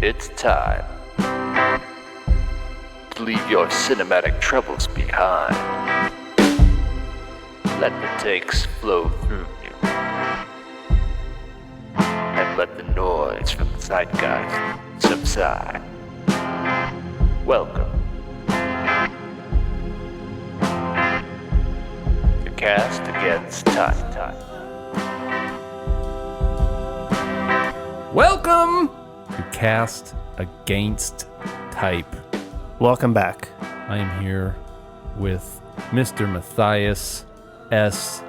It's time to leave your cinematic troubles behind. Let the takes flow through you. And let the noise from the zeitgeist subside. Welcome to Cast Against Time. Welcome to Cast Against Type. Welcome back. I am here with Mr. Matthias S.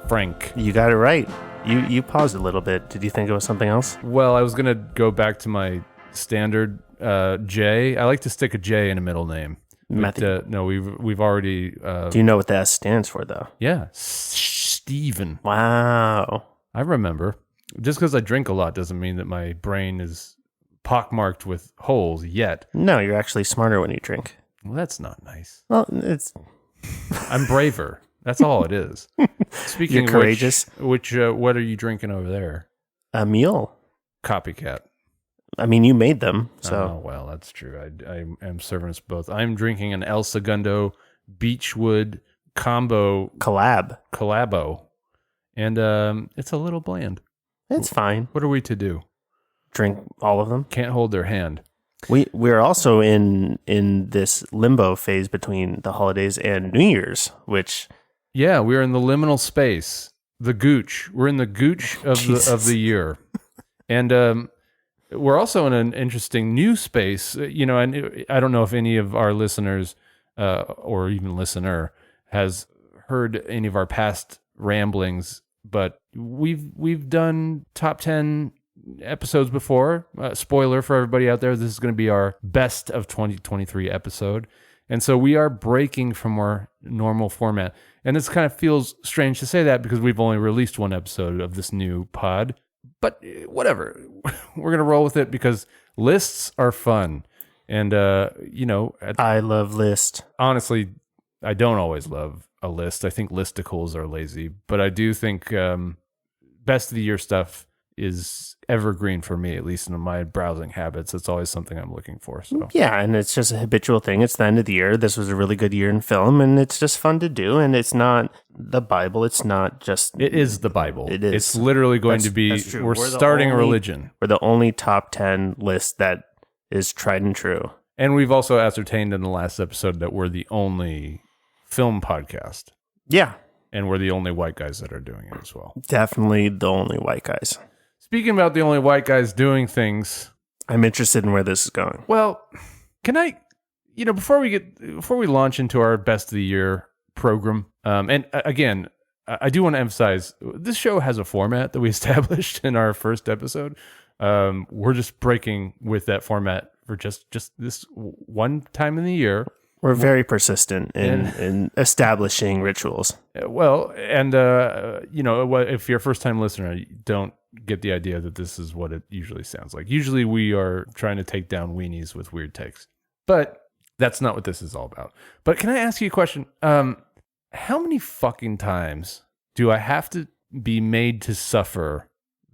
Frank. You got it right. You paused a little bit. Did you think it was something else? Well, I was going to go back to my standard J. I like to stick a J in a middle name. But, no, we've already... Do you know what the S stands for, though? Yeah, Steven. Wow. I remember. Just because I drink a lot doesn't mean that my brain is pockmarked with holes yet. No, you're actually smarter when you drink. Well, that's not nice. Well, it's... I'm braver. That's all it is. Speaking You're of courageous. Which what are you drinking over there? A meal. Copycat. I mean, you made them, so... Oh, well, that's true. I am serving us both. I'm drinking an El Segundo Beechwood Combo... Collabo. And it's a little bland. It's fine. What are we to do? Drink all of them? Can't hold their hand. We're also in this limbo phase between the holidays and New Year's, which... Yeah, we're in the liminal space. The gooch. We're in the gooch of the year. And we're also in an interesting new space. And I don't know if any of our listeners or even listener has heard any of our past ramblings, but we've done top 10 episodes before. Spoiler for everybody out there, this is going to be our best of 2023 episode. And so we are breaking from our normal format. And this kind of feels strange to say that because we've only released one episode of this new pod. But whatever. We're going to roll with it because lists are fun. And, I love lists. Honestly, I don't always love a list. I think listicles are lazy. But I do think best of the year stuff is evergreen for me, at least in my browsing habits. It's always something I'm looking for. So yeah, and it's just a habitual thing. It's the end of the year. This was a really good year in film, and it's just fun to do. And it's not the Bible. It's not just... It is the Bible. It is. It's literally going to be... We're starting a religion. We're the only top 10 list that is tried and true. And we've also ascertained in the last episode that we're the only film podcast. Yeah. And we're the only white guys that are doing it as well. Definitely the only white guys. Speaking about the only white guys doing things, I'm interested in where this is going. Well, can I, before we launch into our best of the year program, and again, I do want to emphasize this show has a format that we established in our first episode. We're just breaking with that format for just this one time in the year. We're very persistent in establishing rituals. Well, and if you're a first-time listener, don't get the idea that this is what it usually sounds like. Usually we are trying to take down weenies with weird takes. But that's not what this is all about. But can I ask you a question? How many fucking times do I have to be made to suffer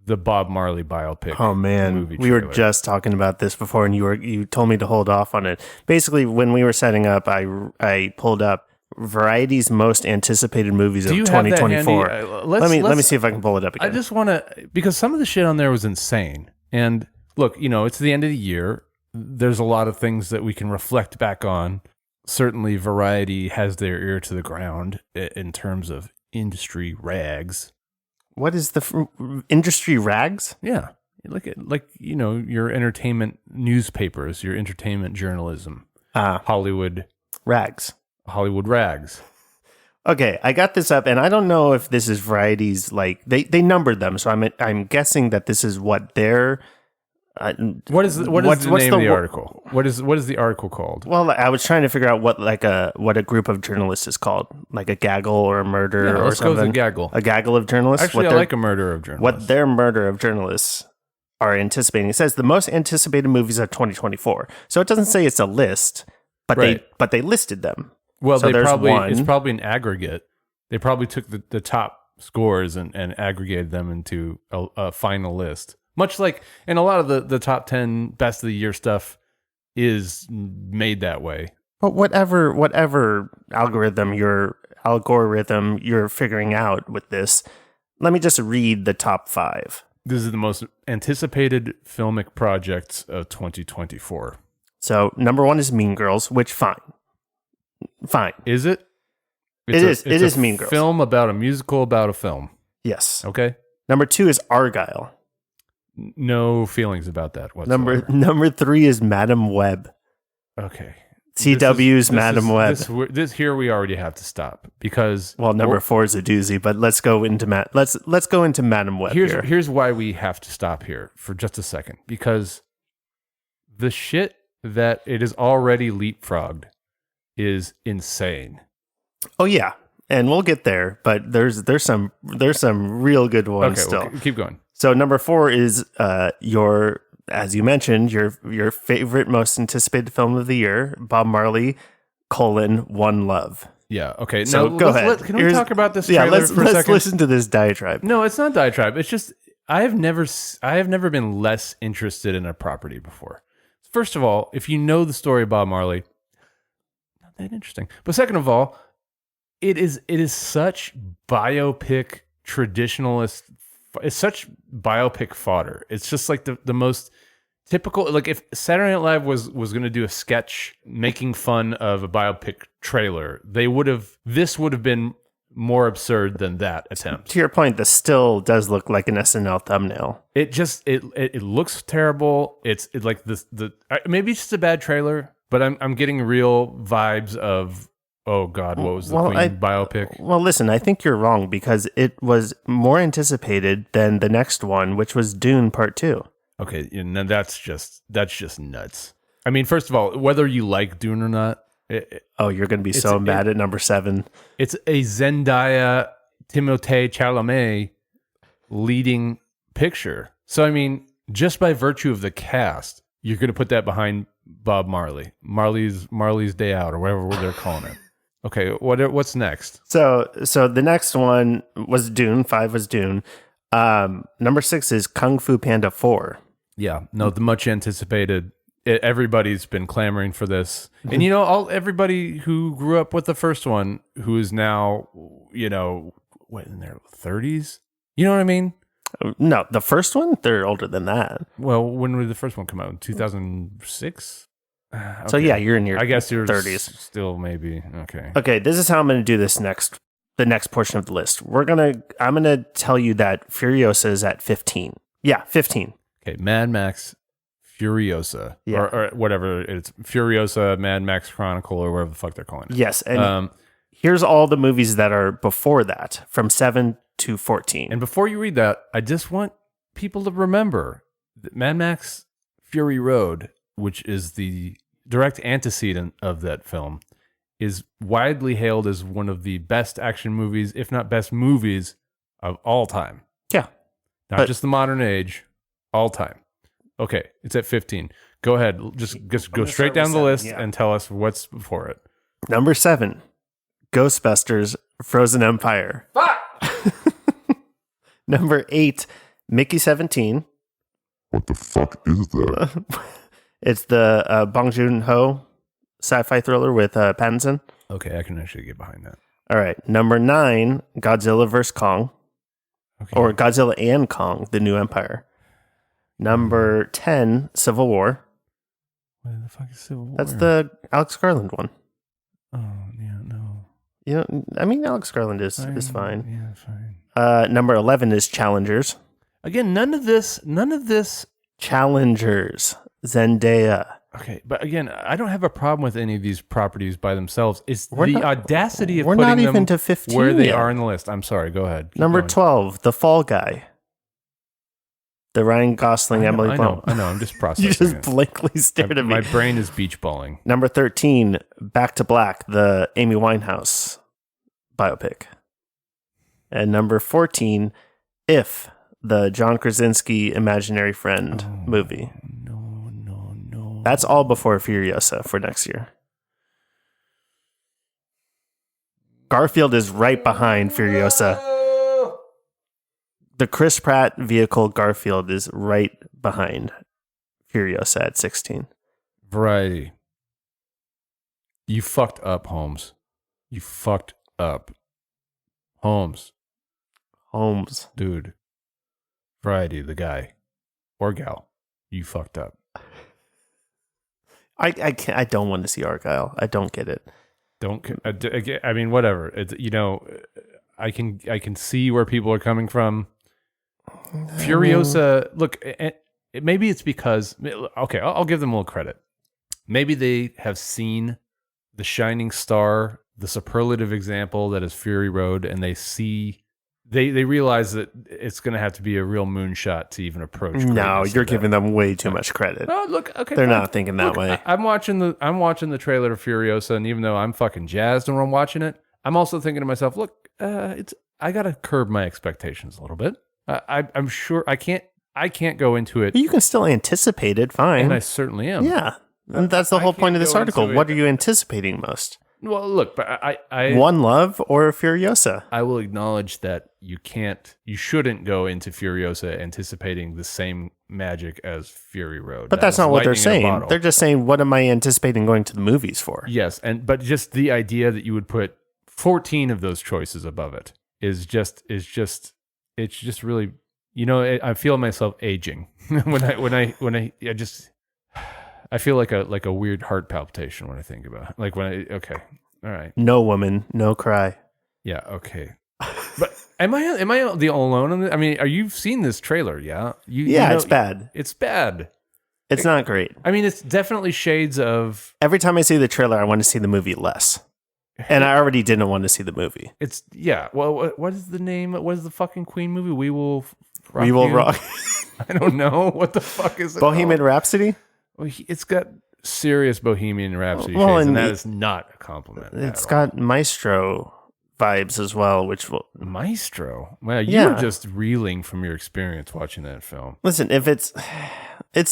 the Bob Marley biopic? Oh man, we were just talking about this before, and you told me to hold off on it. Basically, when we were setting up, I pulled up Variety's most anticipated movies of 2024. Let me see if I can pull it up again. I just want to, because some of the shit on there was insane. And look, it's the end of the year. There's a lot of things that we can reflect back on. Certainly, Variety has their ear to the ground in terms of industry rags. What is the industry rags? Yeah. Your entertainment newspapers, your entertainment journalism. Hollywood rags. Okay, I got this up, and I don't know if this is Variety's, they numbered them, so I'm guessing that this is what their... What is the name of the article? What is the article called? Well, I was trying to figure out what a group of journalists is called, like a gaggle or a murder or let's something. Go with a gaggle. A gaggle of journalists. Actually, I like a murder of journalists. What their murder of journalists are anticipating. It says the most anticipated movies of 2024. So it doesn't say it's a list, but they listed them. Well, so it's probably an aggregate. They probably took the top scores and aggregated them into a final list. Much like, and a lot of the top 10 best of the year stuff is made that way. But whatever algorithm you're figuring out with this, let me just read the top 5. This is the most anticipated filmic projects of 2024. So number 1 is Mean Girls, which fine. Is it? It is Mean Girls. Film about a musical about a film. Yes. Okay. Number 2 is Argyle. No feelings about that whatsoever. Number 3 is Madam Web. Okay. CW's Madam Web. This here we already have to stop because number 4 is a doozy, but let's go into let's go into Madam Web. Here's why we have to stop here for just a second, because the shit that it is already leapfrogged is insane. Oh yeah, and we'll get there, but there's some real good ones still. Okay, keep going. So number 4 is as you mentioned, your favorite, most anticipated film of the year, Bob Marley, One Love. Yeah. Okay. So go ahead. Can we talk about this trailer let's for a second? Listen to this diatribe. No, it's not diatribe. It's just I have never been less interested in a property before. First of all, if you know the story of Bob Marley, not that interesting. But second of all, it is such biopic traditionalist. It's such biopic fodder. It's just like the most typical. Like if Saturday Night Live was going to do a sketch making fun of a biopic trailer, this would have been more absurd than that attempt. To your point, this still does look like an SNL thumbnail. It looks terrible. It's like maybe it's just a bad trailer, but I'm getting real vibes of, oh God, what was the Queen biopic? Well, listen, I think you're wrong because it was more anticipated than the next one, which was Dune Part 2. Okay, and that's just nuts. I mean, first of all, whether you like Dune or not, you're going to be so mad at number 7. It's a Zendaya, Timothée Chalamet leading picture. So I mean, just by virtue of the cast, you're going to put that behind Bob Marley, Marley's Day Out, or whatever they're calling it. Okay, what's next? So the next one was Dune. 5 was Dune. Number 6 is Kung Fu Panda 4. Yeah, no, the much anticipated. Everybody's been clamoring for this, and everybody who grew up with the first one, who is now, in their 30s. You know what I mean? No, the first one, they're older than that. Well, when did the first one come out? 2006. Okay. So yeah, you're in your, I guess you're 30s still, maybe. Okay. Okay, this is how I'm going to do this the next portion of the list. I'm going to tell you that Furiosa is at 15. Yeah, 15. Okay, Mad Max Furiosa, or whatever it's Furiosa, Mad Max Chronicle, or whatever the fuck they're calling it. Yes, and here's all the movies that are before that, from 7 to 14. And before you read that, I just want people to remember that Mad Max Fury Road, which is the direct antecedent of that film, is widely hailed as one of the best action movies, if not best movies, of all time. Yeah. Not just the modern age, all time. Okay, it's at 15. Go ahead. Just go straight down the list and tell us what's before it. Number 7, Ghostbusters Frozen Empire. Fuck! Number 8, Mickey 17. What the fuck is that? It's the Bong Joon-ho sci-fi thriller with Pattinson. Okay, I can actually get behind that. All right. Number 9, Godzilla vs. Kong. Okay. Or Godzilla and Kong, The New Empire. Number 10, Civil War. What the fuck is Civil War? That's the Alex Garland one. Oh, yeah, no. I mean, Alex Garland is fine. Yeah, fine. Number 11 is Challengers. Again, none of this. Challengers. Zendaya. Okay, but again, I don't have a problem with any of these properties by themselves. It's the audacity of putting not them even to 15 where they yet. are in the list. I'm sorry, go ahead. Number 12, The Fall Guy. The Ryan Gosling, Emily Blunt. I know, I'm just processing You just it. blankly stared at me. My brain is beach balling. Number 13, Back to Black, the Amy Winehouse biopic. And number 14, If, the John Krasinski Imaginary Friend movie. No. That's all before Furiosa for next year. Garfield is right behind Furiosa. The Chris Pratt vehicle Garfield is right behind Furiosa at 16. Variety. You fucked up, Holmes. You fucked up. Holmes. Dude. Variety, the guy. Or gal. You fucked up. I can't. I don't want to see Argyle. I don't get it. I mean, whatever. It's, I can see where people are coming from. Furiosa, look, maybe it's because, okay, I'll give them a little credit. Maybe they have seen the shining star, the superlative example that is Fury Road, and they realize that it's going to have to be a real moonshot to even approach. No, you're giving them way too much credit. Oh, look, okay, they're not thinking that way. I'm watching the trailer of Furiosa, and even though I'm fucking jazzed when I'm watching it, I'm also thinking to myself, look, I got to curb my expectations a little bit. I'm sure I can't go into it. But you can still anticipate it, fine. And I certainly am. Yeah. And that's the whole point of this article. What are you anticipating most? Well, look, but I One Love or Furiosa? I will acknowledge that you shouldn't go into Furiosa anticipating the same magic as Fury Road. But that's not what they're saying. They're just saying, what am I anticipating going to the movies for? Yes, but just the idea that you would put 14 of those choices above it is just really, I feel myself aging I feel like a weird heart palpitation when I think about it. Like okay, all right. No woman, no cry. Yeah, okay. But am I the alone on this? I mean, you've seen this trailer, yeah? It's bad. It's bad. It's not great. I mean, it's definitely shades of. Every time I see the trailer, I want to see the movie less. And I already didn't want to see the movie. It's Well, what is the name? What is the fucking Queen movie? We Will Rock. I don't know what the fuck is it. Bohemian Rhapsody. Well, it's got serious Bohemian Rhapsody shades, and that is not a compliment. It's got Maestro vibes as well, Maestro. Well, you're just reeling from your experience watching that film. Listen, if it's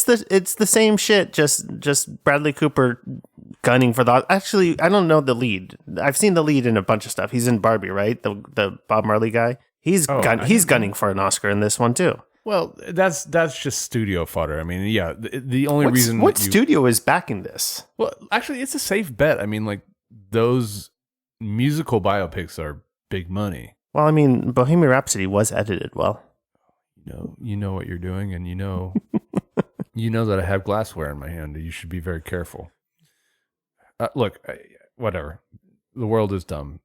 the same shit, just Bradley Cooper gunning for the. Actually, I don't know the lead. I've seen the lead in a bunch of stuff. He's in Barbie, right? The Bob Marley guy. He's gunning for an Oscar in this one too. Well, that's just studio fodder. I mean, yeah, the only reason what studio is backing this? Well, actually, it's a safe bet. I mean, like those musical biopics are big money. Well, I mean, Bohemian Rhapsody was edited well. You know what you're doing, and you know that I have glassware in my hand. You should be very careful. Look, whatever. The world is dumb.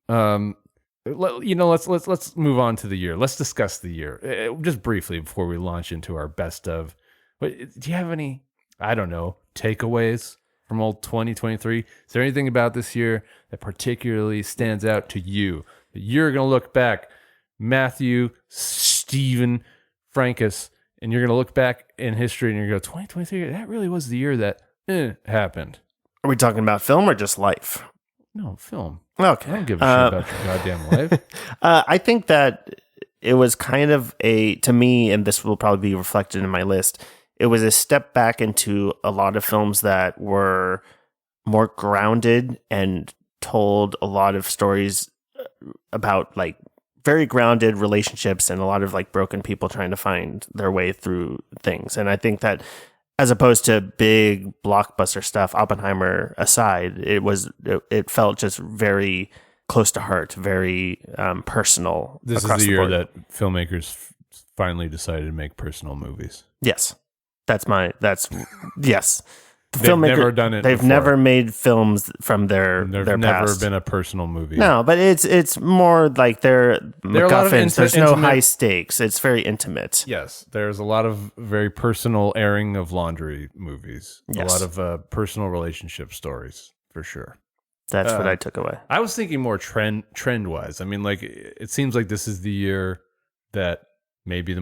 Let's move on to the year. Let's discuss the year just briefly before we launch into our best of. Do you have any, I don't know, takeaways from old 2023? Is there anything about this year that particularly stands out to you that you're going to look back, Matthew, Stephen, Frankus, and you're going to look back in history and you're going to go, 2023, that really was the year that happened? Are we talking about film or just life? No, film. Okay. I don't give a shit about your goddamn life. I think that it was kind of to me, and this will probably be reflected in my list, it was a step back into a lot of films that were more grounded and told a lot of stories about like very grounded relationships and a lot of like broken people trying to find their way through things. And I think that as opposed to big blockbuster stuff, Oppenheimer aside, it felt just very close to heart, very personal. This is the year that filmmakers finally decided to make personal movies. Yes, yes. They've never done it. They've before. never made films from their never past. Been a personal movie. No, but it's more like they're MacGuffins. There's no high stakes. It's very intimate. Yes, there's a lot of very personal airing of laundry movies. Yes. A lot of personal relationship stories for sure. That's what I took away. I was thinking more trend wise. I mean, like it seems like this is the year that maybe not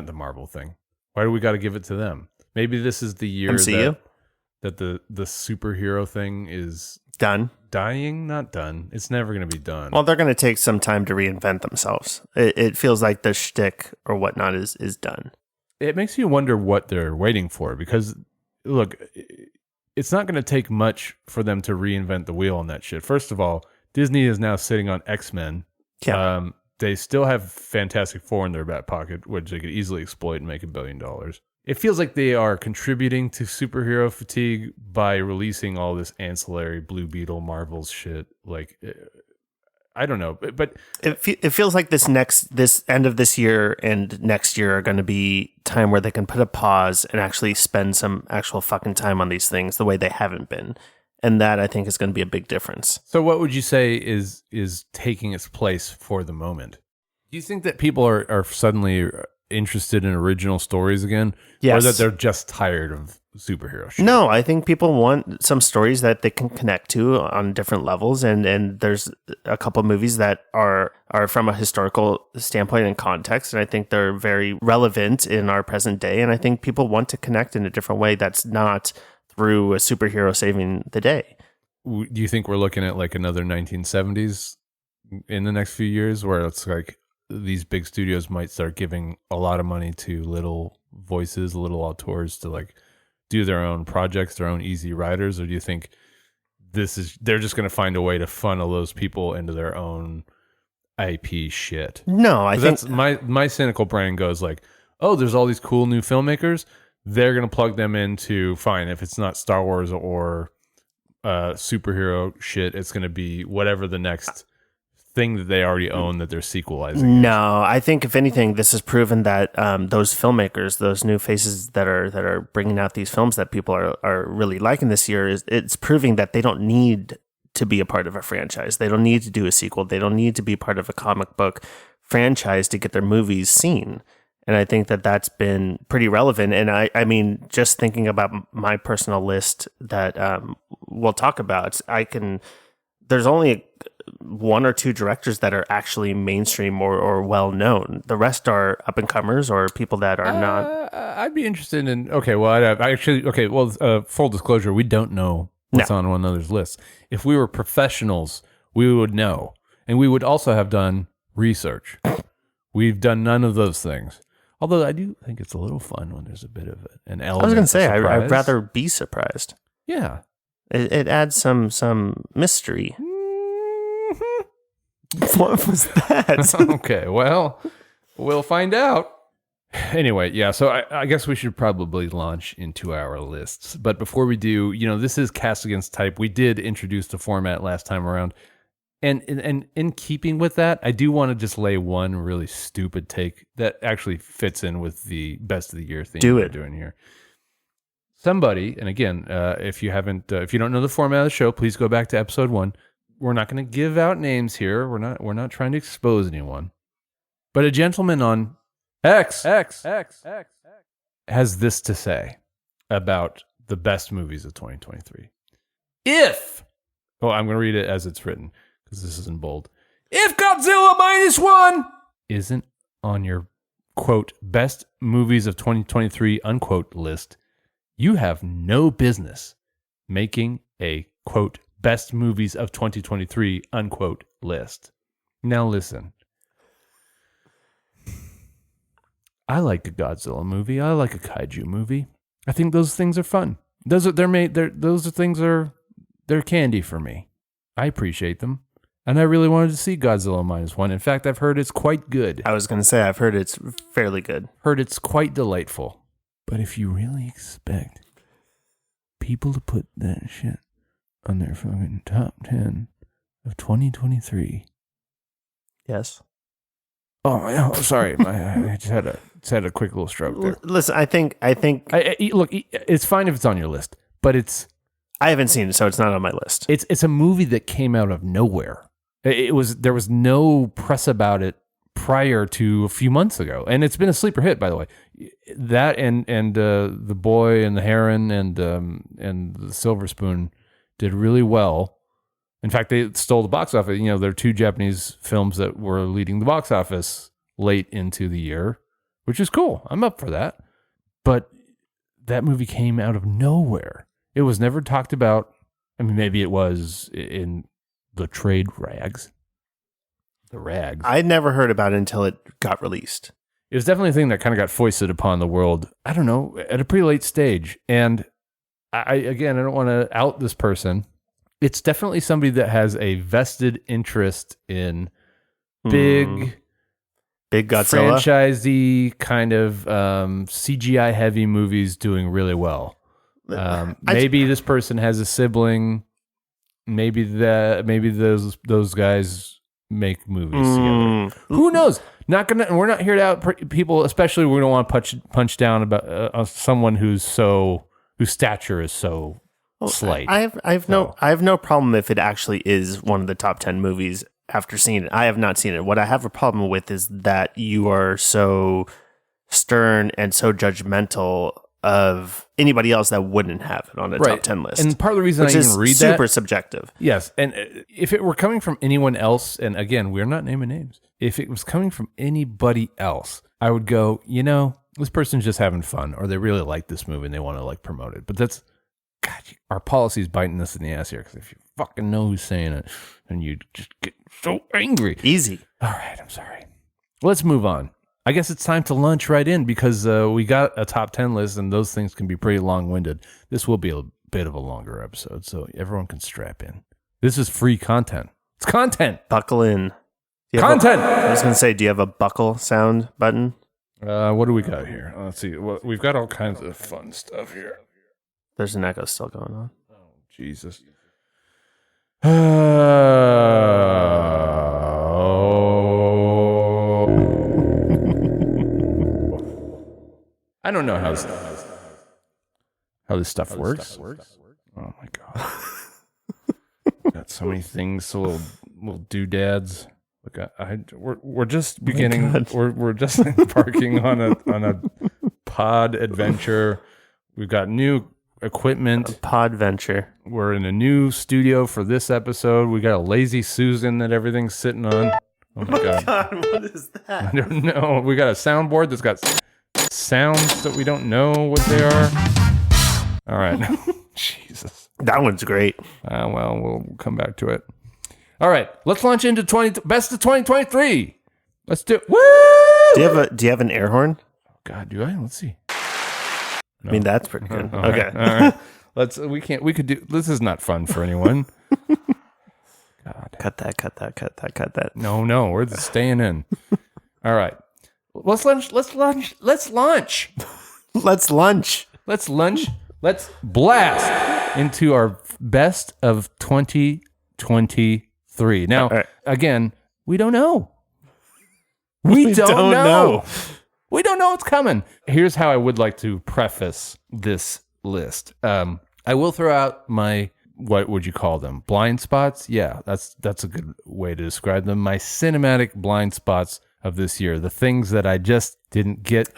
the Marvel thing. Why do we got to give it to them? Maybe this is the year that the superhero thing is done. Dying, not done. It's never going to be done. Well, they're going to take some time to reinvent themselves. It feels like the shtick or whatnot is done. It makes you wonder what they're waiting for because, look, it's not going to take much for them to reinvent the wheel on that shit. First of all, Disney is now sitting on X-Men. Yeah. they still have Fantastic Four in their back pocket, which they could easily exploit and make $1 billion. It feels like they are contributing to superhero fatigue by releasing all this ancillary Blue Beetle Marvels shit. Like, I don't know, but it feels like this end of this year and next year are going to be time where they can put a pause and actually spend some actual fucking time on these things the way they haven't been. And that, I think, is going to be a big difference. So what would you say is taking its place for the moment? Do you think that people are suddenly interested in original stories again? Yes. Or that they're just tired of superhero shit? No, I think people want some stories that they can connect to on different levels. And there's a couple of movies that are from a historical standpoint and context. And I think they're very relevant in our present day. And I think people want to connect in a different way that's not through a superhero saving the day. Do you think we're looking at like another 1970s in the next few years where it's like these big studios might start giving a lot of money to little voices, little auteurs to like do their own projects, their own easy riders? Or do you think they're just going to find a way to funnel those people into their own IP shit? No, I think that's my cynical brain goes like, oh, there's all these cool new filmmakers. They're going to plug them into, fine, if it's not Star Wars or superhero shit, it's going to be whatever the next thing that they already own that they're sequelizing. No, I think if anything, this has proven that those filmmakers, those new faces that are bringing out these films that people are really liking this year, it's proving that they don't need to be a part of a franchise. They don't need to do a sequel. They don't need to be part of a comic book franchise to get their movies seen. And I think that that's been pretty relevant. And I mean, just thinking about my personal list that we'll talk about, there's only one or two directors that are actually mainstream or well known. The rest are up and comers or people that are not. I'd be interested in. Full disclosure, we don't know what's on one another's list. If we were professionals, we would know, and we would also have done research. We've done none of those things. Although I do think it's a little fun when there's a bit of an element. I was going to say, I'd I'd rather be surprised. Yeah. It adds some mystery. What was that? Okay, well, we'll find out. Anyway, yeah, so I guess we should probably launch into our lists. But before we do, this is Cast Against Type. We did introduce the format last time around. And in keeping with that, I do want to just lay one really stupid take that actually fits in with the best of the year theme we're doing here. Somebody, and again, if you don't know the format of the show, please go back to episode 1. We're not going to give out names here. We're not trying to expose anyone. But a gentleman on X has this to say about the best movies of 2023. I'm going to read it as it's written, because this is in bold. If Godzilla -1 isn't on your, quote, best movies of 2023, unquote, list, you have no business making a, quote, best movies of 2023, unquote, list. Now listen. I like a Godzilla movie. I like a kaiju movie. I think those things are fun. Those things are candy for me. I appreciate them. And I really wanted to see Godzilla -1. In fact, I've heard it's quite good. I was going to say, I've heard it's fairly good. Heard it's quite delightful. But if you really expect people to put that shit on their fucking top 10 of 2023. Yes. Oh, sorry. I just had a quick little stroke there. Listen, I think look, it's fine if it's on your list, but I haven't seen it, so it's not on my list. It's a movie that came out of nowhere. There was no press about it prior to a few months ago, and it's been a sleeper hit, by the way. That and The Boy and the Heron and the Silver Spoon did really well. In fact, they stole the box office. There are 2 Japanese films that were leading the box office late into the year, which is cool. I'm up for that. But that movie came out of nowhere. It was never talked about. I mean, maybe it was in the trade rags. The rags. I'd never heard about it until it got released. It was definitely a thing that kind of got foisted upon the world, I don't know, at a pretty late stage. And I don't want to out this person. It's definitely somebody that has a vested interest in big Big Godzilla. franchisey kind of CGI heavy movies doing really well. Maybe this person has a sibling. Maybe those guys make movies together. Who knows? We're not here to out people. Especially we don't want to punch down about someone whose stature is so slight. I have no problem if it actually is one of the top 10 movies after seeing it. I have not seen it. What I have a problem with is that you are so stern and so judgmental of anybody else that wouldn't have it on a top 10 list. And part of the reason I even read that, super subjective. Yes, and if it were coming from anyone else, and again, we're not naming names. If it was coming from anybody else, I would go, this person's just having fun, or they really like this movie and they want to like promote it. But that's, God, our policy's biting us in the ass here, because if you fucking know who's saying it, then you just get so angry. Easy. All right, I'm sorry. Let's move on. I guess it's time to launch right in, because we got a top 10 list, and those things can be pretty long-winded. This will be a bit of a longer episode, so everyone can strap in. This is free content. It's content. Buckle in. Content. I was going to say, do you have a buckle sound button? What do we got here? Let's see. Well, we've got all kinds of fun stuff here. There's an echo still going on. Oh, Jesus. I don't know how this stuff works. Oh my God. Got so many things, so little doodads. Look, we're just beginning. We're just embarking on a pod adventure. We've got new equipment. A pod venture. We're in a new studio for this episode. We got a lazy Susan that everything's sitting on. Oh my God, what is that? I don't know. We got a soundboard that's got sounds that we don't know what they are. All right. Jesus. That one's great. Well, we'll come back to it. All right. Let's launch into best of 2023. Let's do it. Woo! Do you have an air horn? Oh God, do I? Let's see. No. I mean, that's pretty good. Okay. All right. We could do, this is not fun for anyone. God. Cut that. No, we're just staying in. All right. Let's lunch. Let's blast into our best of 2023. Now, again, we don't know. We don't know. We don't know what's coming. Here's how I would like to preface this list. I will throw out my, what would you call them? Blind spots? Yeah, that's a good way to describe them. My cinematic blind spots of this year. The things that I just didn't get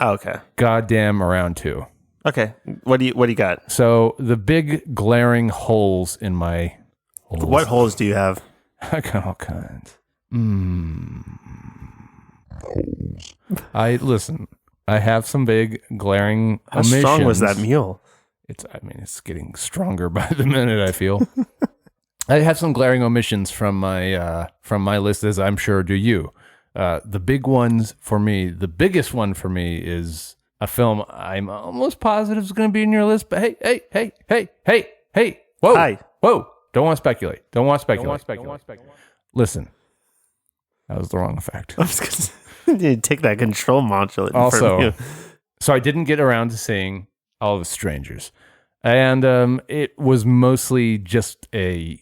goddamn around to. Okay. What do you got? So the big glaring holes in my holes. What holes do you have? I got all kinds. I have some big glaring omissions. How strong was that mule? It's getting stronger by the minute, I feel. I have some glaring omissions from my list, as I'm sure do you. The big ones for me, the biggest one for me is a film I'm almost positive is going to be in your list, but hey, whoa. Hi. Whoa, don't want to speculate. Listen, that was the wrong effect. I was going to take that control module. Also, so I didn't get around to seeing All of Us Strangers. And it was mostly just I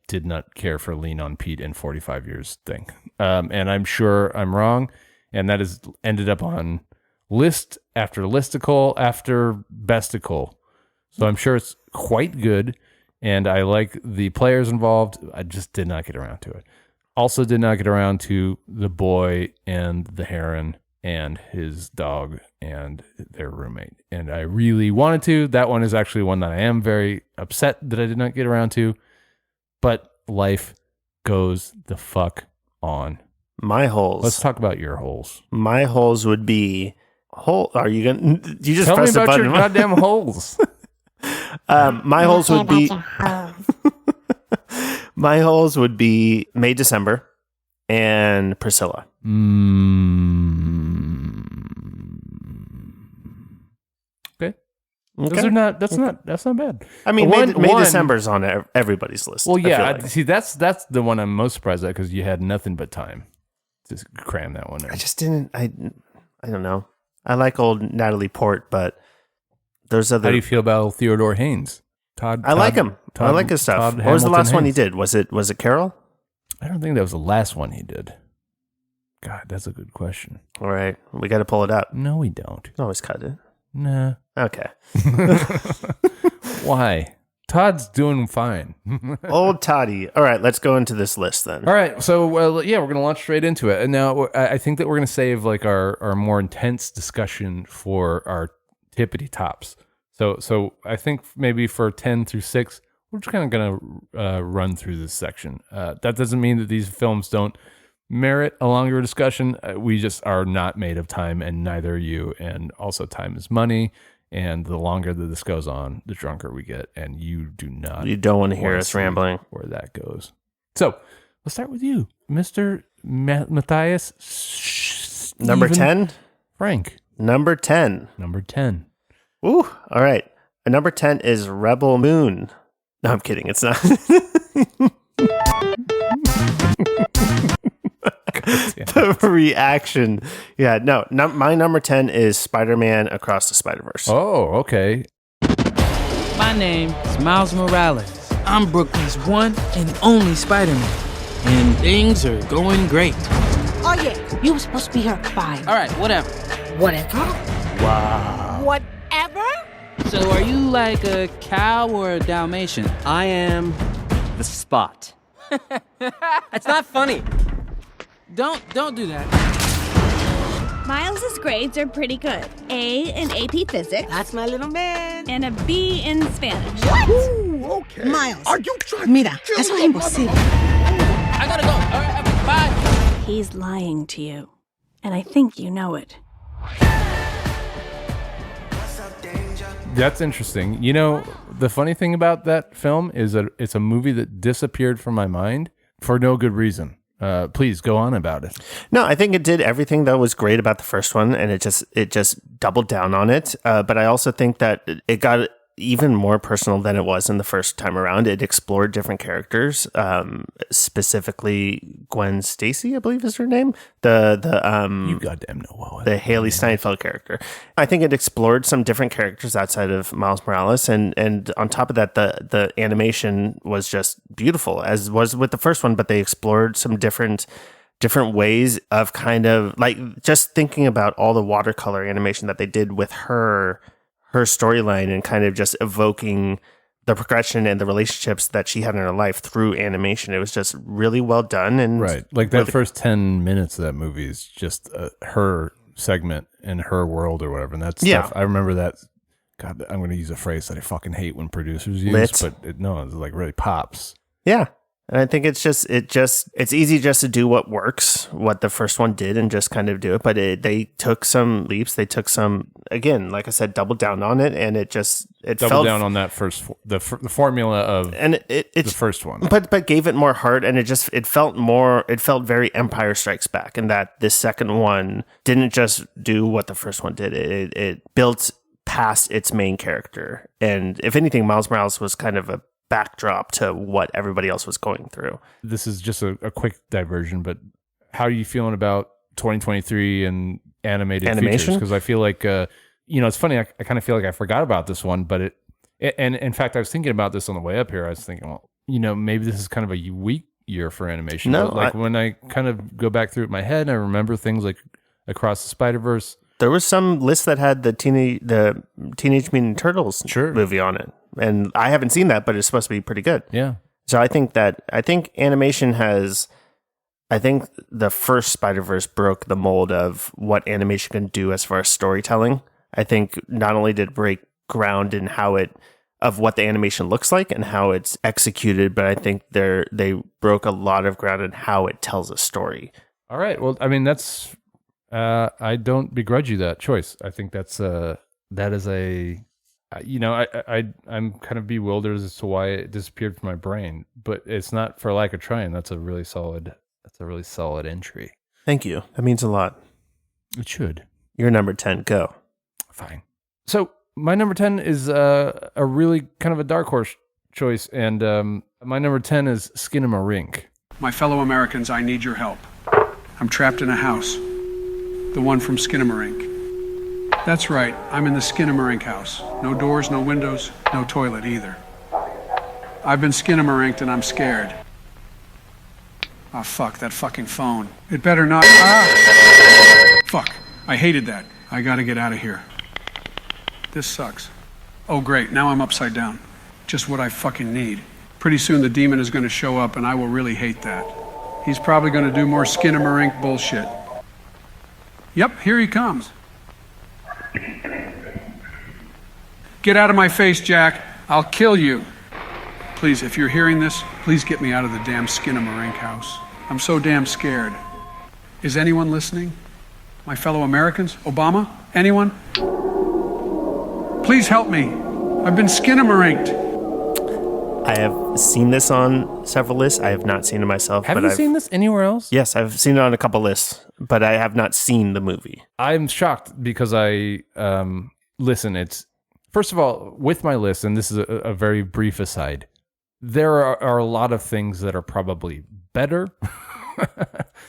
did not care for Lean on Pete in 45 years thing. And I'm sure I'm wrong. And that has ended up on list after listicle after besticle. So I'm sure it's quite good. And I like the players involved. I just did not get around to it. Also did not get around to the boy and the heron and his dog and their roommate. And I really wanted to. That one is actually one that I am very upset that I did not get around to. But life goes the fuck on. My holes. Let's talk about your holes. My holes would be Are you gonna? You just tell me press about a button. your goddamn holes. My holes would be. My holes would be May, December, and Priscilla. Okay. Those are not. That's not bad. I mean, May December's on everybody's list. Well, yeah. See, that's the one I'm most surprised at because you had nothing but time to cram that one in. I just didn't. I don't know. I like old Natalie Port, but there's other. How do you feel about Theodore Haynes? I like him. I like his stuff. What was the last one he did? Was it Carol? I don't think that was the last one he did. God, that's a good question. All right, we got to pull it up. No, we don't. Always cut it. Nah. Okay. Why? Todd's doing fine. Old Toddy. All right, let's go into this list then. All right, so we're going to launch straight into it. And now I think that we're going to save like our more intense discussion for our tippity tops. So I think maybe for 10 through 6, we're just kind of going to run through this section. That doesn't mean that these films don't merit a longer discussion. We just are not made of time, and neither are you. And also, time is money. And the longer that this goes on, the drunker we get. And you don't want to hear us rambling where that goes. So let's start with you, Mr. Matthias. Number 10? Frank. Number 10. Number 10. Ooh, all right. Number 10 is Rebel Moon. No, I'm kidding. It's not. The reaction. Yeah, no, my number 10 is Spider-Man Across the Spider-Verse. Oh, okay. My name is Miles Morales. I'm Brooklyn's one and only Spider-Man. And things are going great. Oh, yeah. You were supposed to be here at 5. All right, whatever. Whatever? Wow. Whatever? So are you like a cow or a Dalmatian? I am the Spot. That's not funny. Don't do that. Miles's grades are pretty good. A in AP Physics. That's my little man. And a B in Spanish. What? Ooh, okay. Miles. Are you trying Mira, eso es imposible. I gotta go. All right, bye. He's lying to you. And I think you know it. That's interesting. You know, the funny thing about that film is that it's a movie that disappeared from my mind for no good reason. Please go on about it. No, I think it did everything that was great about the first one, and it just doubled down on it. But I also think that it got even more personal than it was in the first time around. It explored different characters, specifically Gwen Stacy, I believe is her name. You goddamn know what the Haley Steinfeld character. I think it explored some different characters outside of Miles Morales, and on top of that, the animation was just beautiful, as was with the first one. But they explored some different ways of kind of like just thinking about all the watercolor animation that they did with her storyline, and kind of just evoking the progression and the relationships that she had in her life through animation. It was just really well done. And right. Like that first 10 minutes of that movie is just her segment in her world or whatever. And that's stuff. I remember that. God, I'm going to use a phrase that I fucking hate when producers use, but it like really pops. Yeah. And I think it's easy just to do what works, what the first one did, and just kind of do it. But they took some leaps. They took some, again, like I said, doubled down on it, and it doubled down on that first the formula of the first one. But gave it more heart, and it felt very Empire Strikes Back, in that this second one didn't just do what the first one did. It built past its main character, and if anything, Miles Morales was kind of a backdrop to what everybody else was going through. This is just a quick diversion, but how are you feeling about 2023 and animation? Because I feel like, it's funny. I kind of feel like I forgot about this one, but and in fact, I was thinking about this on the way up here. I was thinking, well, maybe this is kind of a weak year for animation. No, but when I kind of go back through it in my head, I remember things like Across the Spider-Verse. There was some list that had the Teenage Mutant Turtles movie on it. And I haven't seen that, but it's supposed to be pretty good. Yeah. So I think animation I think the first Spider-Verse broke the mold of what animation can do as far as storytelling. I think not only did it break ground in of what the animation looks like and how it's executed, but I think they broke a lot of ground in how it tells a story. All right. Well, I mean, that's, I don't begrudge you that choice. I think that is I'm kind of bewildered as to why it disappeared from my brain, but it's not for lack of trying. That's a really solid entry. Thank you. That means a lot. It should. Your number 10, go. Fine. So my number 10 is a really kind of a dark horse choice, and my number 10 is Skinamarink. My fellow Americans, I need your help. I'm trapped in a house. The one from Skinamarink. That's right, I'm in the Skinamarink house. No doors, no windows, no toilet either. I've been Skinamarinked and I'm scared. Oh, fuck, that fucking phone. It better not... Fuck, I hated that. I gotta get out of here. This sucks. Oh, great, now I'm upside down. Just what I fucking need. Pretty soon the demon is gonna show up and I will really hate that. He's probably gonna do more Skinamarink bullshit. Yep, here he comes. Get out of my face, Jack. I'll kill you. Please, if you're hearing this, please get me out of the damn Skinamarink house. I'm so damn scared. Is anyone listening? My fellow Americans? Obama? Anyone? Please help me. I've been Skinamarinked. I have seen this on several lists. I have not seen it myself. Have you seen this anywhere else? Yes, I've seen it on a couple lists, but I have not seen the movie. I'm shocked because listen, it's, first of all, with my list, and this is a very brief aside, there are a lot of things that are probably better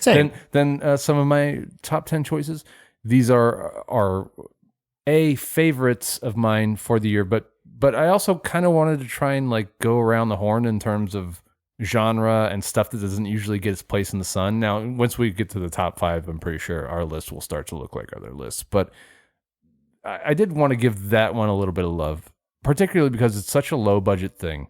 than some of my top 10 choices. These are favorites of mine for the year, but I also kind of wanted to try and like go around the horn in terms of genre and stuff that doesn't usually get its place in the sun. Now, once we get to the top 5, I'm pretty sure our list will start to look like other lists, but I did want to give that one a little bit of love, particularly because it's such a low budget thing.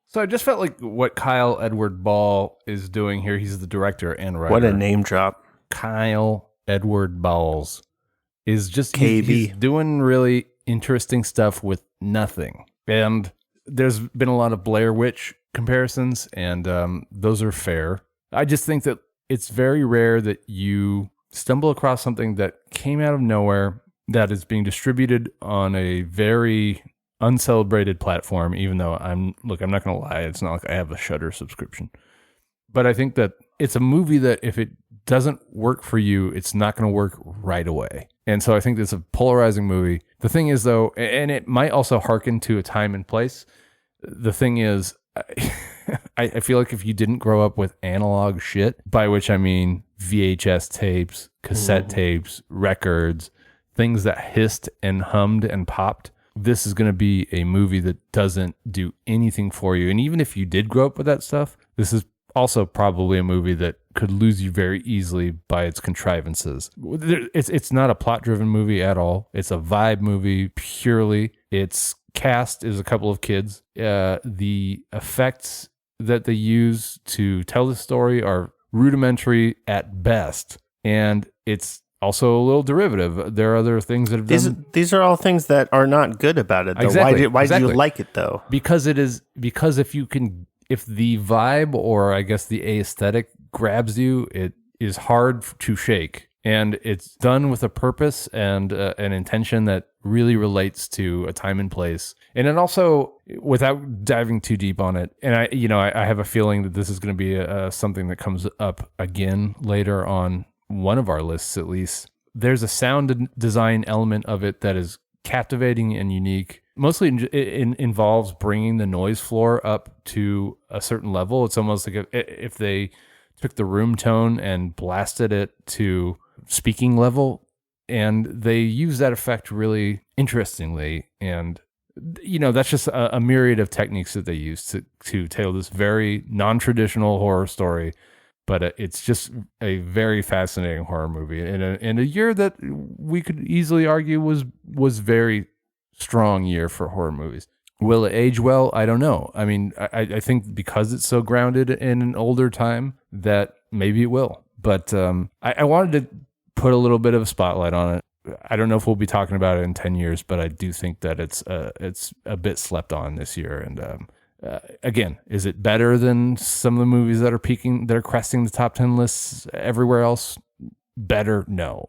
So I just felt like what Kyle Edward Ball is doing here, he's the director and writer. What a name drop. Kyle Edward Balls is just KB. He's doing really interesting stuff with nothing. And there's been a lot of Blair Witch comparisons, and those are fair. I just think that it's very rare that you stumble across something that came out of nowhere that is being distributed on a very uncelebrated platform, even though I'm not going to lie, it's not like I have a Shudder subscription. But I think that it's a movie that if it doesn't work for you, it's not going to work right away. And so I think it's a polarizing movie. The thing is, though, and it might also harken to a time and place. The thing is, I feel like if you didn't grow up with analog shit, by which I mean VHS tapes, cassette tapes, records, things that hissed and hummed and popped, this is going to be a movie that doesn't do anything for you. And even if you did grow up with that stuff, this is also probably a movie that could lose you very easily by its contrivances. It's not a plot-driven movie at all. It's a vibe movie purely. Its cast is a couple of kids. The effects that they use to tell the story are rudimentary at best, and it's also a little derivative. There are other things that have done. These are all things that are not good about it, though. Exactly. Why do you like it, though? Because if the vibe, or I guess the aesthetic, grabs you, it is hard to shake. And it's done with a purpose and an intention that really relates to a time and place. And it also, without diving too deep on it, and I have a feeling that this is going to be something that comes up again later on one of our lists, at least. There's a sound design element of it that is captivating and unique. Mostly it involves bringing the noise floor up to a certain level. It's almost like if they took the room tone and blasted it to speaking level, and they use that effect really interestingly. And that's just a myriad of techniques that they use to tell this very non-traditional horror story. But it's just a very fascinating horror movie in a year that we could easily argue was very strong year for horror movies. Will it age well? I don't know. I mean, I think because it's so grounded in an older time that maybe it will. But I wanted to put a little bit of a spotlight on it. I don't know if we'll be talking about it in 10 years, but I do think that it's a bit slept on this year. And again, is it better than some of the movies that are cresting the top 10 lists everywhere else? Better? No.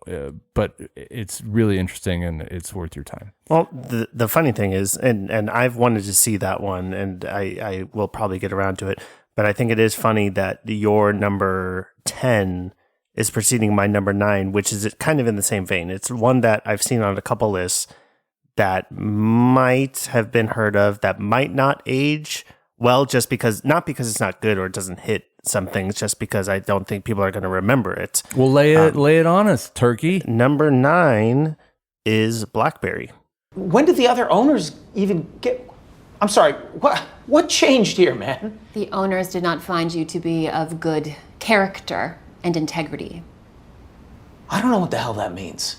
But it's really interesting and it's worth your time. Well, the funny thing is, and I've wanted to see that one, and I will probably get around to it, but I think it is funny that your number 10 is preceding my number 9, which is kind of in the same vein. It's one that I've seen on a couple lists that might have been heard of, that might not age well, just because, not because it's not good or it doesn't hit some things just because I don't think people are going to remember it. Well, lay it on us, Turkey. Number 9 is BlackBerry. When did the other owners even get... I'm sorry, what changed here, man? The owners did not find you to be of good character and integrity. I don't know what the hell that means.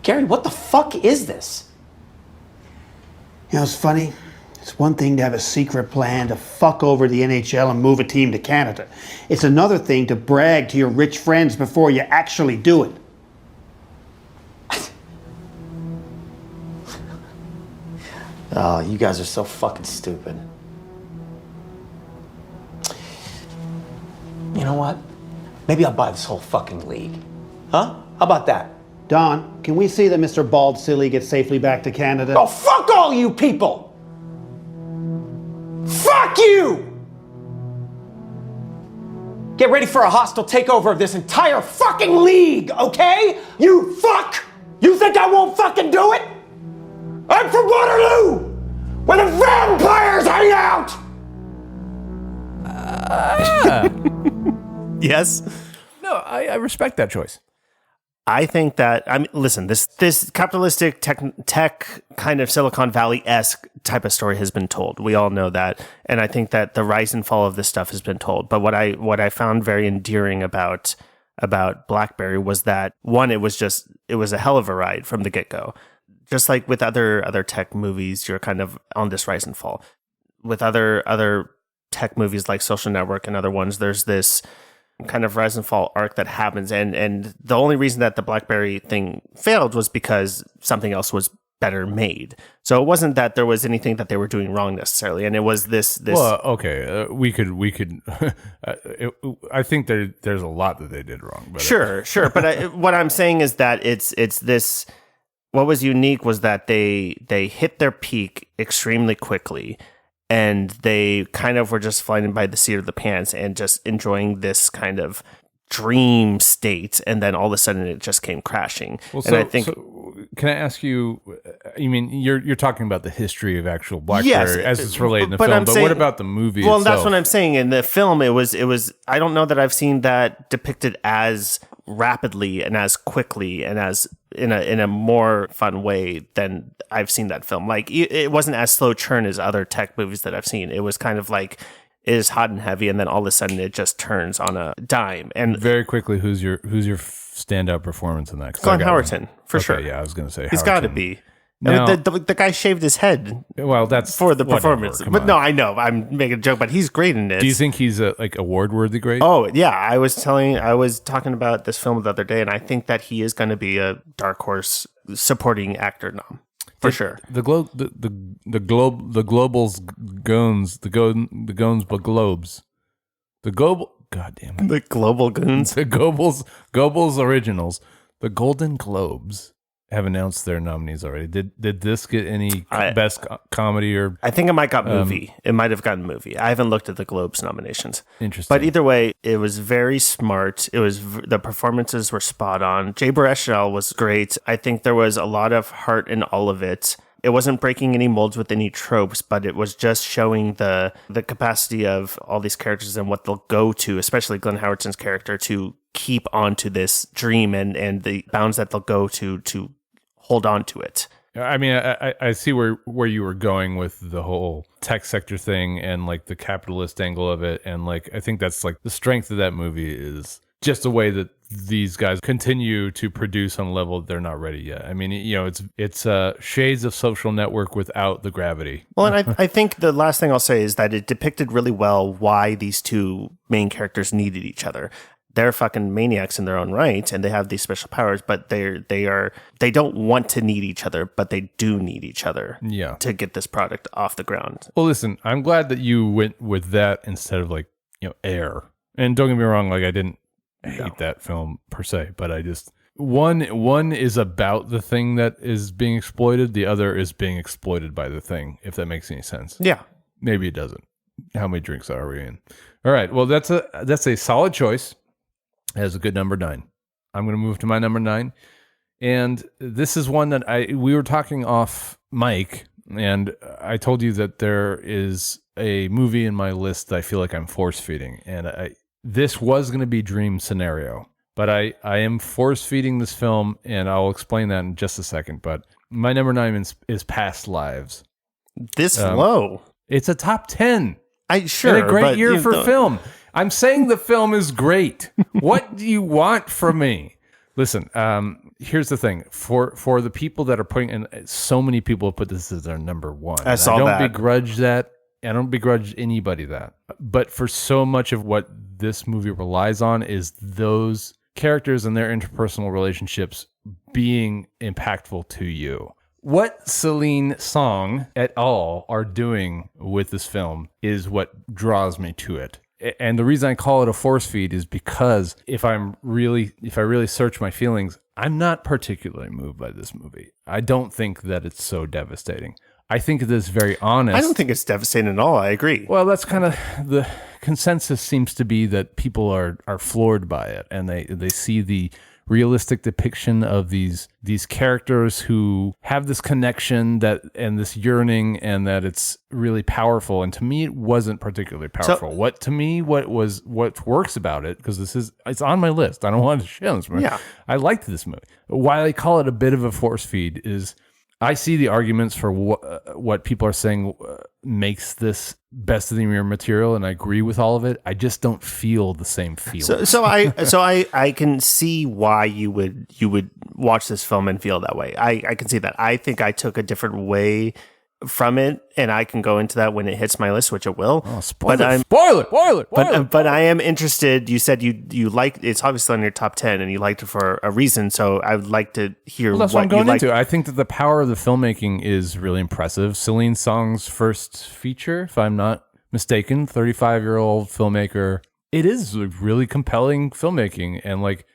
Gary, what the fuck is this? You know, it's funny. It's one thing to have a secret plan to fuck over the NHL and move a team to Canada. It's another thing to brag to your rich friends before you actually do it. Oh, you guys are so fucking stupid. You know what? Maybe I'll buy this whole fucking league. Huh? How about that? Don, can we see that Mr. Bald Silly gets safely back to Canada? Oh, fuck all you people! Fuck you! Get ready for a hostile takeover of this entire fucking league, okay? You fuck! You think I won't fucking do it? I'm from Waterloo, where the vampires hang out! Yes? No, I respect that choice. I think that, listen, this capitalistic tech kind of Silicon Valley-esque type of story has been told. We all know that. And I think that the rise and fall of this stuff has been told. But what I found very endearing about BlackBerry was that, one, it was a hell of a ride from the get-go. Just like with other tech movies, you're kind of on this rise and fall. With other tech movies like Social Network and other ones, there's this kind of rise and fall arc that happens. And the only reason that the BlackBerry thing failed was because something else was better made. So it wasn't that there was anything that they were doing wrong necessarily. And it was this. Well, okay, we could. I think there's a lot that they did wrong. But sure. But what I'm saying is that it's this. What was unique was that they hit their peak extremely quickly, and they kind of were just flying by the seat of the pants and just enjoying this kind of dream state, and then all of a sudden it just came crashing. Well, and I think, can I ask you? You mean you're talking about the history of actual BlackBerry as it's related in the film? But what about the movie? Well, itself? That's what I'm saying. In the film, it was. I don't know that I've seen that depicted as rapidly and as quickly and as in a more fun way than I've seen that film. Like it wasn't as slow churn as other tech movies that I've seen. It was kind of like it is hot and heavy, and then all of a sudden it just turns on a dime. And very quickly, who's your standout performance in that? Colin Howerton, for sure. Yeah, I was going to say he's got to be. Now, I mean, the guy shaved his head. Well, that's for the performance. But no, I know I'm making a joke, but he's great in this. Do you think he's like award-worthy great? Oh yeah, I was talking about this film the other day, and I think that he is going to be a dark horse supporting actor nom for sure. The Globals Goons, the Goons but Globes, the global. God damn it, the Global Goons, the Goebbels originals, the Golden Globes have announced their nominees already. Did this get any best comedy or? I think it might got movie. It might have gotten movie. I haven't looked at the Globes nominations. Interesting. But either way, it was very smart. It was the performances were spot on. Jay Baruchel was great. I think there was a lot of heart in all of it. It wasn't breaking any molds with any tropes, but it was just showing the capacity of all these characters and what they'll go to, especially Glenn Howerton's character, to keep on to this dream and the bounds that they'll go to hold on to it. I mean, I see where you were going with the whole tech sector thing and like the capitalist angle of it. And like, I think that's like the strength of that movie is just the way that these guys continue to produce on a level they're not ready yet. I mean, you know, it's shades of Social Network without the gravity. Well, and I think the last thing I'll say is that it depicted really well why these two main characters needed each other. They're fucking maniacs in their own right, and they have these special powers, but they don't want to need each other, but they do need each other to get this product off the ground. Well, listen, I'm glad that you went with that instead of like, you know, Air. And don't get me wrong, like I didn't hate that film per se, but I just one is about the thing that is being exploited, the other is being exploited by the thing, if that makes any sense. Yeah. Maybe it doesn't. How many drinks are we in? All right. Well, that's a solid choice. As a good number 9. I'm going to move to my number 9. And this is one that we were talking off mic, and I told you that there is a movie in my list that I feel like I'm force feeding, and this was going to be dream scenario, but I am force feeding this film, and I'll explain that in just a second. But my number 9 is Past Lives. This low? It's a top 10. Sure, and a great year for film. I'm saying the film is great. What do you want from me? Listen, here's the thing. For the people that are putting in, so many people have put this as their number 1. I don't begrudge that. I don't begrudge anybody that. But for so much of what this movie relies on is those characters and their interpersonal relationships being impactful to you. What Celine Song et al. Are doing with this film is what draws me to it. And the reason I call it a force feed is because if I really search my feelings, I'm not particularly moved by this movie. I don't think that it's so devastating. I think it is very honest. I don't think it's devastating at all. I agree. Well, that's kind of the consensus seems to be that people are floored by it, and they see the realistic depiction of these characters who have this connection and this yearning, and that it's really powerful. And to me, it wasn't particularly powerful. So, what works about it, because it's on my list. I don't want to shit on this movie. Yeah. I liked this movie. Why I call it a bit of a force feed is I see the arguments for what people are saying makes this best of the year material, and I agree with all of it. I just don't feel the same feeling. So I can see why you would watch this film and feel that way. I can see that. I think I took a different way from it, and I can go into that when it hits my list, which it will. Oh, spoil it. But I am interested. You said you like it's obviously on your top 10, and you liked it for a reason. So I would like to hear that's what I'm going you like. into. I think that the power of the filmmaking is really impressive. Celine Song's first feature, if I'm not mistaken, 35-year-old filmmaker. It is really compelling filmmaking, and like.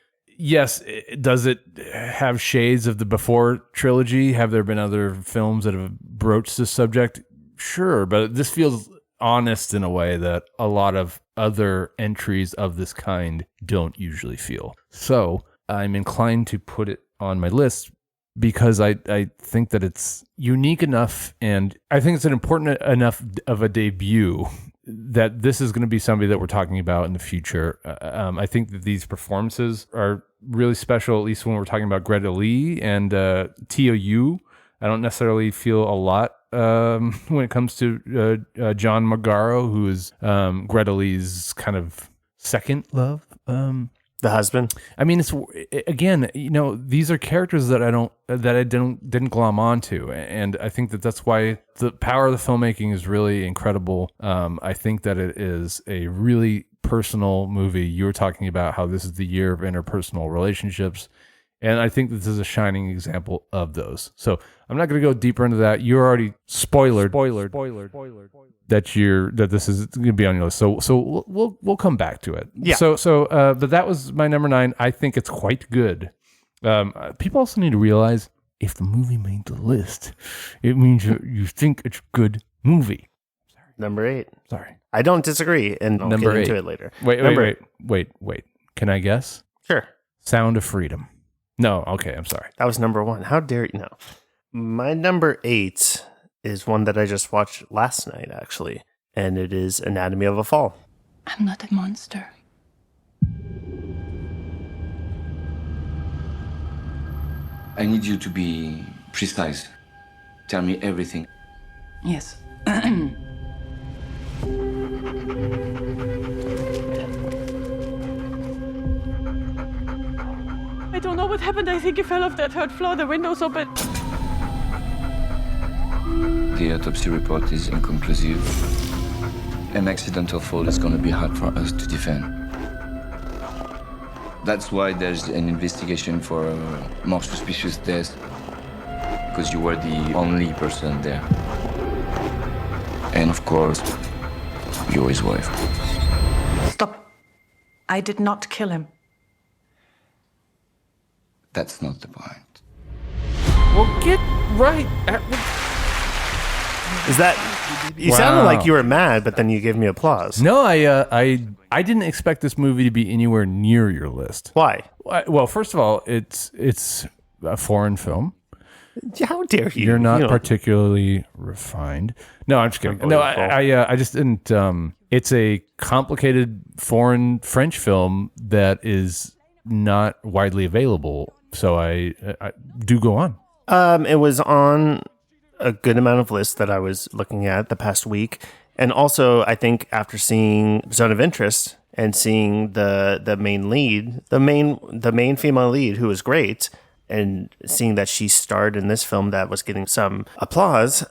Yes, does it have shades of the Before trilogy? Have there been other films that have broached this subject? Sure, but this feels honest in a way that a lot of other entries of this kind don't usually feel. So I'm inclined to put it on my list because I think that it's unique enough, and I think it's an important enough of a debut that this is going to be somebody that we're talking about in the future. I think that these performances are really special, at least when we're talking about Greta Lee and T.O.U. I don't necessarily feel a lot when it comes to John Magaro, who is Greta Lee's kind of second love. The husband. I mean, it's again, these are characters that I didn't glom onto, and I think that that's why the power of the filmmaking is really incredible. I think that it is a really personal movie. You were talking about how this is the year of interpersonal relationships, and I think this is a shining example of those. So I'm not going to go deeper into that. You're already spoilered that this is going to be on your list. So we'll come back to it. Yeah. But that was my number 9. I think it's quite good. People also need to realize if the movie made the list, it means you think it's a good movie. Number 8. Sorry. I don't disagree, and I'll number get into 8. it later. Wait. Can I guess? Sure. Sound of Freedom. No, okay, I'm sorry. That was number 1. How dare you know? My number 8 is one that I just watched last night, actually, and it is Anatomy of a Fall. I'm not a monster. I need you to be precise. Tell me everything. Yes. I don't know what happened. I think he fell off that third floor. The window's open. The autopsy report is inconclusive. An accidental fall is going to be hard for us to defend. That's why there's an investigation for a more suspicious death, because you were the only person there. And of course, you're his wife. Stop. I did not kill him. That's not the point. Well, get right. Is that you sounded like you were mad, but then you gave me applause. No, I didn't expect this movie to be anywhere near your list. Why? Well, first of all, it's a foreign film. How dare you? You're not particularly refined. No, I'm just kidding. No, I just didn't. It's a complicated foreign French film that is not widely available. So I do go on. It was on a good amount of lists that I was looking at the past week. And also, I think after seeing Zone of Interest and seeing the main lead, the main female lead, who was great, and seeing that she starred in this film that was getting some applause,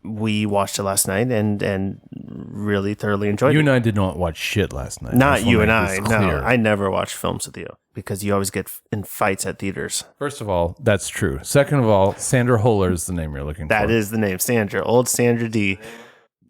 we watched it last night and really thoroughly enjoyed it. You and I did not watch shit last night. Not you and I. No, I never watch films with you because you always get in fights at theaters. First of all, that's true. Second of all, Sandra Huller is the name you're looking for. That is the name, Sandra. Old Sandra D.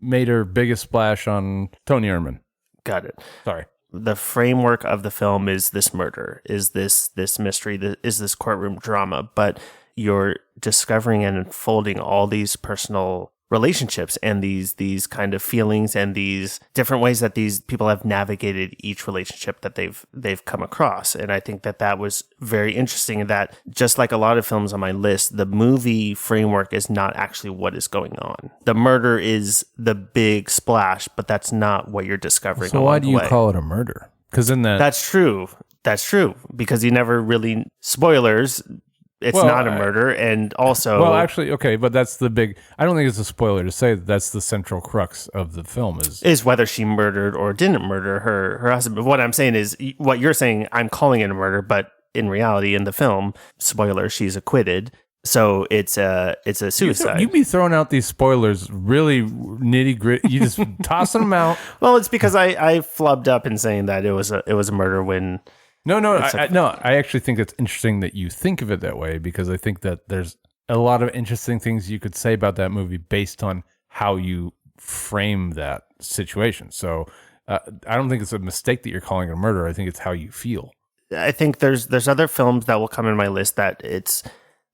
Made her biggest splash on Tony Erman. Got it. Sorry. The framework of the film is this murder, is this mystery, is this courtroom drama, but you're discovering and unfolding all these personal relationships and these kind of feelings and these different ways that these people have navigated each relationship that they've come across. And I think that was very interesting, in that just like a lot of films on my list, the movie framework is not actually what is going on. The murder is the big splash, but that's not what you're discovering. So why do you call it a murder? Because in that... That's true, because you never really... Spoilers... It's not a murder, and also... Well, actually, okay, but that's the big... I don't think it's a spoiler to say that that's the central crux of the film is whether she murdered or didn't murder her husband. But what I'm saying is, what you're saying, I'm calling it a murder, but in reality, in the film, spoiler, she's acquitted. So it's a suicide. You be throwing out these spoilers really nitty gritty. You just tossing them out. Well, it's because I flubbed up in saying that it was a murder when... No, I actually think it's interesting that you think of it that way, because I think that there's a lot of interesting things you could say about that movie based on how you frame that situation. So I don't think it's a mistake that you're calling it a murder. I think it's how you feel. I think there's other films that will come in my list that it's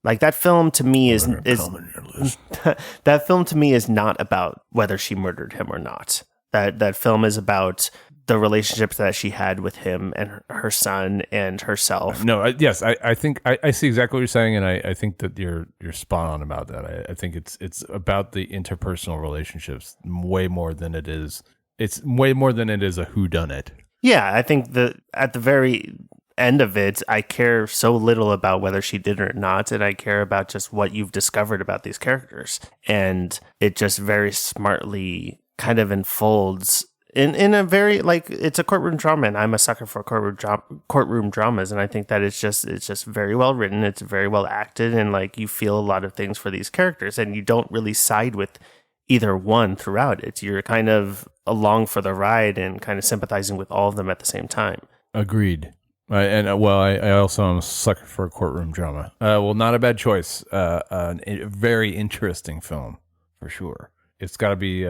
like that film to me is that film to me is not about whether she murdered him or not. That film is about the relationships that she had with him and her son and herself. No, yes, I think I see exactly what you're saying, and I think that you're spot on about that. I think it's about the interpersonal relationships way more than it is. It's way more than it is a whodunit. Yeah, I think that at the very end of it, I care so little about whether she did or not, and I care about just what you've discovered about these characters, and it just very smartly kind of unfolds in a very, like, it's a courtroom drama, and I'm a sucker for courtroom dramas, and I think that it's just very well written, it's very well acted, and like you feel a lot of things for these characters, and you don't really side with either one throughout it. You're kind of along for the ride and kind of sympathizing with all of them at the same time. Agreed. I also am a sucker for a courtroom drama. Well, not a bad choice. A very interesting film for sure. It's got to be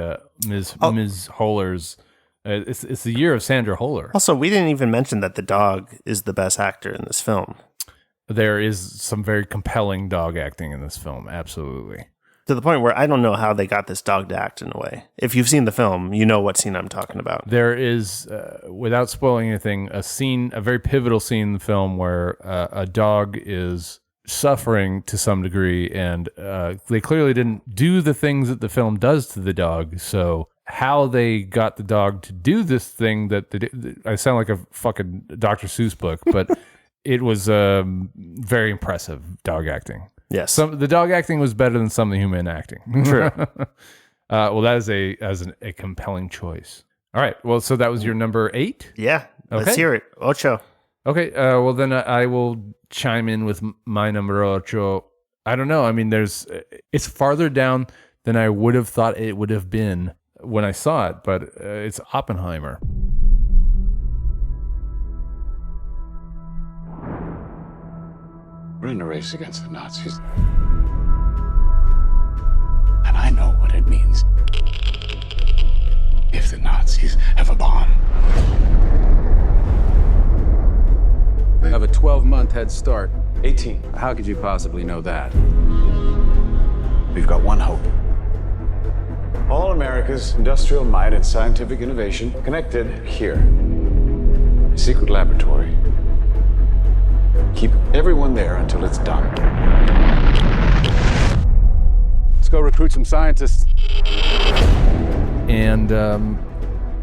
Ms. Holler's. It's the year of Sandra Huller. Also, we didn't even mention that the dog is the best actor in this film. There is some very compelling dog acting in this film, absolutely. To the point where I don't know how they got this dog to act in a way. If you've seen the film, you know what scene I'm talking about. There is, without spoiling anything, a very pivotal scene in the film where a dog is suffering to some degree, and they clearly didn't do the things that the film does to the dog. So how they got the dog to do this thing I sound like a fucking Dr. Seuss book, but it was very impressive dog acting. Yes. The dog acting was better than some of the human acting. True. Well, that is a compelling choice. All right. Well, so that was your number 8? Yeah. Let's hear it. Ocho. Okay. Well, then I will chime in with my number 8. I don't know. I mean, it's farther down than I would have thought it would have been when I saw it, but it's Oppenheimer. We're in a race against the Nazis. And I know what it means if the Nazis have a bomb. We have a 12-month head start. 18. How could you possibly know that? We've got one hope. All America's industrial might and scientific innovation connected here. A secret laboratory. Keep everyone there until it's done. recruit some scientists. And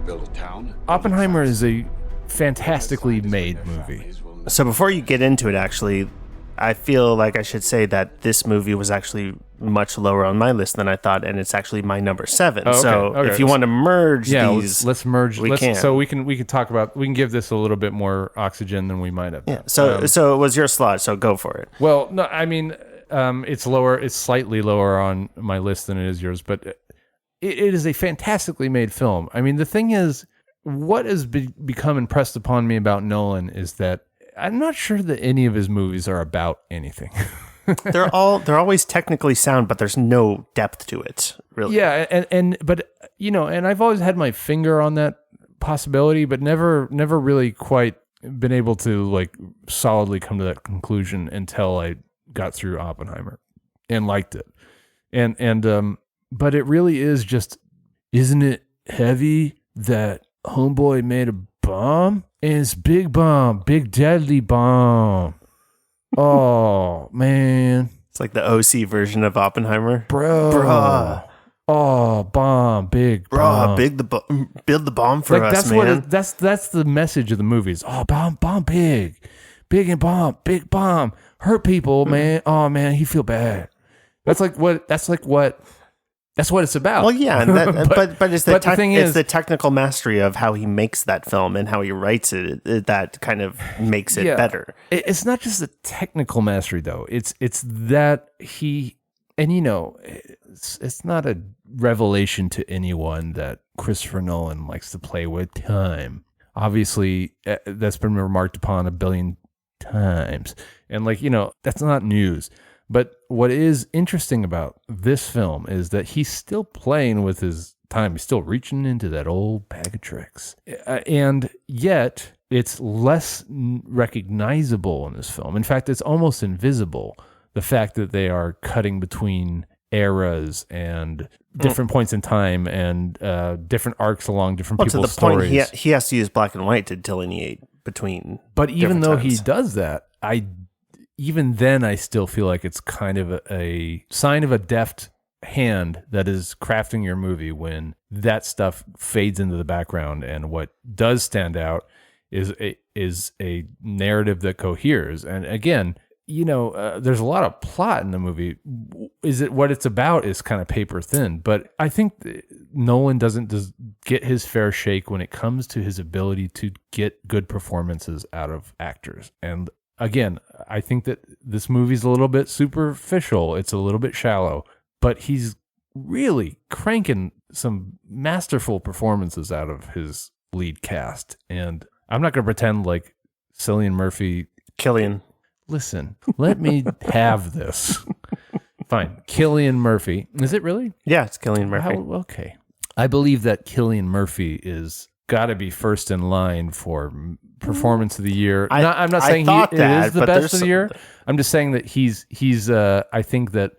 Build a town. Oppenheimer is a fantastically made movie. So before you get into it, actually, I feel like I should say that this movie was actually much lower on my list than I thought, and it's actually my number 7. Oh, okay. So Okay. if you want to merge these, let's merge. We can. So we can talk about. We can give this a little bit more oxygen than we might have. Yeah. So it was your slot. So go for it. Well, no, I mean, it's lower. It's slightly lower on my list than it is yours, but it is a fantastically made film. I mean, the thing is, what has become impressed upon me about Nolan is that I'm not sure that any of his movies are about anything. they're always technically sound, but there's no depth to it, really. Yeah, but and I've always had my finger on that possibility, but never really quite been able to like solidly come to that conclusion until I got through Oppenheimer and liked it. And but it really is just, isn't it heavy that homeboy made a bomb? And it's big bomb, big deadly bomb. Oh, man. It's like the OC version of Oppenheimer. Bruh. Oh, bomb, big bomb. Build the bomb for us, that's man. That's the message of the movies. Oh, bomb big. Big and bomb, big bomb. Hurt people, man. Oh, man, he feel bad. That's what it's about. Well, yeah, but it's the thing is, the technical mastery of how he makes that film and how he writes it that kind of makes it better. It's not just the technical mastery though. It's that he, and it's not a revelation to anyone that Christopher Nolan likes to play with time. Obviously, that's been remarked upon a billion times, and that's not news. But what is interesting about this film is that he's still playing with his time. He's still reaching into that old bag of tricks. And yet, it's less recognizable in this film. In fact, it's almost invisible, the fact that they are cutting between eras and different points in time and different arcs along different people's stories. Point, he has to use black and white to delineate between. But even though times. he does that, even then, I still feel like it's kind of a sign of a deft hand that is crafting your movie when that stuff fades into the background, and what does stand out is a narrative that coheres. And again, there's a lot of plot in the movie. Is it what it's about is kind of paper thin, but I think Nolan doesn't get his fair shake when it comes to his ability to get good performances out of actors. And again, I think that this movie's a little bit superficial. It's a little bit shallow, but he's really cranking some masterful performances out of his lead cast. And I'm not going to pretend like Cillian Murphy. Killian. Listen, let me have this. Fine. Cillian Murphy. Is it really? Yeah, it's Cillian Murphy. Okay. I believe that Cillian Murphy is got to be first in line for performance of the year. I'm not saying he is the best of the year. I'm just saying that he's I think that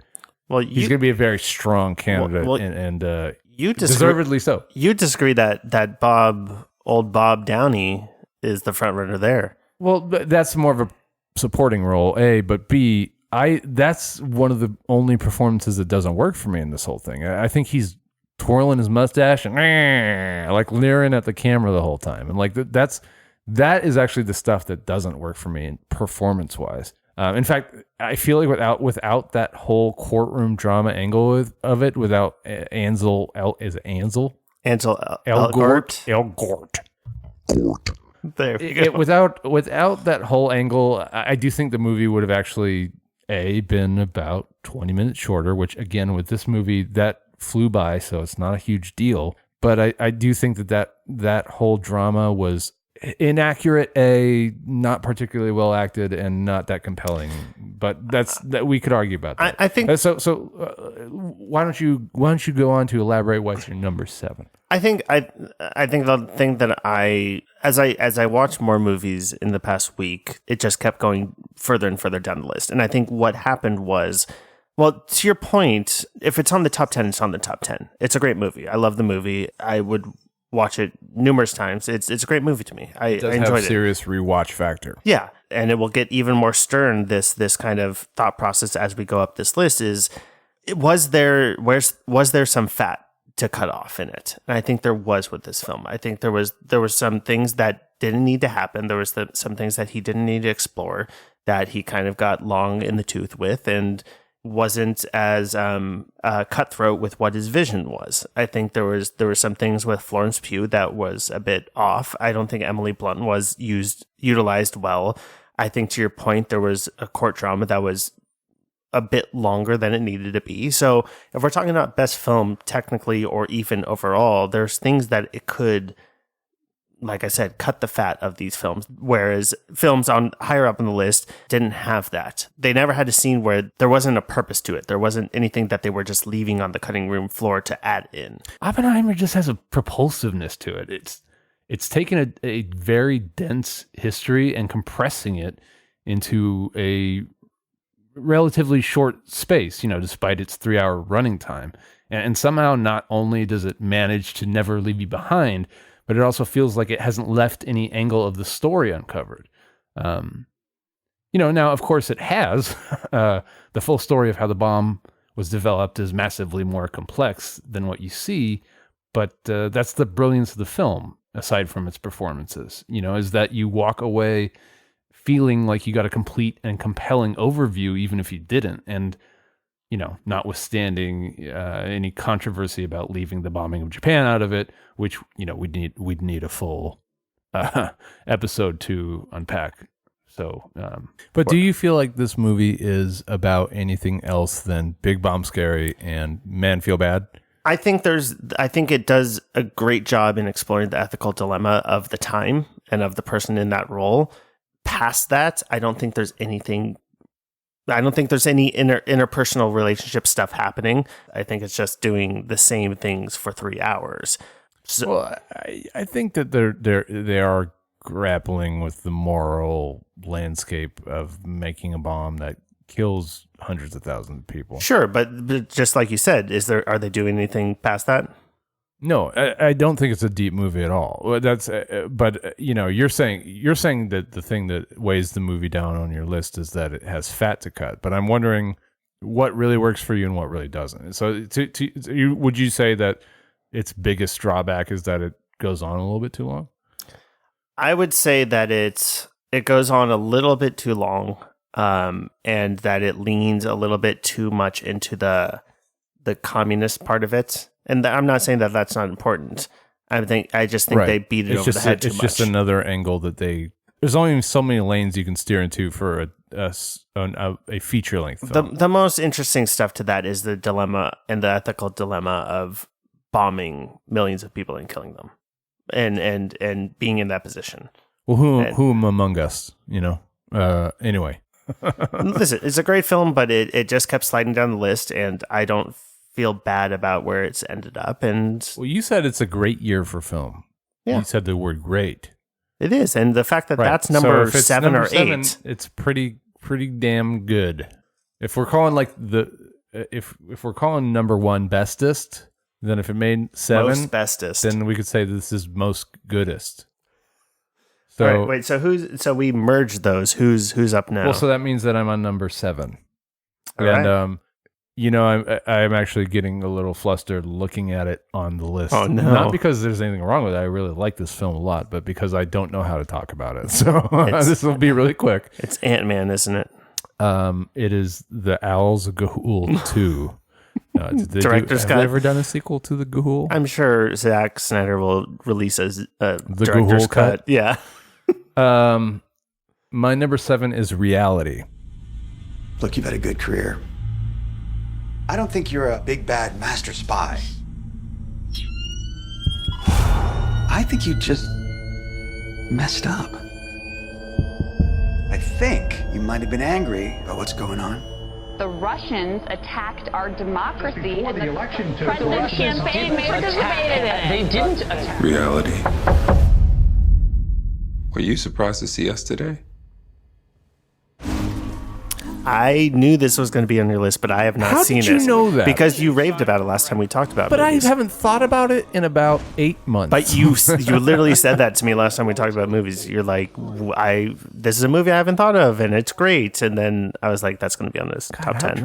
he's going to be a very strong candidate and you deservedly so. You disagree that old Bob Downey is the front runner there. Well, that's more of a supporting role, A, but B, that's one of the only performances that doesn't work for me in this whole thing. I think he's twirling his mustache and like leering at the camera the whole time, and like that is actually the stuff that doesn't work for me performance wise. In fact, I feel like without that whole courtroom drama angle of it, without Ansel Elgort. There you go. Without that whole angle, I do think the movie would have actually been about 20 minutes shorter, which again, with this movie, that flew by, so it's not a huge deal. But I do think that whole drama was inaccurate, not particularly well acted, and not that compelling. But that we could argue about that. I think so. Why don't you go on to elaborate what's your number 7? I think the thing that as I watched more movies in the past week, it just kept going further and further down the list. And I think what happened was, well, to your point, if it's on the top 10, it's on the top 10. It's a great movie. I love the movie. I would watch it numerous times. It's a great movie to me. I enjoyed it. Have serious rewatch factor. Yeah, and it will get even more stern. This kind of thought process as we go up this list is was there some fat to cut off in it? And I think there was with this film. I think there was some things that didn't need to happen. There was some things that he didn't need to explore, that he kind of got long in the tooth with, and wasn't as cutthroat with what his vision was. I think there were some things with Florence Pugh that was a bit off. I don't think Emily Blunt was utilized well. I think, to your point, there was a court drama that was a bit longer than it needed to be. So if we're talking about best film technically or even overall, there's things that it could, like I said, cut the fat of these films, whereas films on higher up on the list didn't have that. They never had a scene where there wasn't a purpose to it. There wasn't anything that they were just leaving on the cutting room floor to add in. Oppenheimer just has a propulsiveness to it. It's taken a very dense history and compressing it into a relatively short space, despite its 3-hour running time. And somehow not only does it manage to never leave you behind, but it also feels like it hasn't left any angle of the story uncovered. Now, of course, it has. The full story of how the bomb was developed is massively more complex than what you see, but that's the brilliance of the film, aside from its performances, is that you walk away feeling like you got a complete and compelling overview, even if you didn't. And, notwithstanding any controversy about leaving the bombing of Japan out of it, which, we'd need a full episode to unpack. So, but do you feel like this movie is about anything else than Big Bomb Scary and Man Feel Bad? I think it does a great job in exploring the ethical dilemma of the time and of the person in that role. Past that, I don't think there's any interpersonal relationship stuff happening. I think it's just doing the same things for 3 hours. So, well, I think that they are grappling with the moral landscape of making a bomb that kills hundreds of thousands of people. Sure, but just like you said, are they doing anything past that? No, I don't think it's a deep movie at all. But you're saying that the thing that weighs the movie down on your list is that it has fat to cut. But I'm wondering what really works for you and what really doesn't. So, would you say that its biggest drawback is that it goes on a little bit too long? I would say that it goes on a little bit too long, and that it leans a little bit too much into the communist part of it. And I'm not saying that that's not important. I just think they beat it over the head too much. It's just another angle that there's only so many lanes you can steer into for a feature length film. The most interesting stuff to that is the dilemma and the ethical dilemma of bombing millions of people and killing them, and being in that position. Well, whom among us, anyway. Listen, it's a great film, but it just kept sliding down the list, and I don't feel bad about where it's ended up. And well, you said it's a great year for film. Yeah. You said the word great. It is, and the fact that that's number 7 or 8, it's pretty damn good. If we're calling if we're calling number 1 bestest, then if it made 7 most bestest, then we could say this is most goodest. So all right, wait, so we merged those. Who's up now? Well, so that means that I'm on number 7. All and right. I'm actually getting a little flustered looking at it on the list. Oh, no. Not because there's anything wrong with it. I really like this film a lot, but because I don't know how to talk about it. So this will be really quick. It's Ant-Man, isn't it? It is The Owls of Ga'Hoole 2. Director's cut. Have they ever done a sequel to The Ga'Hoole? I'm sure Zack Snyder will release a The director's Ga'Hoole cut. Yeah. My number 7 is Reality. Look, you've had a good career. I don't think you're a big bad master spy. I think you just messed up. I think you might have been angry about what's going on. The Russians attacked our democracy, and the election president's campaign participated in it. They didn't attack. Reality. Were you surprised to see us today? I knew this was going to be on your list, but I have not seen it. How did you know that? Because you raved about it last time we talked about it. But movies. I haven't thought about it in about 8 months. But you literally said that to me last time we talked about movies. You're like, this is a movie I haven't thought of, and it's great. And then I was like, that's going to be on this top 10.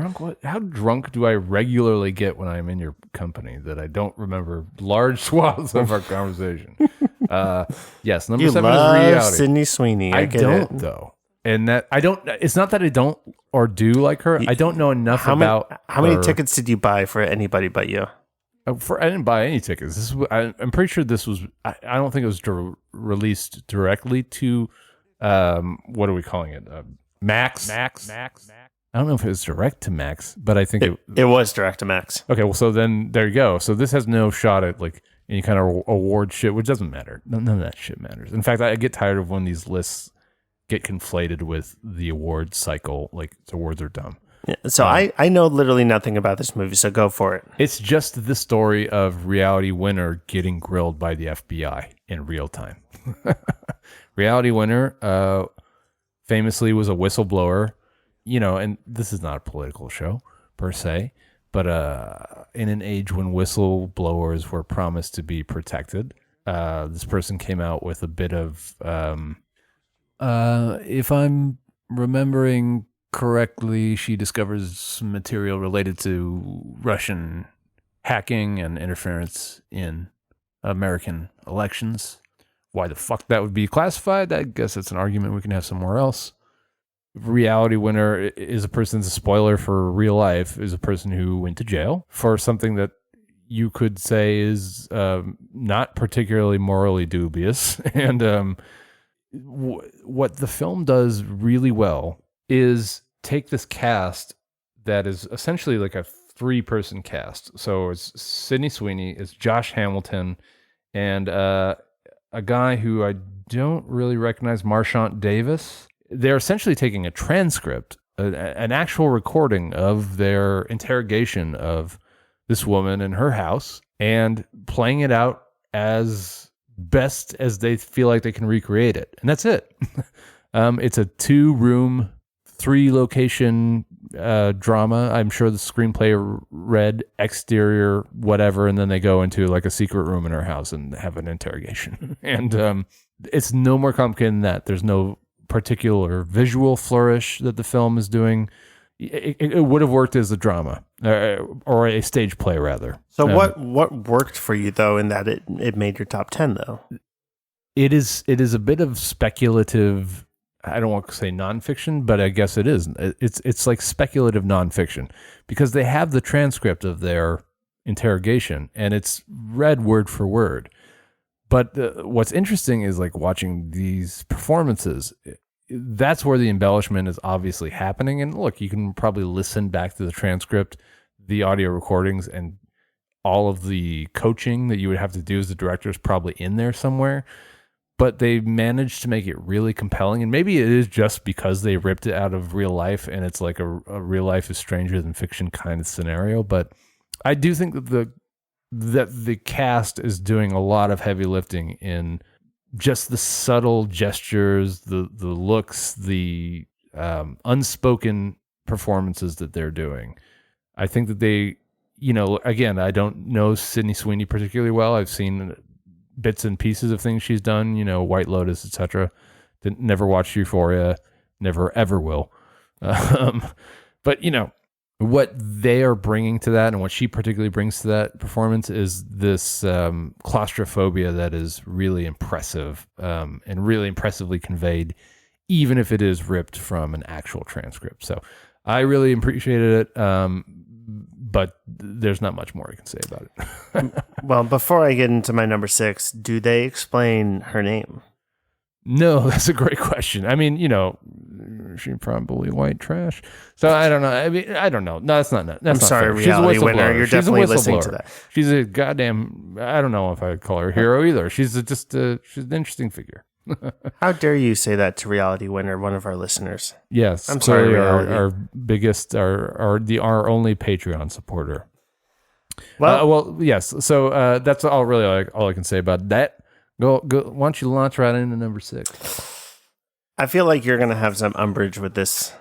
How drunk do I regularly get when I'm in your company that I don't remember large swaths of our conversation? Yes, number 7 is Reality. Sydney Sweeney. I don't though. And that I don't. It's not that I don't or do like her. I don't know enough about. How many tickets did you buy for Anybody But You? I didn't buy any tickets. I'm pretty sure this was. I don't think it was released directly to. What are we calling it? Max. I don't know if it was direct to Max, but I think it was direct to Max. Okay, well, so then there you go. So this has no shot at like any kind of award shit, which doesn't matter. None of that shit matters. In fact, I get tired of when these lists get conflated with the award cycle. Like awards are dumb. Yeah, so I know literally nothing about this movie, so go for it. It's just the story of Reality Winner getting grilled by the FBI in real time. Reality Winner famously was a whistleblower, and this is not a political show per se, but in an age when whistleblowers were promised to be protected, this person came out with a bit of if I'm remembering correctly, she discovers some material related to Russian hacking and interference in American elections. Why the fuck that would be classified, I guess that's an argument we can have somewhere else. Reality Winner is a person's a spoiler for real life, is a person who went to jail for something that you could say is not particularly morally dubious. And what the film does really well is take this cast that is essentially like a 3-person cast. So it's Sydney Sweeney, it's Josh Hamilton, and a guy who I don't really recognize, Marchant Davis. They're essentially taking a transcript, an actual recording of their interrogation of this woman in her house, and playing it out as best as they feel like they can recreate it. And that's it. It's a 2-room, 3-location drama. I'm sure the screenplay read exterior, whatever, and then they go into like a secret room in her house and have an interrogation. And it's no more complicated than that. There's no particular visual flourish that the film is doing. It would have worked as a drama or a stage play, rather. So what worked for you though in that it made your top 10 though? It is a bit of speculative. I don't want to say nonfiction, but I guess it is. It's like speculative nonfiction because they have the transcript of their interrogation and it's read word for word. But what's interesting is like watching these performances. That's where the embellishment is obviously happening. And look, you can probably listen back to the transcript, the audio recordings, and all of the coaching that you would have to do as the director is probably in there somewhere. But they managed to make it really compelling. And maybe it is just because they ripped it out of real life and it's like a real life is stranger than fiction kind of scenario. But I do think that the cast is doing a lot of heavy lifting in just the subtle gestures, the looks, the unspoken performances that they're doing. I think that they, again, I don't know Sydney Sweeney particularly well. I've seen bits and pieces of things she's done, White Lotus, etc. Never watched Euphoria, never ever will. But what they are bringing to that and what she particularly brings to that performance is this claustrophobia that is really impressive and really impressively conveyed, even if it is ripped from an actual transcript. So I really appreciated it, but there's not much more I can say about it. Well, before I get into my number 6, do they explain her name? No, that's a great question. I mean, she probably white trash. So I don't know. I mean, I don't know. No, that's not. That's I'm not sorry, fair. Reality Winner. You're definitely listening to that. She's a goddamn. I don't know if I'd call her a hero either. She's she's an interesting figure. How dare you say that to Reality Winner, one of our listeners? Yes, I'm sorry, our biggest, our only Patreon supporter. Well, yes. So that's all I can say about that. Go. Why don't you launch right into number 6? I feel like you're gonna have some umbrage with this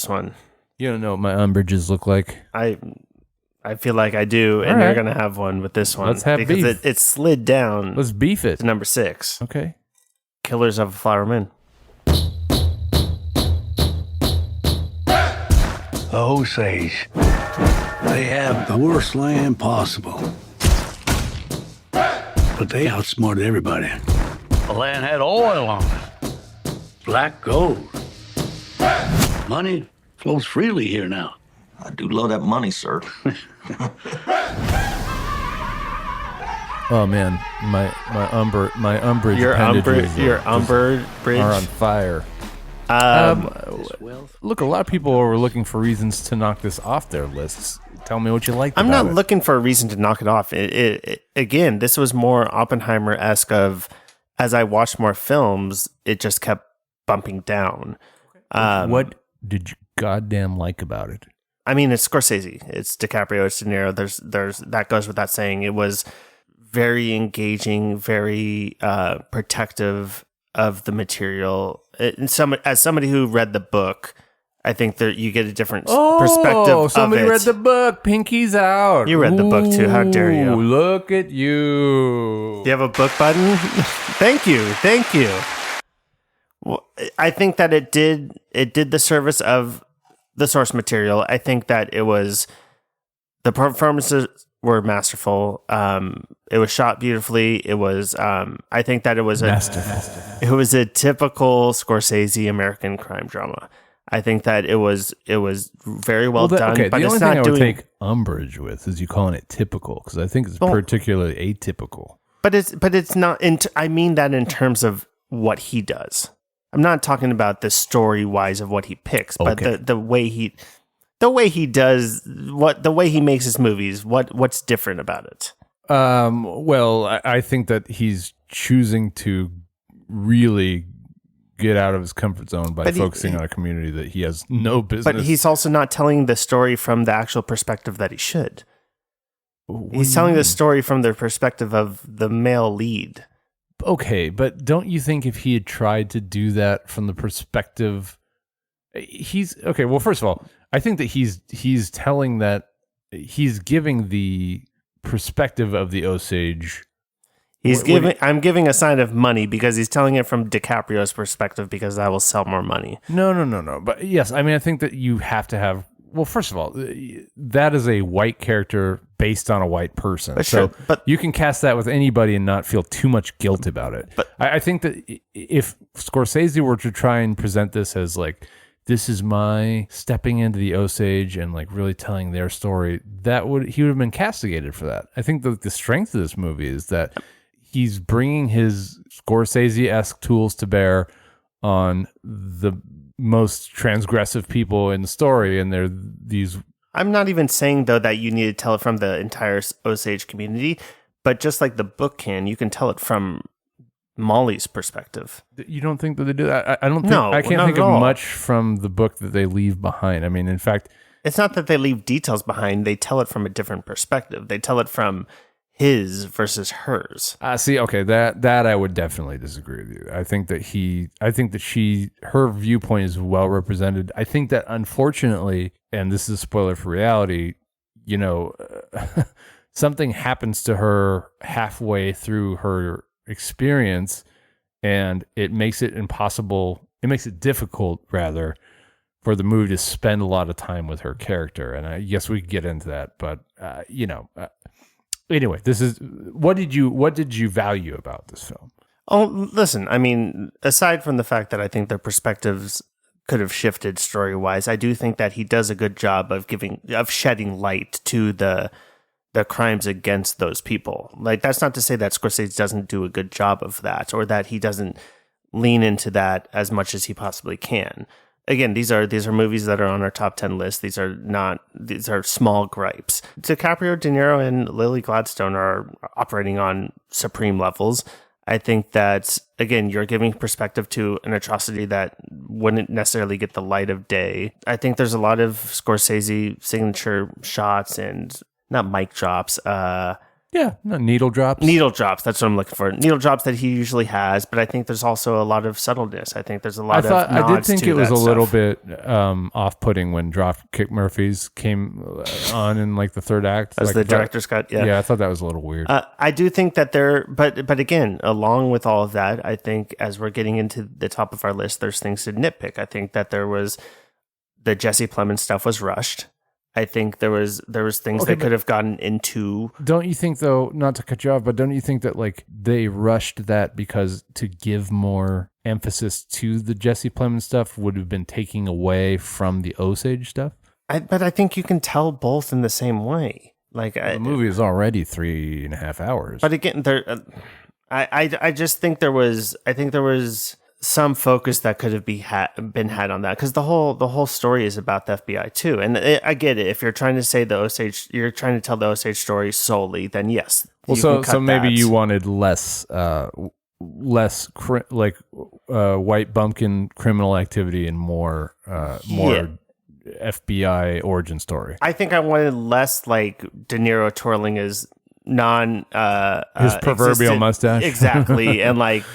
one. You don't know what my umbrages look like. I feel like I do, and you're gonna have one with this one. Let's have because beef. It slid down. Let's beef it. To number 6. Okay. Killers of the Flower Moon. The Osage. They have the worst land possible. But they outsmarted everybody. The land had oil on it. Black gold. Money flows freely here now. I do love that money, sir. Oh man, my umbrage Your appendages umbrage are on fire. Look, a lot of people were looking for reasons to knock this off their lists. Tell me what you liked. I'm about not it. looking for a reason to knock it off. Again, this was more Oppenheimer-esque of, as I watched more films, it just kept bumping down. What did you goddamn like about it? I mean, it's Scorsese. It's DiCaprio. It's De Niro. There's that goes without saying. It was very engaging, very protective of the material. As somebody who read the book, I think that you get a different perspective of it. Somebody read the book. Pinky's out. You read the book too. How dare you? Look at you. Do you have a book button? Thank you. Well, I think that it did the service of the source material. I think that the performances were masterful. It was shot beautifully. It was I think that it was it was a typical Scorsese American crime drama. I think that it was very well done. Okay, but the it's only not thing I would doing, take umbrage with is you calling it typical, because I think it's particularly atypical. But it's not. I mean that in terms of what he does. I'm not talking about the story wise of what he picks, but the way he does the way he makes his movies. What's different about it? Well, I think that he's choosing to really get out of his comfort zone by focusing on a community that he has no business. But he's also not telling the story from the actual perspective that he should. He's telling the story from the perspective of the male lead. Okay, but don't you think if he had tried to do that from the perspective, well, first of all, I think that he's telling that he's giving the perspective of the Osage. I'm giving a sign of money because he's telling it from DiCaprio's perspective because that will sell more money. No. But yes, I mean, I think that you have to have. Well, first of all, that is a white character based on a white person. But you can cast that with anybody and not feel too much guilt about it. But I think that if Scorsese were to try and present this as like, this is my stepping into the Osage and like really telling their story, he would have been castigated for that. I think the strength of this movie is that he's bringing his Scorsese-esque tools to bear on the most transgressive people in the story, and they're these. I'm not even saying though that you need to tell it from the entire Osage community, but just like the book you can tell it from Molly's perspective. You don't think that they do that? I don't think. No, I can't think of much from the book that they leave behind. I mean, in fact, it's not that they leave details behind. They tell it from a different perspective. They tell it from his versus hers. See, okay, that I would definitely disagree with you. I think that her viewpoint is well represented. I think that unfortunately, and this is a spoiler for reality, something happens to her halfway through her experience, and it makes it impossible. It makes it difficult, rather, for the movie to spend a lot of time with her character. And I guess we could get into that, but anyway, this is what did you value about this film? Oh, listen, I mean, aside from the fact that I think their perspectives could have shifted story-wise, I do think that he does a good job of shedding light to the crimes against those people. Like, that's not to say that Scorsese doesn't do a good job of that, or that he doesn't lean into that as much as he possibly can. Again, these are movies that are on our top 10 list. These are small gripes. DiCaprio, De Niro, and Lily Gladstone are operating on supreme levels. I think that, again, you're giving perspective to an atrocity that wouldn't necessarily get the light of day. I think there's a lot of Scorsese signature shots and not mic drops, Yeah, no, needle drops. Needle drops. That's what I'm looking for. Needle drops that he usually has, but I think there's also a lot of subtleness. I think there's a lot of nods I did think to it was that a little stuff. bit off-putting when Dropkick Murphys came on in like the third act. As like the director's cut, yeah. Yeah, I thought that was a little weird. I do think that but again, along with all of that, I think as we're getting into the top of our list, there's things to nitpick. I think that the Jesse Plemons stuff was rushed. I think there was things that could have gotten into. Don't you think, though, not to cut you off, but don't you think that like they rushed that because to give more emphasis to the Jesse Plemons stuff would have been taking away from the Osage stuff? But I think you can tell both in the same way. Like the movie is already 3.5 hours. But again, I just think there was some focus that could have been had on that, because the whole story is about the FBI too. And I get it. If you're trying to say you're trying to tell the Osage story solely, then yes. Well, so maybe you wanted less white bumpkin criminal activity and more FBI origin story. I think I wanted less like De Niro twirling his his proverbial mustache. Exactly. And like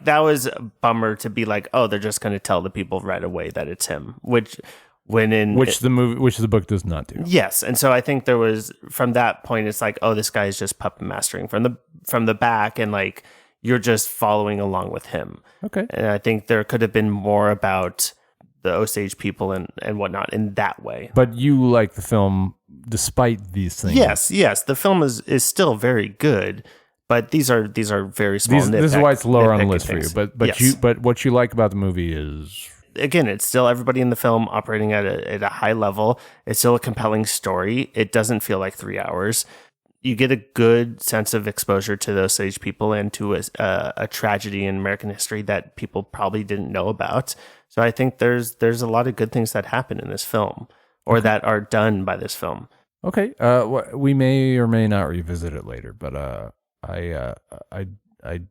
that was a bummer to be like, oh, they're just going to tell the people right away that it's him, which the book does not do. Yes. And so I think there was, from that point, it's like, oh, this guy is just puppet mastering from the back, and like you're just following along with him. Okay. And I think there could have been more about the Osage people and whatnot in that way. But you like the film despite these things. Yes. The film is still very good, but these are very small. This is why it's lower on the list things. for you. But what you like about the movie is, again, it's still everybody in the film operating at a high level. It's still a compelling story. It doesn't feel like 3 hours. You get a good sense of exposure to those Osage people and to a tragedy in American history that people probably didn't know about. So I think there's a lot of good things that happen in this film, or that are done by this film. Okay, we may or may not revisit it later, but I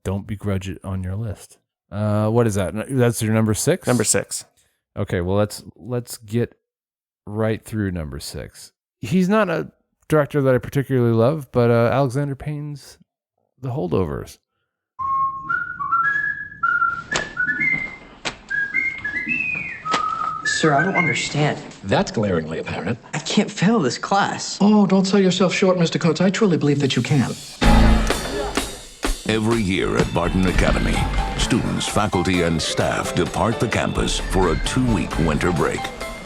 don't begrudge it on your list. What is that? That's your number 6? Number 6. Okay, well let's get right through number 6. He's not a director that I particularly love, but Alexander Payne's The Holdovers. Sir, I don't understand. That's glaringly apparent. I can't fail this class. Oh, don't sell yourself short, Mr. Coates. I truly believe that you can. Every year at Barton Academy, students, faculty, and staff depart the campus for a 2-week winter break.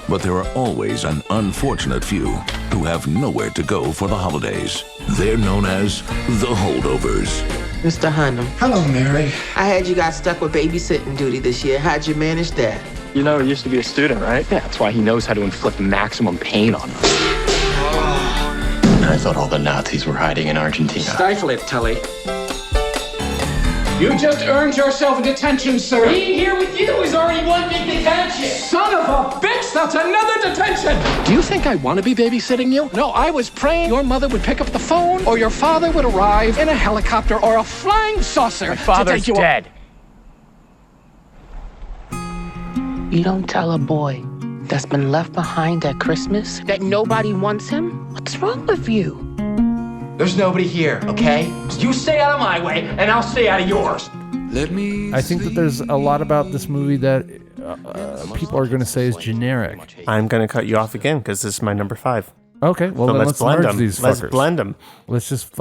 But there are always an unfortunate few who have nowhere to go for the holidays. They're known as the Holdovers. Mr. Hunnam. Hello, Mary. I had you guys stuck with babysitting duty this year. How'd you manage that? You know, he used to be a student, right? Yeah, that's why he knows how to inflict maximum pain on us. I thought all the Nazis were hiding in Argentina. Stifle it, Tully. You just earned yourself a detention, sir. Being here with you is already one big detention. Son of a bitch, that's another detention. Do you think I want to be babysitting you? No, I was praying your mother would pick up the phone, or your father would arrive in a helicopter or a flying saucer. My father's to take you dead. You don't tell a boy that's been left behind at Christmas that nobody wants him? What's wrong with you? There's nobody here, okay? You stay out of my way, and I'll stay out of yours. I think that there's a lot about this movie that people are going to say is generic. I'm going to cut you off again because this is my number 5. Okay, well, so then let's blend merge them. these fuckers. Let's blend them. Let's just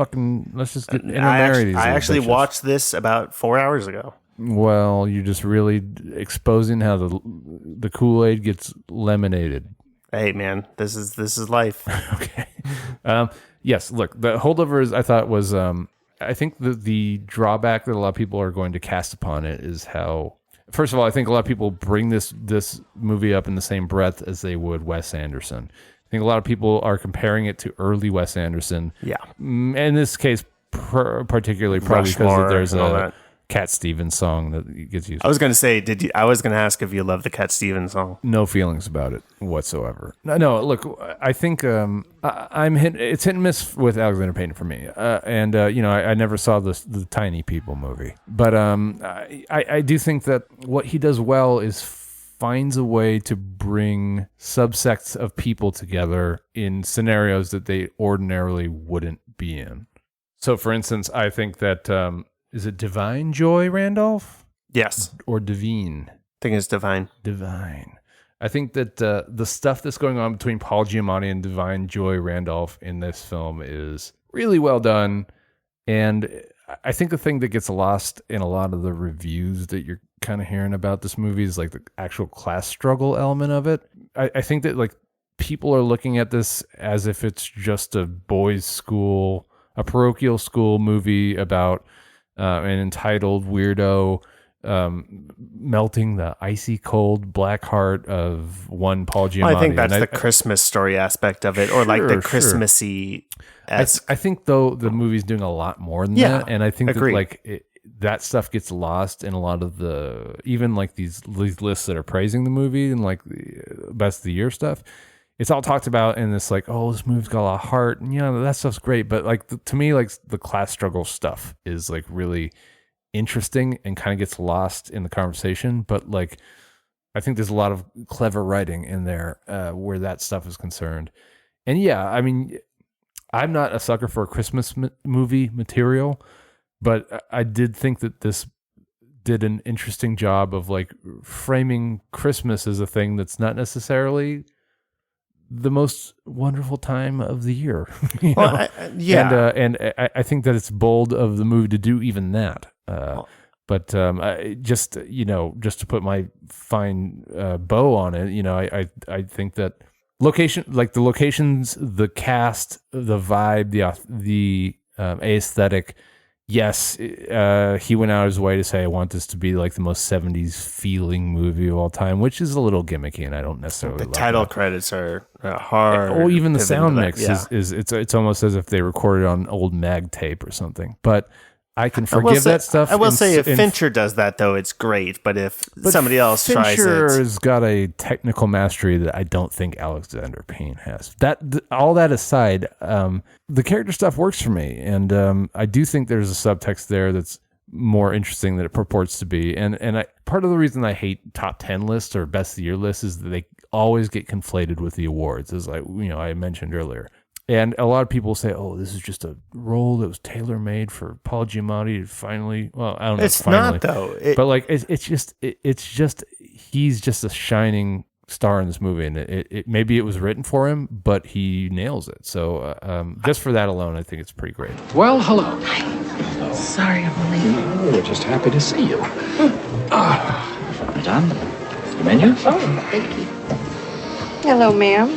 intermarry these. I actually bitches. watched this about 4 hours ago. Well, you're just really exposing how the Kool-Aid gets lemonaded. Hey, man, this is life. Okay. Yes, look, The Holdovers, I thought was, I think the drawback that a lot of people are going to cast upon it is how, first of all, I think a lot of people bring this movie up in the same breath as they would Wes Anderson. I think a lot of people are comparing it to early Wes Anderson. Yeah. In this case, particularly probably because there's a Cat Stevens song that gets used. I was going to say, I was going to ask if you love the Cat Stevens song. No feelings about it whatsoever. No. Look, I think it's hit and miss with Alexander Payne for me. I never saw the Tiny People movie, but I do think that what he does well is finds a way to bring subsects of people together in scenarios that they ordinarily wouldn't be in. So, for instance, I think that is it Divine Joy Randolph? Yes, or Divine. I think it's Divine. Divine. I think that the stuff that's going on between Paul Giamatti and Divine Joy Randolph in this film is really well done. And I think the thing that gets lost in a lot of the reviews that you're kind of hearing about this movie is like the actual class struggle element of it. I think that like people are looking at this as if it's just a boys' school, a parochial school movie about an entitled weirdo melting the icy cold black heart of one Paul Giamatti. Well, I think that's the Christmas story aspect of it, or like the Christmassy. I think though the movie's doing a lot more than that, and I think that like that stuff gets lost in a lot of the even like these lists that are praising the movie and like the best of the year stuff. It's all talked about in this like, oh, this movie's got a lot of heart, and that stuff's great, but like to me, like the class struggle stuff is like really interesting and kind of gets lost in the conversation. But like I think there's a lot of clever writing in there where that stuff is concerned. And yeah, I mean, I'm not a sucker for Christmas movie material, but I did think that this did an interesting job of like framing Christmas as a thing that's not necessarily the most wonderful time of the year. And I think that it's bold of the movie to do even that. But just to put my fine bow on it, I think that the locations, the cast, the vibe, the aesthetic. Yes, he went out of his way to say, I want this to be like the most 70s feeling movie of all time, which is a little gimmicky, and I don't necessarily the title credits are hard. Or even the sound mix is it's almost as if they recorded on old mag tape or something. But I can forgive that stuff. I will say if Fincher does that, though, it's great. But if somebody else tries it... Fincher's got a technical mastery that I don't think Alexander Payne has. All that aside, the character stuff works for me. And I do think there's a subtext there that's more interesting than it purports to be. And part of the reason I hate top 10 lists or best of the year lists is that they always get conflated with the awards, as I mentioned earlier. And a lot of people say, "Oh, this is just a role that was tailor-made for Paul Giamatti to finally." Well, I don't know. It's finally. not though. But like, it's just he's just a shining star in this movie, and maybe it was written for him, but he nails it. So just for that alone, I think it's pretty great. Well, hello. Hi. Sorry, I'm late. We're just happy to see you. Madame, the menu? Oh, thank you. Hello, ma'am.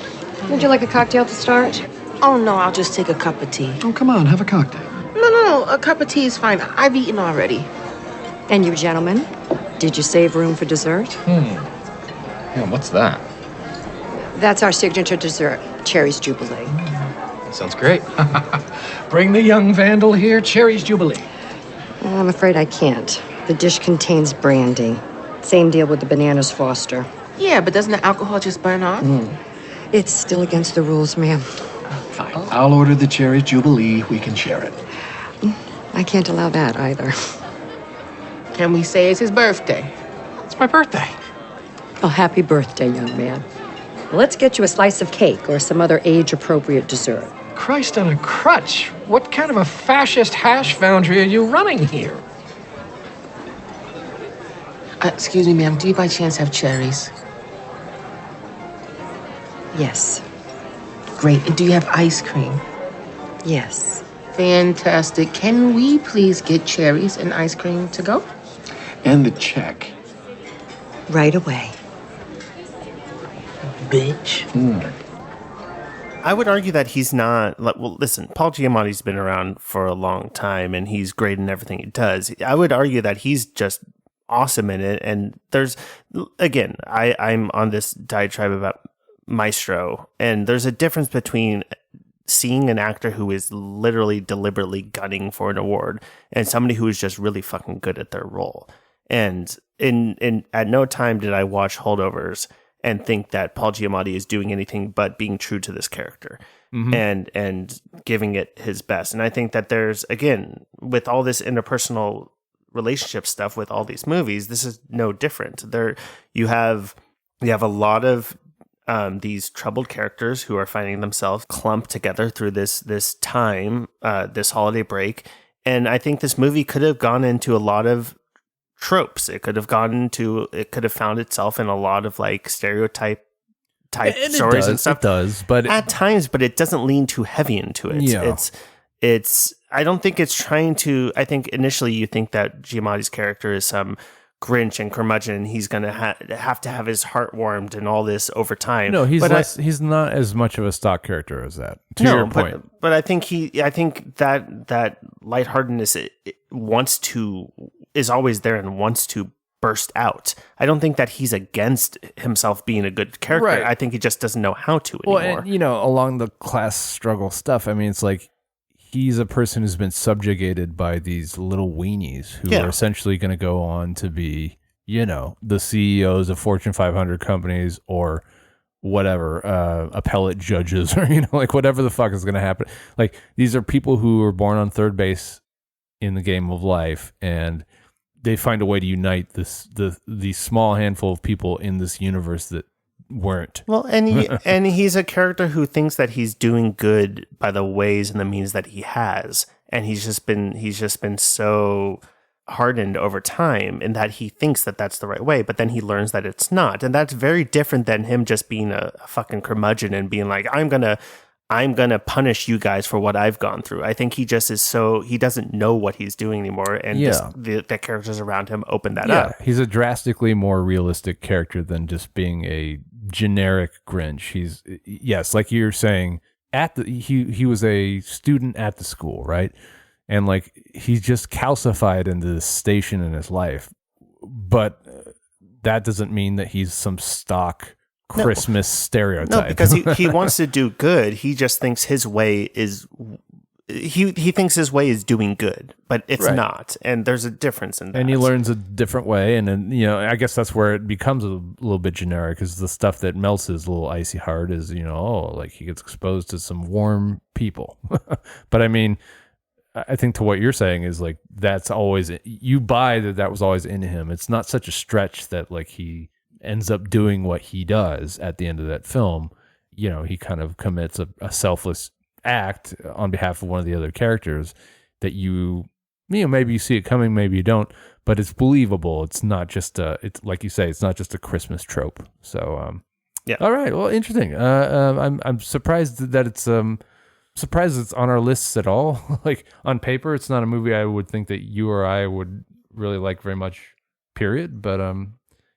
Would you like a cocktail to start? Oh, no, I'll just take a cup of tea. Oh, come on, have a cocktail. No, a cup of tea is fine. I've eaten already. And you gentlemen, did you save room for dessert? Yeah, what's that? That's our signature dessert, Cherry's Jubilee. That sounds great. Bring the young vandal here, Cherry's Jubilee. I'm afraid I can't. The dish contains brandy. Same deal with the bananas Foster. Yeah, but doesn't the alcohol just burn off? It's still against the rules, ma'am. Fine. I'll order the Cherry's Jubilee. We can share it. I can't allow that either. Can we say it's his birthday? It's my birthday. Oh, happy birthday, young man. Let's get you a slice of cake or some other age-appropriate dessert. Christ on a crutch. What kind of a fascist hash foundry are you running here? Excuse me, ma'am. Do you by chance have cherries? Yes. Great. And do you have ice cream? Yes. Fantastic. Can we please get cherries and ice cream to go? And the check. Right away. Bitch. I would argue that he's not... Well, listen, Paul Giamatti's been around for a long time, and he's great in everything he does. I would argue that he's just awesome in it. And there's... Again, I'm on this diatribe about Maestro, and there's a difference between seeing an actor who is literally deliberately gunning for an award and somebody who is just really fucking good at their role. And in at no time did I watch Holdovers and think that Paul Giamatti is doing anything but being true to this character and giving it his best. And I think that there's, again, with all this interpersonal relationship stuff with all these movies, this is no different. You have a lot of these troubled characters who are finding themselves clumped together through this time, this holiday break. And I think this movie could have gone into a lot of tropes. It could have found itself in a lot of like stereotype type stories and stuff. It does, but at times, but it doesn't lean too heavy into it. Yeah. It's I don't think it's trying to. I think initially you think that Giamatti's character is some Grinch and curmudgeon, and he's going to have to have his heart warmed and all this over time. No, he's not as much of a stock character as that. To your point, but I think that lightheartedness is always there and wants to burst out. I don't think that he's against himself being a good character. Right. I think he just doesn't know how to anymore. Well, and, along the class struggle stuff, I mean, it's like he's a person who's been subjugated by these little weenies who are essentially going to go on to be, the CEOs of Fortune 500 companies or whatever, appellate judges or, like whatever the fuck is going to happen. Like these are people who were born on third base in the game of life, and they find a way to unite the small handful of people in this universe that weren't. Well, and he's a character who thinks that he's doing good by the ways and the means that he has, and he's just been so hardened over time in that he thinks that that's the right way, but then he learns that it's not, and that's very different than him just being a fucking curmudgeon and being like, I'm gonna punish you guys for what I've gone through. I think he just is he doesn't know what he's doing anymore, and just the characters around him open that up. He's a drastically more realistic character than just being a generic Grinch. He's like you're saying, he was a student at the school, right? And like he's just calcified into this station in his life, but that doesn't mean that he's some stock Christmas stereotype. No, because he wants to do good. He just thinks his way is he thinks his way is doing good, but it's not. And there's a difference in that. And he learns a different way, and then I guess that's where it becomes a little bit generic, because the stuff that melts his little icy heart is like he gets exposed to some warm people. But I mean, I think to what you're saying is like that's always, you buy that was always in him. It's not such a stretch that like he ends up doing what he does at the end of that film. He kind of commits a selfless act on behalf of one of the other characters that maybe you see it coming, maybe you don't, but it's believable. It's not just it's like you say, it's not just a Christmas trope. So all right, well, interesting. I'm surprised that it's it's on our lists at all. Like on paper, it's not a movie I would think that you or I would really like very much, period. But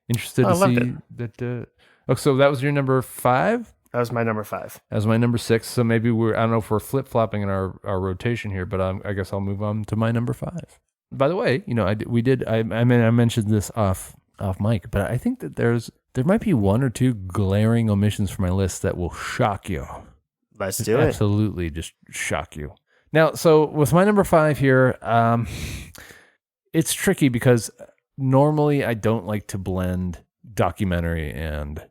interested to see that. So that was your number 5? That was my number 5. That was my number 6. So maybe I don't know if we're flip-flopping in our rotation here, but I guess I'll move on to my number 5. By the way, I mentioned this off mic, but I think that there might be one or two glaring omissions from my list that will shock you. Let's do it. Absolutely just shock you. Now, so with my number 5 here, it's tricky because normally I don't like to blend documentary and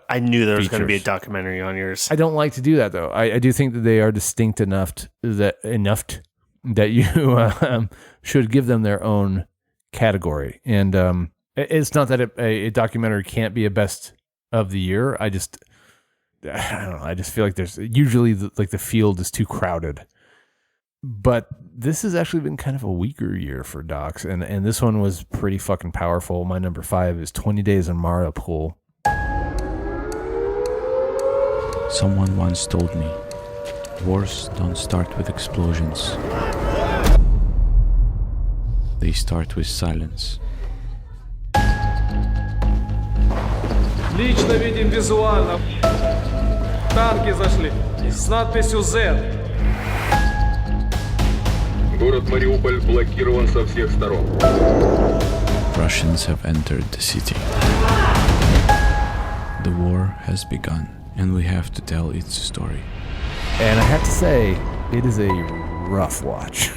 I knew there was going to be a documentary on yours. I don't like to do that though. I do think that they are distinct enough that you should give them their own category. And it's not that a documentary can't be a best of the year. I don't know. I just feel like there's usually the field is too crowded. But this has actually been kind of a weaker year for docs, and this one was pretty fucking powerful. My number 5 is 20 Days in Mariupol. Someone once told me, wars don't start with explosions. They start with silence. Лично видим визуально. Танки зашли с надписью Z. Город Мариуполь блокирован со всех сторон. Russians have entered the city. The war has begun, and we have to tell its story. And I have to say, it is a rough watch.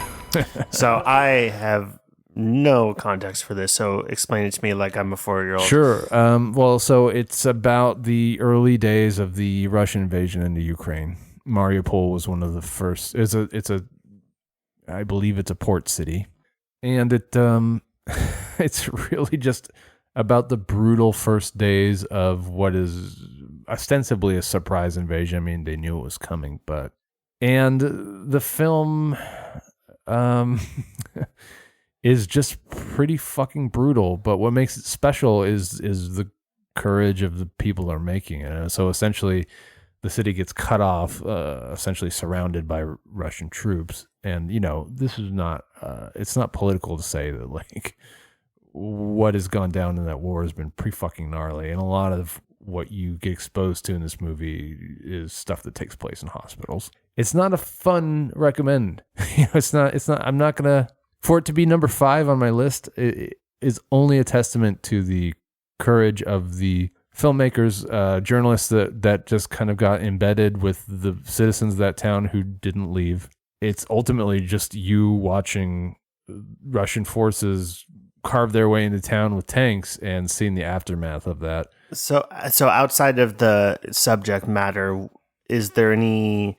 So I have no context for this, so explain it to me like I'm a 4-year-old. Sure. Well, so it's about the early days of the Russian invasion into Ukraine. Mariupol was one of the first. I believe it's a port city, and it's really just about the brutal first days of what is ostensibly a surprise invasion. I mean, they knew it was coming, and the film is just pretty fucking brutal. But what makes it special is the courage of the people that are making it. And so essentially, the city gets cut off, essentially surrounded by Russian troops. And this is not it's not political to say that like what has gone down in that war has been pretty fucking gnarly, and a lot of what you get exposed to in this movie is stuff that takes place in hospitals. It's not a fun recommend. It's not. I'm not gonna, for it to be number 5 on my list. It is only a testament to the courage of the filmmakers, journalists that just kind of got embedded with the citizens of that town who didn't leave. It's ultimately just you watching Russian forces carve their way into town with tanks and seeing the aftermath of that. So outside of the subject matter, is there any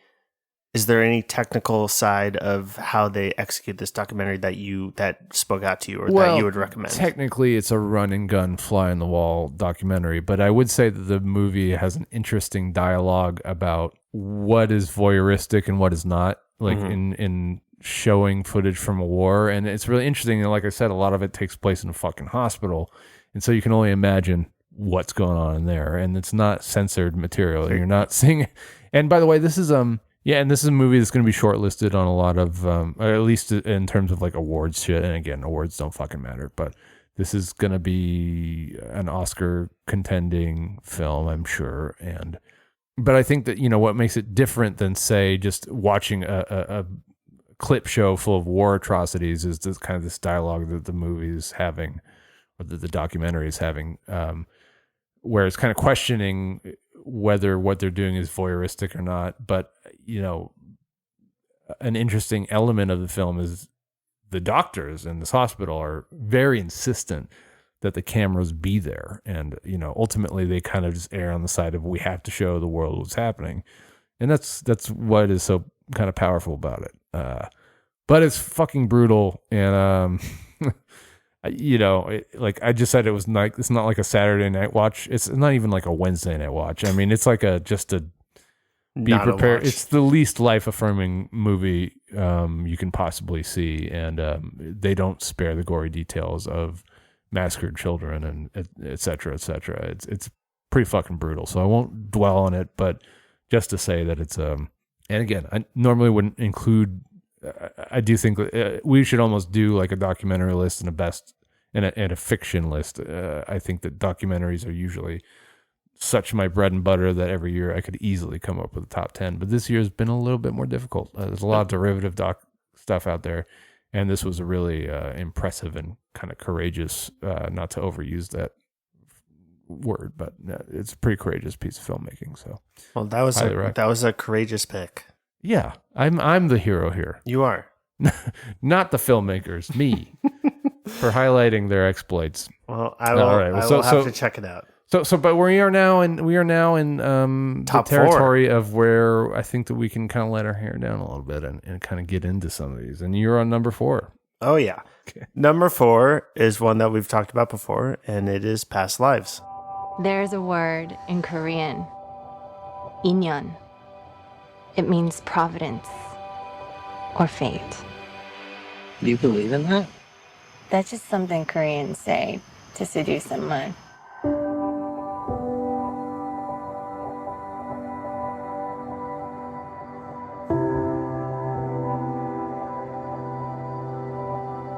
technical side of how they execute this documentary that spoke out to you, or that you would recommend? Technically, it's a run and gun, fly on the wall documentary, but I would say that the movie has an interesting dialogue about what is voyeuristic and what is not, like in showing footage from a war. And it's really interesting. And like I said, a lot of it takes place in a fucking hospital, and so you can only imagine what's going on in there. And it's not censored material. You're not seeing. And by the way, this is and this is a movie that's going to be shortlisted on a lot of, at least in terms of like awards shit. And again, awards don't fucking matter, but this is going to be an Oscar contending film, I'm sure. But I think that, what makes it different than, say, just watching a clip show full of war atrocities is this kind of this dialogue that the movie is having, or that the documentary is having, where it's kind of questioning whether what they're doing is voyeuristic or not. But, an interesting element of the film is the doctors in this hospital are very insistent that the cameras be there. And, ultimately they kind of just err on the side of, we have to show the world what's happening. And that's what is so kind of powerful about it. But it's fucking brutal. And, like I just said, it's not like a Saturday night watch. It's not even like a Wednesday night watch. I mean, it's like be prepared. It's the least life affirming movie you can possibly see. And they don't spare the gory details of massacred children and et cetera, et cetera. It's pretty fucking brutal. So I won't dwell on it, but just to say that it's, and again, I normally wouldn't include, I do think we should almost do like a documentary list and a fiction list. I think that documentaries are usually such my bread and butter that every year I could easily come up with a top 10. But this year's been a little bit more difficult. There's a lot of derivative doc stuff out there, and this was a really impressive and kind of courageous, not to overuse that word, but it's a pretty courageous piece of filmmaking. So, well, that was a courageous pick. Yeah, I'm the hero here. You are. Not the filmmakers, me, for highlighting their exploits. Well, I will have to check it out. But we are now in top the territory 4 of where I think that we can kind of let our hair down a little bit and kind of get into some of these. And you're on number 4. Oh yeah. Okay. Number 4 is one that we've talked about before, and it is Past Lives. There's a word in Korean, inyeon. It means providence or fate. Do you believe in that? That's just something Koreans say to seduce someone.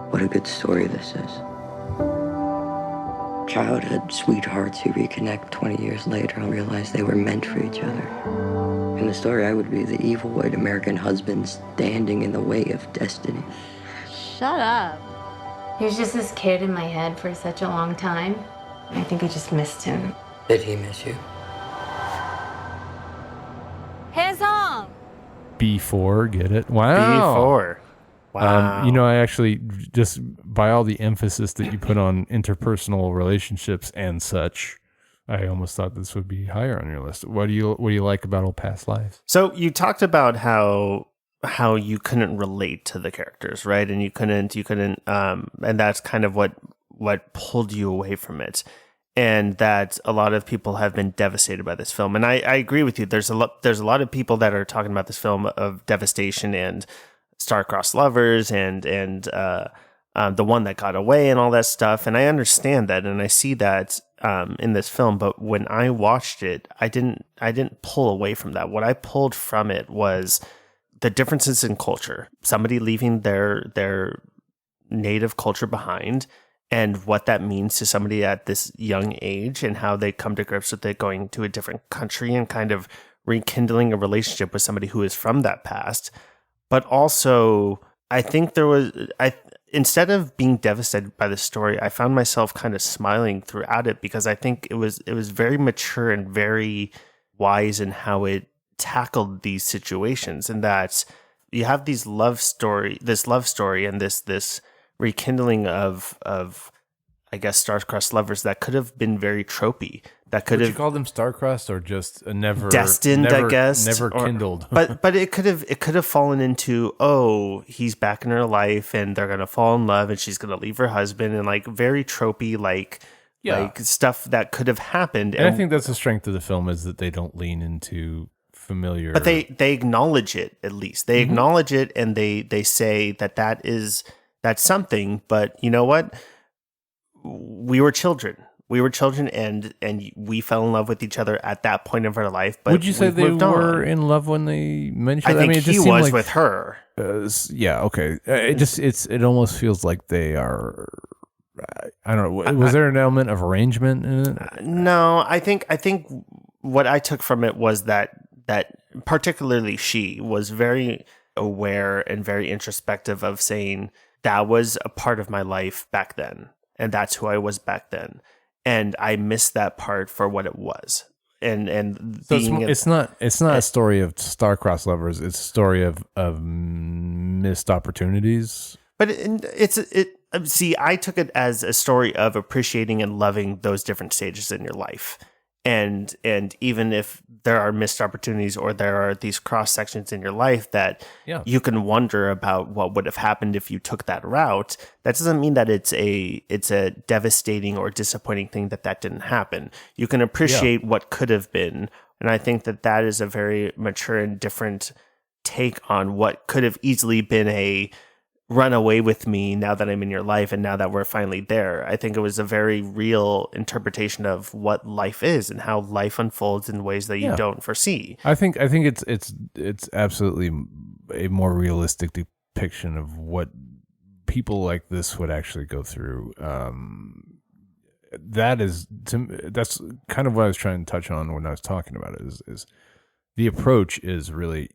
What a good story this is. Childhood sweethearts who reconnect 20 years later and realize they were meant for each other. In the story, I would be the evil white American husband standing in the way of destiny. Shut up. He was just this kid in my head for such a long time. I think I just missed him. Did he miss you? Haesong! B4, get it? Wow. B4. Wow. I actually, just by all the emphasis that you put on interpersonal relationships and such, I almost thought this would be higher on your list. What do you like about Old Past Lives? So you talked about how you couldn't relate to the characters, right? And you couldn't, and that's kind of what pulled you away from it. And that a lot of people have been devastated by this film. And I agree with you. There's a lot of people that are talking about this film of devastation and star-crossed lovers and the one that got away and all that stuff. And I understand that, and I see that in this film. But when I watched it, I didn't pull away from that. What I pulled from it was the differences in culture. Somebody leaving their native culture behind, and what that means to somebody at this young age, and how they come to grips with it, going to a different country and kind of rekindling a relationship with somebody who is from that past. But also, I think instead of being devastated by the story, I found myself kind of smiling throughout it, because I think it was very mature and very wise in how it tackled these situations, and that you have this love story and this rekindling of I guess star-crossed lovers that could have been very tropey. That could Would have you call them star-crossed or just a never destined, I guess, never kindled. but it could have fallen into, oh, he's back in her life and they're gonna fall in love and she's gonna leave her husband, and like very tropey, like stuff that could have happened. And I think that's the strength of the film, is that they don't lean into familiar. But they acknowledge it, at least. They acknowledge it, and they say that's something. But you know what? We were children. And we fell in love with each other at that point of our life. But would you say they were in love when they met each other? I think it just he was like, with her. Yeah, okay. It almost feels like they are. I don't know. Was there an element of arrangement in it? No, I think what I took from it was that particularly she was very aware and very introspective of saying, that was a part of my life back then, and that's who I was back then, and I missed that part for what it was. And so it's not a story of star-crossed lovers. It's a story of missed opportunities. But see, I took it as a story of appreciating and loving those different stages in your life. And even if there are missed opportunities, or there are these cross sections in your life that you can wonder about what would have happened if you took that route, that doesn't mean that it's a devastating or disappointing thing that didn't happen. You can appreciate what could have been. And I think that is a very mature and different take on what could have easily been a run away with me now that I'm in your life and now that we're finally there. I think it was a very real interpretation of what life is and how life unfolds in ways that you don't foresee. I think it's absolutely a more realistic depiction of what people like this would actually go through. That's kind of what I was trying to touch on when I was talking about it, is the approach is really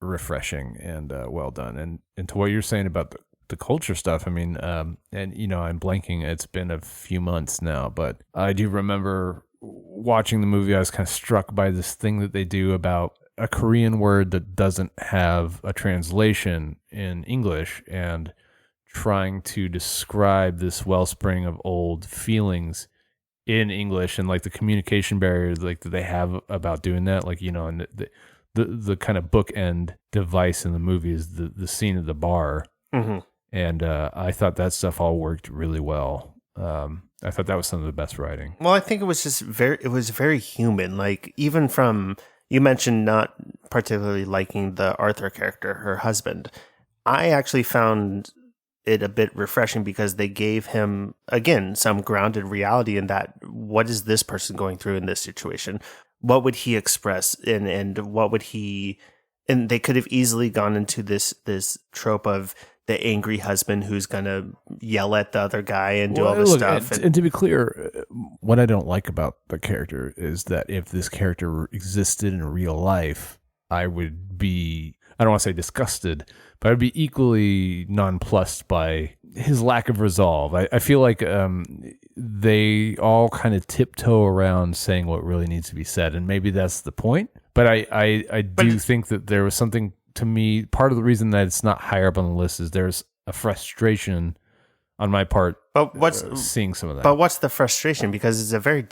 refreshing and well done. And to what you're saying about the culture stuff, I mean, and you know, I'm blanking, it's been a few months now, but I do remember watching the movie. I was kind of struck by this thing that they do about a Korean word that doesn't have a translation in English, and trying to describe this wellspring of old feelings in English, and like the communication barrier like that they have about doing that, like, you know, and the kind of bookend device in the movie is the scene at the bar. Mm-hmm. And I thought that stuff all worked really well. I thought that was some of the best writing. Well, I think it was just very human. Like, even from, you mentioned not particularly liking the Arthur character, her husband. I actually found it a bit refreshing because they gave him, again, some grounded reality in that. What is this person going through in this situation? What would he express, and what would he? And they could have easily gone into this trope of the angry husband who's gonna yell at the other guy and do all this stuff. And to be clear, what I don't like about the character is that if this character existed in real life, I would be, I don't want to say disgusted, but I'd be equally nonplussed by his lack of resolve. I feel like they all kind of tiptoe around saying what really needs to be said, and maybe that's the point. But I do think that there was something, to me, part of the reason that it's not higher up on the list is there's a frustration on my part. But what's seeing some of that? But what's the frustration? Because it's a very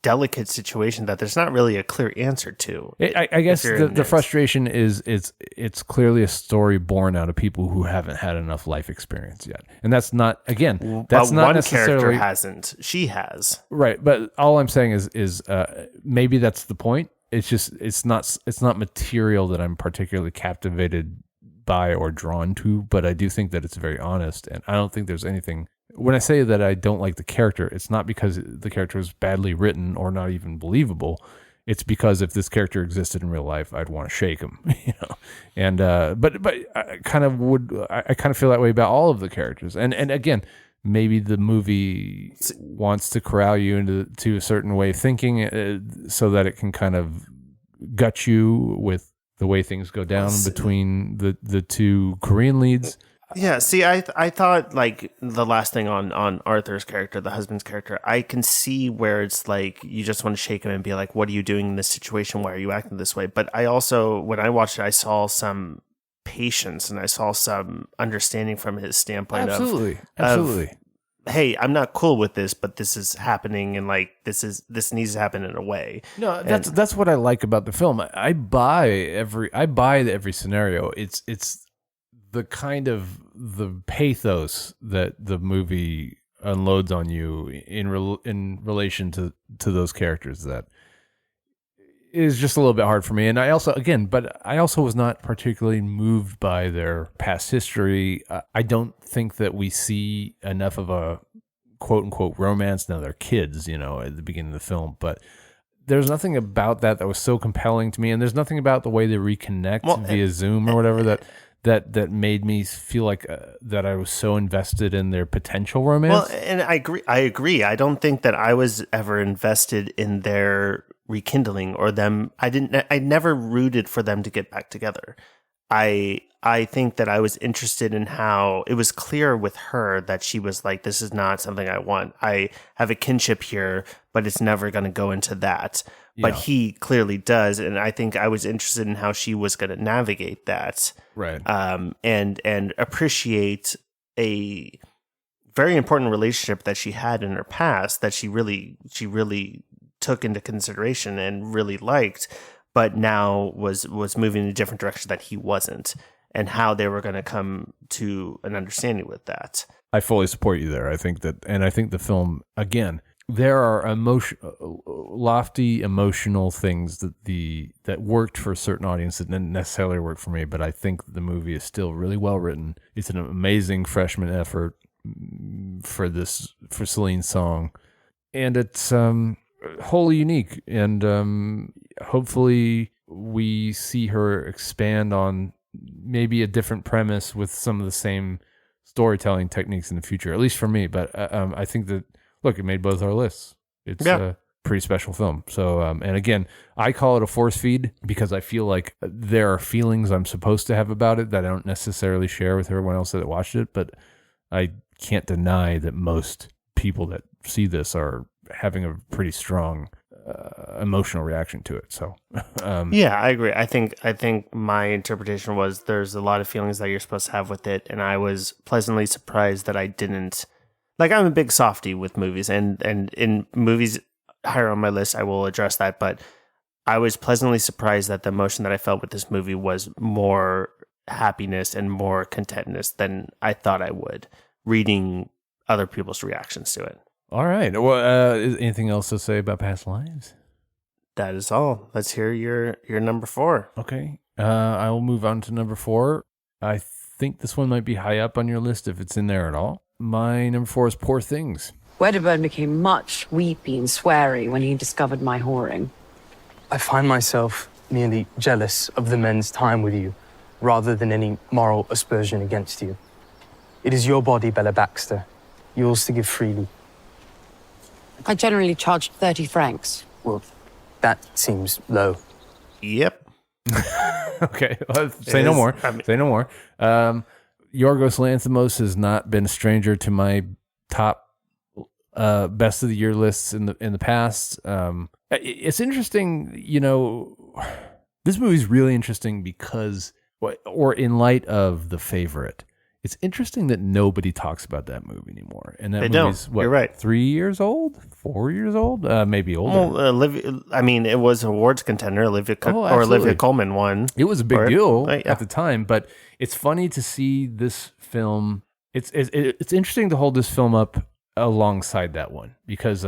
delicate situation that there's not really a clear answer to. I guess the frustration is it's clearly a story born out of people who haven't had enough life experience yet, and that's not that's not one necessarily character hasn't. She has, right? But all I'm saying is maybe that's the point. It's just it's not material that I'm particularly captivated by or drawn to, but I do think that it's very honest, and I don't think there's anything. When I say that I don't like the character, it's not because the character is badly written or not even believable. It's because if this character existed in real life, I'd want to shake him, you know. And but I kind of feel that way about all of the characters. And again, maybe the movie wants to corral you into a certain way of thinking, so that it can kind of gut you with the way things go down between the two Korean leads. Yeah, see, I thought like the last thing on Arthur's character, the husband's character, I can see where it's like you just want to shake him and be like, what are you doing in this situation? Why are you acting this way? But I also, when I watched it, I saw some patience and I saw some understanding from his standpoint. Absolutely. Hey, I'm not cool with this, but this is happening, and like this needs to happen in a way. No, that's what I like about the film. I buy every scenario. It's the kind of the pathos that the movie unloads on you in relation to those characters that is just a little bit hard for me. And I also was not particularly moved by their past history. I don't think that we see enough of a quote unquote romance. Now they're kids, you know, at the beginning of the film, but there's nothing about that was so compelling to me. And there's nothing about the way they reconnect via Zoom or whatever that made me feel like that I was so invested in their potential romance. Well, and I agree. I don't think that I was ever invested in their rekindling or them. I never rooted for them to get back together. I think that I was interested in how it was clear with her that she was like, this is not something I want. I have a kinship here, but it's never going to go into that. But he clearly does. And I think I was interested in how she was going to navigate that. Right. And appreciate a very important relationship that she had in her past that she really took into consideration and really liked, but now was moving in a different direction that he wasn't, and how they were going to come to an understanding with that. I fully support you there. I think the film, again, there are lofty emotional things that worked for a certain audience that didn't necessarily work for me, but I think the movie is still really well written. It's an amazing freshman effort for Celine's song, and it's wholly unique, and hopefully we see her expand on maybe a different premise with some of the same storytelling techniques in the future, at least for me. But I think that, look, it made both our lists. It's a pretty special film. So, and again, I call it a force feed because I feel like there are feelings I'm supposed to have about it that I don't necessarily share with everyone else that watched it. But I can't deny that most people that see this are having a pretty strong emotional reaction to it. So yeah, I agree. I think my interpretation was there's a lot of feelings that you're supposed to have with it, and I was pleasantly surprised that I didn't. Like, I'm a big softie with movies, and in movies higher on my list, I will address that, but I was pleasantly surprised that the emotion that I felt with this movie was more happiness and more contentness than I thought I would, reading other people's reactions to it. All right. Well, anything else to say about Past Lives? That is all. Let's hear your number 4. Okay. I will move on to number 4. I think this one might be high up on your list if it's in there at all. My number 4 is Poor Things. Wedderburn became much weepy and sweary when he discovered my whoring. I find myself merely jealous of the men's time with you, rather than any moral aspersion against you. It is your body, Bella Baxter, yours to give freely. I generally charged 30 francs. Well, that seems low. Yep. Okay, well, say no more. Say no more. Yorgos Lanthimos has not been a stranger to my top best of the year lists in the past. It's interesting, you know, this movie's really interesting because, or in light of The Favorite, It's interesting that nobody talks about that movie anymore. And that They movie's don't. You're right. 3 years old, 4 years old, maybe older. Well, it was an awards contender. Olivia Colman won. It was a big deal Yeah. at the time, but it's funny to see this film. It's interesting to hold this film up alongside that one because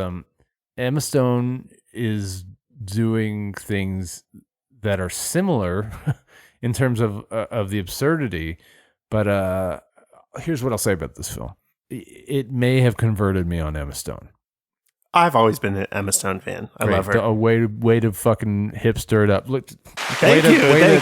Emma Stone is doing things that are similar in terms of the absurdity. But here's what I'll say about this film. It may have converted me on Emma Stone. I've always been an Emma Stone fan. I love her. A way to fucking hipster it up. Look, Thank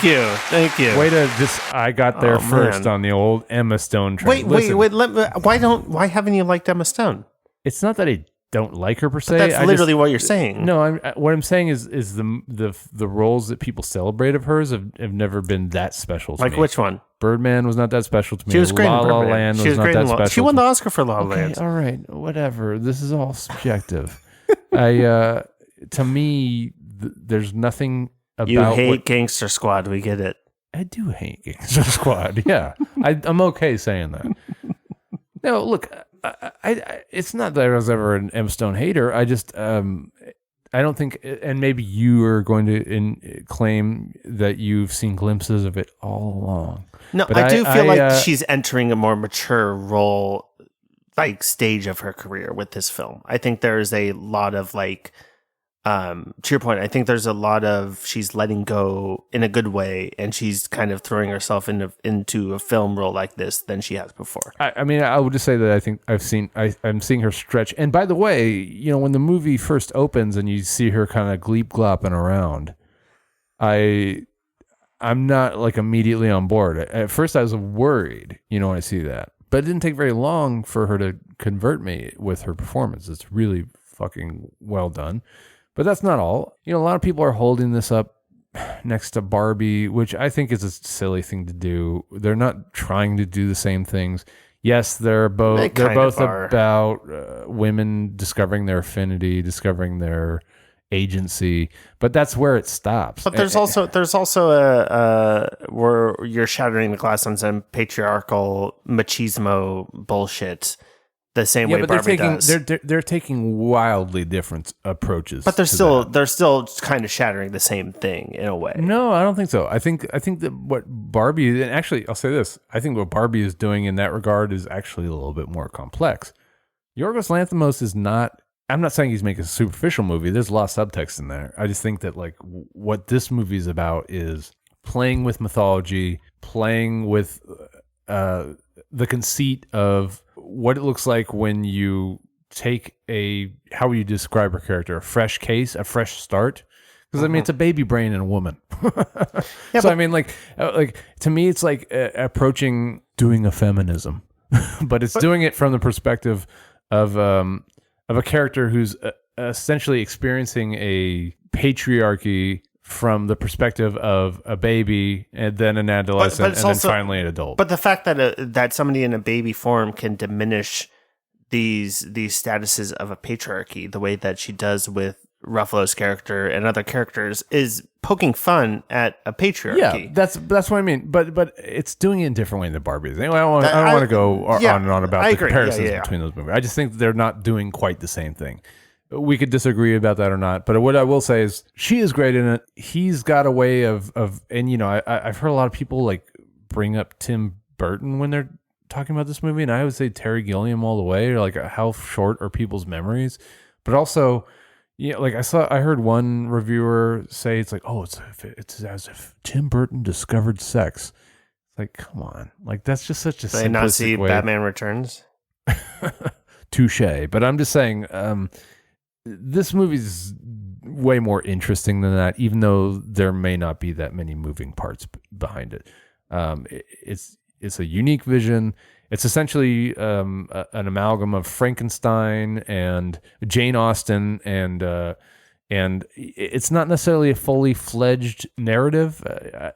you. Way to just, I got there first on the old Emma Stone train. Wait. Why haven't you liked Emma Stone? It's not that I don't like her per se. But that's literally what you're saying. No, what I'm saying is the roles that people celebrate of hers have never been that special to me. Like which one? Birdman was not that special to me. She was great in La La Birdman. Land She was not great that in special. She won the Oscar for La La Land. All right, whatever. This is all subjective. To me, there's nothing about you hate Gangster Squad. We get it. I do hate Gangster Squad. Yeah, I'm okay saying that. No, look, I it's not that I was ever an Emma Stone hater. I just I don't think, and maybe you are going to claim that you've seen glimpses of it all along. No, but I do feel like she's entering a more mature role, like stage of her career with this film. I think there's a lot of to your point, I think there's a lot of she's letting go in a good way, and she's kind of throwing herself into a film role like this than she has before. I mean, I would just say that I think I'm seeing her stretch. And by the way, when the movie first opens and you see her kind of gleep-glopping around, I'm not like immediately on board. At first I was worried, when I see that. But it didn't take very long for her to convert me with her performance. It's really fucking well done. But that's not all. A lot of people are holding this up next to Barbie, which I think is a silly thing to do. They're not trying to do the same things. Yes, they're both about women discovering their affinity, discovering their agency, but that's where it stops. But there's also a where you're shattering the glass on some patriarchal machismo bullshit. The same way Barbie does. They're taking wildly different approaches. But they're still kind of shattering the same thing in a way. No, I don't think so. I think that what Barbie, and actually I'll say this, I think what Barbie is doing in that regard is actually a little bit more complex. Yorgos Lanthimos is not, I'm not saying he's making a superficial movie. There's a lot of subtext in there. I just think that what this movie is about is playing with mythology, playing with the conceit of what it looks like when you take how would you describe her character? A fresh case, a fresh start? Because I mean, it's a baby brain in a woman. So I mean, to me, it's like approaching doing a feminism, but doing it from the perspective of a character who's essentially experiencing a patriarchy from the perspective of a baby and then an adolescent and then finally an adult. But the fact that somebody in a baby form can diminish these statuses of a patriarchy the way that she does with Ruffalo's character and other characters is poking fun at a patriarchy. Yeah, that's what I mean. But it's doing it in a different way than Barbie is. Anyway, I don't want to go on and on about the comparisons between those movies. I just think they're not doing quite the same thing. We could disagree about that or not, but what I will say is she is great in it. He's got a way of and I've heard a lot of people bring up Tim Burton when they're talking about this movie, and I would say Terry Gilliam all the way. Or how short are people's memories? But also, I heard one reviewer say it's it's as if Tim Burton discovered sex. It's come on, that's just such a simplistic way. Did I not see Batman Returns? Touche. But I'm just saying. This movie's way more interesting than that, even though there may not be that many moving parts behind it. It's a unique vision. It's essentially an amalgam of Frankenstein and Jane Austen, and it's not necessarily a fully fledged narrative.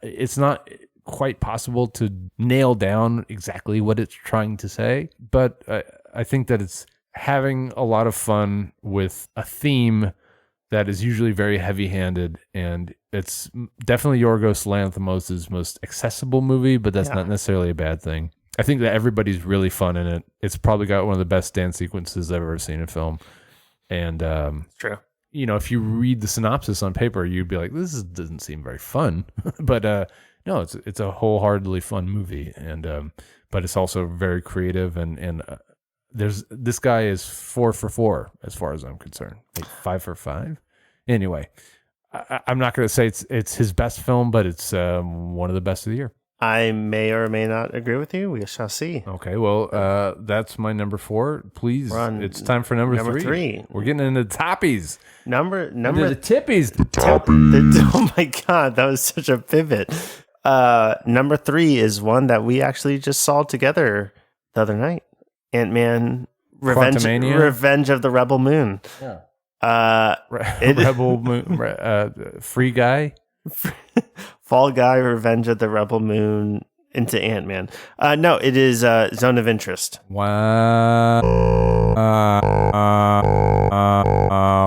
It's not quite possible to nail down exactly what it's trying to say, but I think that it's having a lot of fun with a theme that is usually very heavy-handed, and it's definitely Yorgos Lanthimos' most accessible movie, but that's not necessarily a bad thing. I think that everybody's really fun in it. It's probably got one of the best dance sequences I've ever seen in film. And true. You know, if you read the synopsis on paper, you'd be like, doesn't seem very fun. But no, it's a wholeheartedly fun movie, and but it's also very creative, and this guy is 4 for 4 as far as I'm concerned, like 5 for 5. Anyway, I'm not going to say it's his best film, but it's one of the best of the year. I may or may not agree with you. We shall see. Okay, well, that's my number 4. Please, it's time for number 3. We're getting into the toppies. Number the tippies. Oh my God, that was such a pivot. Number 3 is one that we actually just saw together the other night. Ant-Man: Revenge of the Rebel Moon. Yeah. Rebel Moon, Free Guy. Fall Guy, Revenge of the Rebel Moon into Ant-Man. No, it is Zone of Interest. Wow.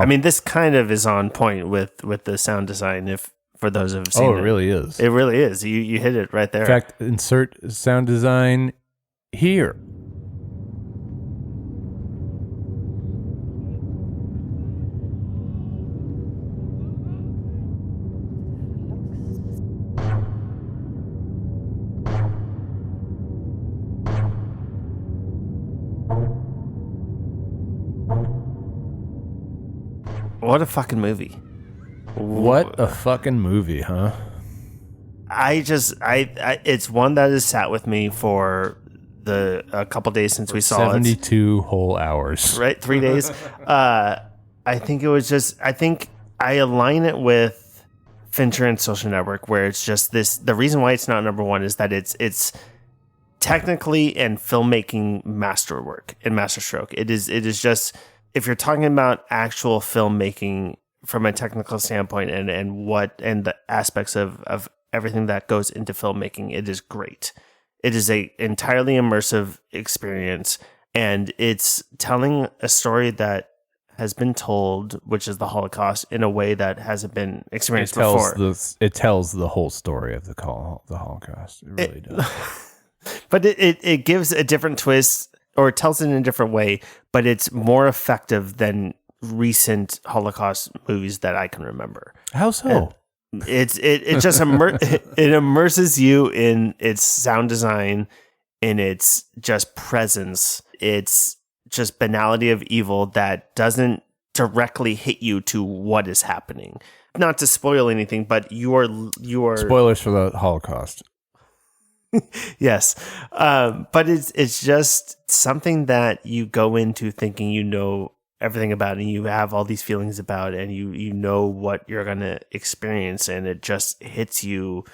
I mean, this kind of is on point with the sound design. If for those who have seen it, it really is. It really is. You hit it right there. In fact, insert sound design here. What a fucking movie. What a fucking movie, huh? It's one that has sat with me for a couple days since we saw 72 whole hours. Right? 3 days. I think I align it with Fincher and Social Network, where it's just this, the reason why it's not number 1 is that it's technically and filmmaking masterwork and masterstroke. It is just, if you're talking about actual filmmaking from a technical standpoint and the aspects of everything that goes into filmmaking, it is great. It is a entirely immersive experience, and it's telling a story that has been told, which is the Holocaust, in a way that hasn't been experienced before. It tells the whole story of the Holocaust. It really does. But it gives a different twist, or it tells it in a different way, but it's more effective than recent Holocaust movies that I can remember. How so? It just it immerses you in its sound design, in its just presence. It's just banality of evil that doesn't directly hit you to what is happening. Not to spoil anything, but you are spoilers for the Holocaust. Yes. But it's just something that you go into thinking you know everything about, and you have all these feelings about, and you know what you're going to experience, and it just hits you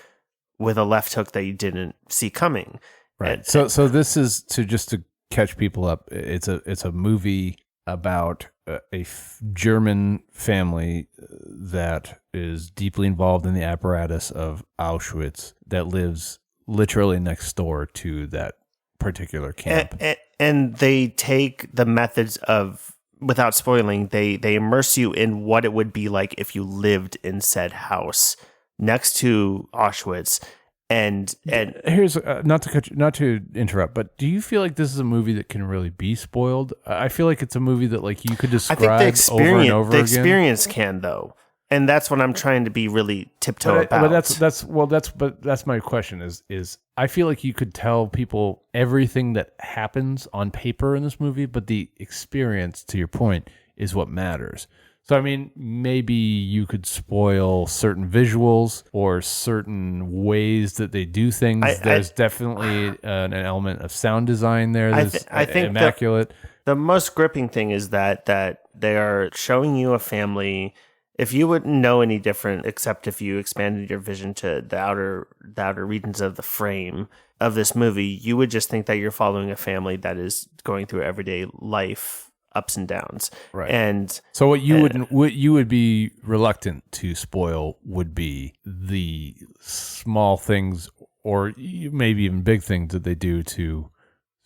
with a left hook that you didn't see coming. Right. So this is to catch people up. It's a movie about a German family that is deeply involved in the apparatus of Auschwitz that lives literally next door to that particular camp. And they take the methods of, without spoiling, they immerse you in what it would be like if you lived in said house next to Auschwitz. And here's not to interrupt, but do you feel like this is a movie that can really be spoiled? I feel like it's a movie that like you could describe over and over again. The experience can, though. And that's what I'm trying to be really tiptoe about. But that's my question is I feel like you could tell people everything that happens on paper in this movie, but the experience, to your point, is what matters. So, I mean, maybe you could spoil certain visuals or certain ways that they do things. There's definitely an element of sound design there that's I think immaculate. The most gripping thing is that they are showing you a family. If you wouldn't know any different, except if you expanded your vision to the outer regions of the frame of this movie, you would just think that you're following a family that is going through everyday life ups and downs. Right. And so what you would be reluctant to spoil would be the small things, or maybe even big things that they do to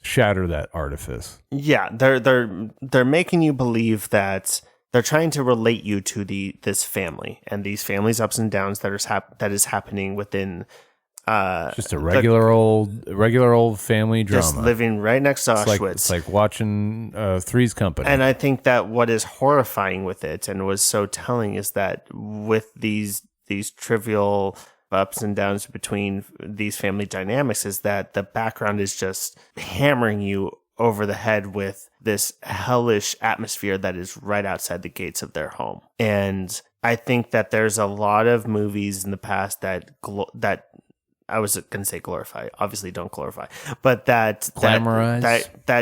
shatter that artifice. Yeah, they're making you believe that they're trying to relate you to this family and these families' ups and downs that is happening within just a regular old family drama. Just living right next to Auschwitz. It's like watching Three's Company. And I think that what is horrifying with it and was so telling is that with these trivial ups and downs between these family dynamics is that the background is just hammering you over the head with this hellish atmosphere that is right outside the gates of their home. And I think that there's a lot of movies in the past that I was going to say glorify, obviously don't glorify, but that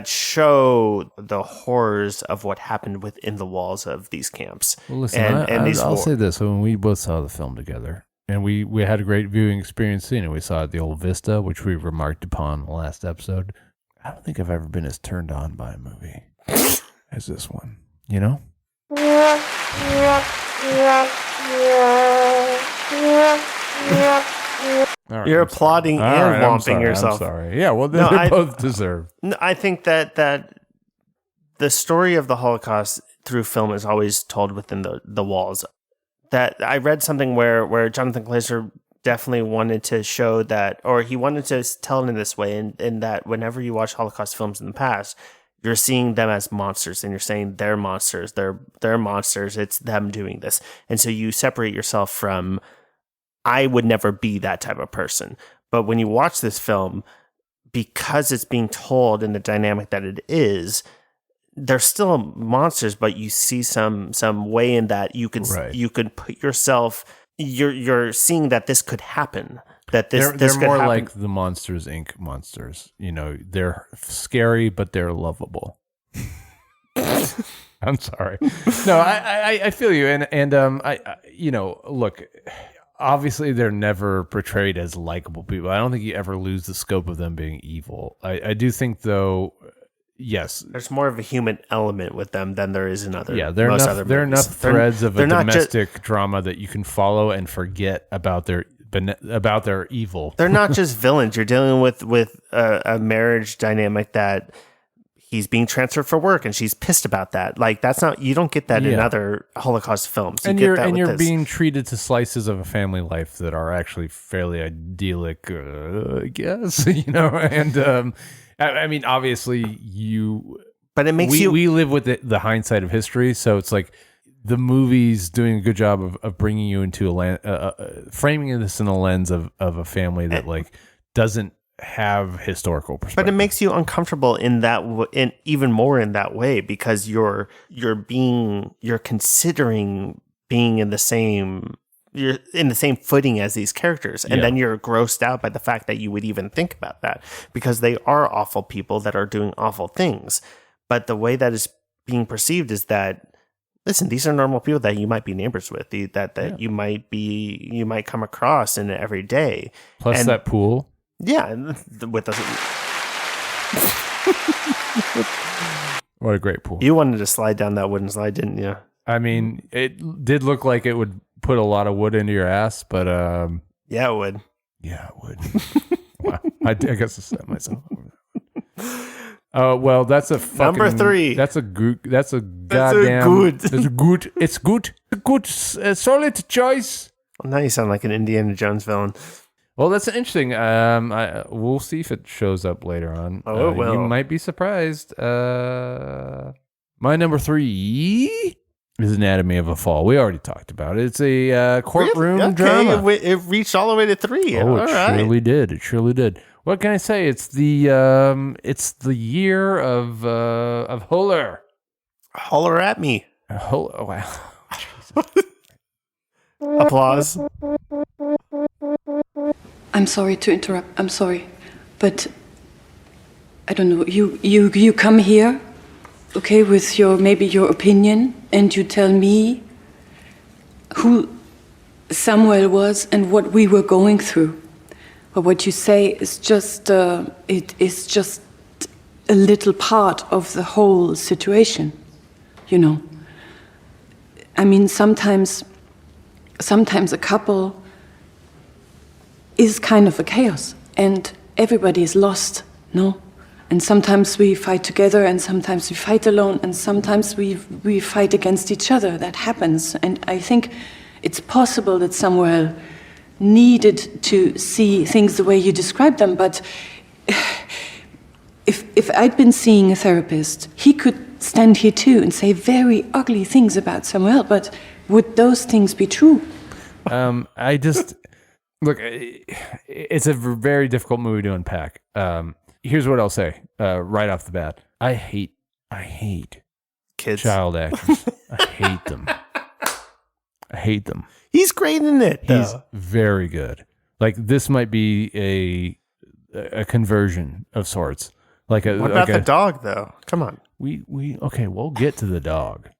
show the horrors of what happened within the walls of these camps. Well, listen, I'll say this: when we both saw the film together, and we had a great viewing experience seeing it. We saw it at the old Vista, which we remarked upon in the last episode. I don't think I've ever been as turned on by a movie as this one. You know? Right, you're applauding and womping yourself. I'm sorry. Yeah, well, they both deserve. I think that the story of the Holocaust through film is always told within the walls. That I read something where Jonathan Glazer definitely wanted to show that, or he wanted to tell it in this way, in that whenever you watch Holocaust films in the past, you're seeing them as monsters, and you're saying they're monsters, they're monsters, it's them doing this. And so you separate yourself from, I would never be that type of person. But when you watch this film, because it's being told in the dynamic that it is, they're still monsters, but you see some way in that you could put yourself. You're seeing that this could happen. That they're could more happen. Like the Monsters Inc. monsters. You know, they're scary, but they're lovable. I'm sorry. No, I feel you, and I look. Obviously, they're never portrayed as likable people. I don't think you ever lose the scope of them being evil. I do think, though, yes, there's more of a human element with them than there is in other. Yeah, there are enough threads of a domestic drama that you can follow and forget about their evil. They're not just villains. You're dealing with a marriage dynamic that he's being transferred for work and she's pissed about that. Like, that's not, you don't get that in other Holocaust films. You're being treated to slices of a family life that are actually fairly idyllic, I guess, and I mean, obviously but it makes we live with the hindsight of history. So it's like the movie's doing a good job of bringing you into framing this in a lens of a family that doesn't have historical perspective. But it makes you uncomfortable in even more in that way, because you're considering being in the same footing as these characters, and then you're grossed out by the fact that you would even think about that, because they are awful people that are doing awful things. But the way that is being perceived is that, listen, these are normal people that you might be neighbors with, that you might come across in every day. Plus that pool. Yeah, with us. What a great pool. You wanted to slide down that wooden slide, didn't you? I mean, it did look like it would put a lot of wood into your ass, but yeah, it would. Yeah, it would. Wow. I guess I set myself over. Well, that's a fucking, number 3. That's a goddamn. It's good. It's good. Good. Solid choice. Well, now you sound like an Indiana Jones villain. Well, that's interesting. We'll see if it shows up later on. Oh, it will. You might be surprised. My number 3 is Anatomy of a Fall. We already talked about it. It's a courtroom drama. It reached all the way to 3. Oh, it surely did. It surely did. What can I say? It's the year of Holler. Holler at me. Oh, wow. Applause. I'm sorry to interrupt. I'm sorry, but I don't know. You come here, okay, with maybe your opinion, and you tell me who Samuel was and what we were going through. But what you say is just it is just a little part of the whole situation, I mean, sometimes a couple is kind of a chaos, and everybody is lost, no? And sometimes we fight together, and sometimes we fight alone, and sometimes we fight against each other. That happens, and I think it's possible that Samuel needed to see things the way you describe them, but if I'd been seeing a therapist, he could stand here too and say very ugly things about Samuel, but would those things be true? I just look. It's a very difficult movie to unpack. Here's what I'll say right off the bat: I hate kids, child actors. I hate them. I hate them. He's great in it, though. He's very good. Like this might be a conversion of sorts. Like what about the dog, though? Come on. We okay. We'll get to the dog.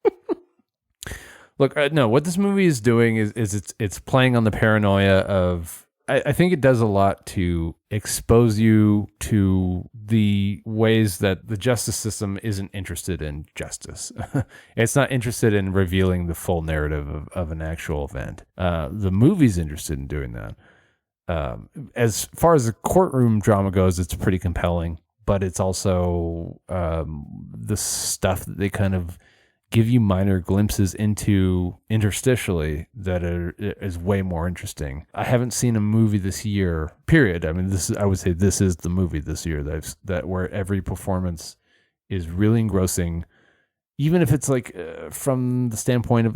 Look, no. What this movie is doing is it's playing on the paranoia of. I think it does a lot to expose you to the ways that the justice system isn't interested in justice. It's not interested in revealing the full narrative of an actual event. The movie's interested in doing that. As far as the courtroom drama goes, it's pretty compelling, but it's also the stuff that they kind of give you minor glimpses into interstitially that is way more interesting. I haven't seen a movie this year, period. I mean, I would say this is the movie this year that where every performance is really engrossing, even if it's like from the standpoint of,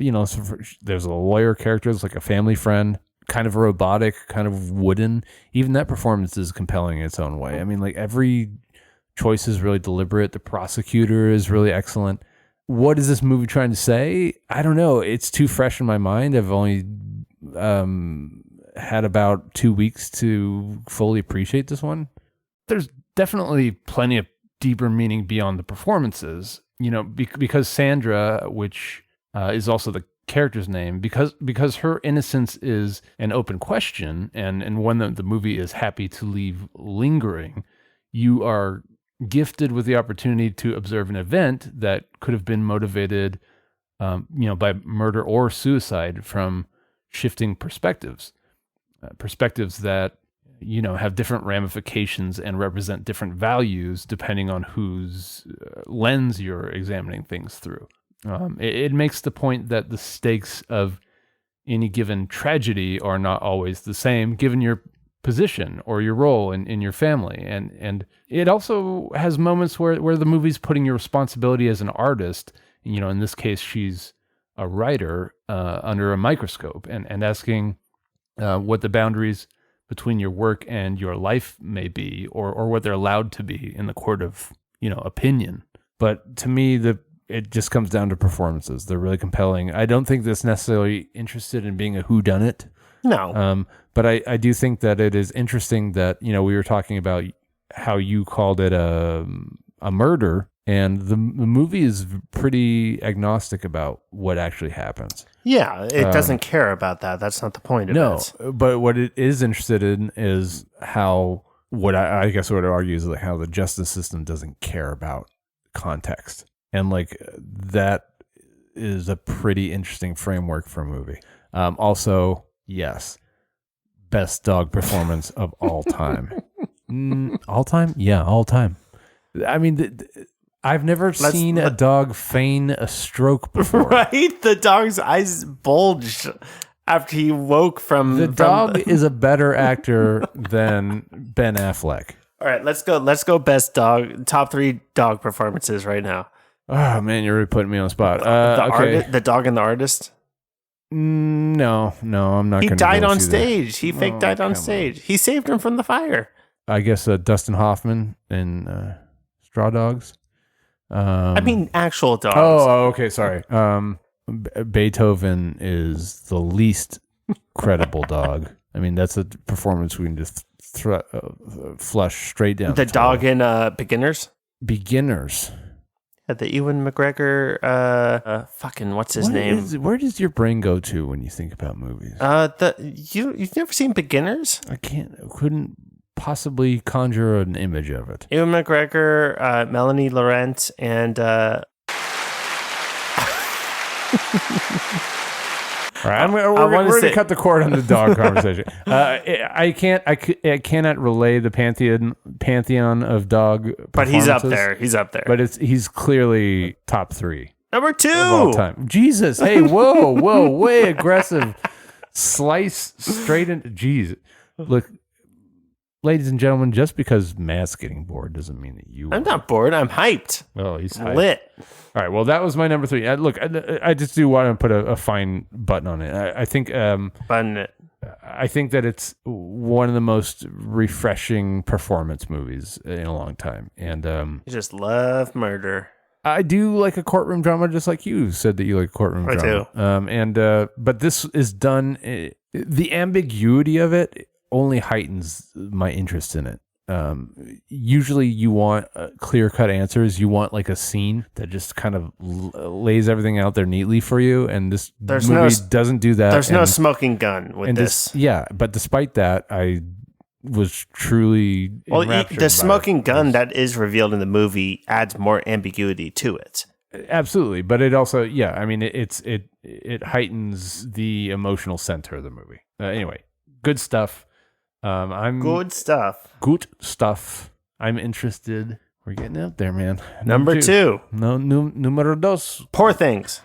there's a lawyer character, it's like a family friend, kind of robotic, kind of wooden. Even that performance is compelling in its own way. I mean, like every choice is really deliberate. The prosecutor is really excellent. What is this movie trying to say? I don't know. It's too fresh in my mind. I've only had about 2 weeks to fully appreciate this one. There's definitely plenty of deeper meaning beyond the performances, because Sandra, which is also the character's name, because her innocence is an open question and one that the movie is happy to leave lingering. You are gifted with the opportunity to observe an event that could have been motivated, by murder or suicide from shifting perspectives that, have different ramifications and represent different values depending on whose lens you're examining things through. It makes the point that the stakes of any given tragedy are not always the same, given your position or your role in your family. And it also has moments where the movie's putting your responsibility as an artist, in this case, she's a writer, under a microscope and asking what the boundaries between your work and your life may be, or what they're allowed to be in the court of, opinion. But to me, it just comes down to performances. They're really compelling. I don't think that's necessarily interested in being a whodunit. No. But I do think that it is interesting that, we were talking about how you called it a murder, and the movie is pretty agnostic about what actually happens. Yeah, it doesn't care about that. That's not the point of it. No, but what it is interested in is how, I guess what it argues is like how the justice system doesn't care about context. And like that is a pretty interesting framework for a movie. Also, yes, best dog performance of all time. All time? Yeah, all time. I mean, I've never seen a dog feign a stroke before. Right? The dog's eyes bulged after he woke from... The dog is a better actor than Ben Affleck. All right, let's go best dog, top 3 dog performances right now. Oh, man, you're really putting me on the spot. The dog and the artist? No, I'm not going to. He died on stage. He fake died on stage. He saved him from the fire. I guess Dustin Hoffman in Straw Dogs. I mean, actual dogs. Oh, okay, sorry. Beethoven is the least credible dog. I mean, that's a performance we can just flush straight down. The dog in Beginners? Beginners. The Ewan McGregor, what's his name? Where does your brain go to when you think about movies? You've never seen Beginners? Couldn't possibly conjure an image of it. Ewan McGregor, Melanie Laurent, and All right, we're going to cut the cord on the dog conversation. I cannot relay the pantheon of dog. But he's up there. He's up there. But he's clearly top 3. Number 2 of all time. Jesus, hey, whoa, way aggressive. Slice straight into. Jeez, look, ladies and gentlemen, just because Matt's getting bored doesn't mean that you. I'm not bored. I'm hyped. Oh, he's hyped. Lit. All right. Well, that was my number 3. Look, I just do want to put a fine button on it. I think button it. I think that it's one of the most refreshing performance movies in a long time, and you just love murder. I do like a courtroom drama, just like you said that you like courtroom drama. I do. But this is done. The ambiguity of it only heightens my interest in it. Usually you want clear-cut answers. You want like a scene that just kind of lays everything out there neatly for you. And this movie doesn't do that. There's no smoking gun with this. Yeah, but despite that, I was truly enraptured the smoking gun that is revealed in the movie adds more ambiguity to it. Absolutely, but it also, I mean, it heightens the emotional center of the movie. Anyway, good stuff. Good stuff. I'm interested. We're getting out there, man. Number 2. No, numero dos. Poor Things.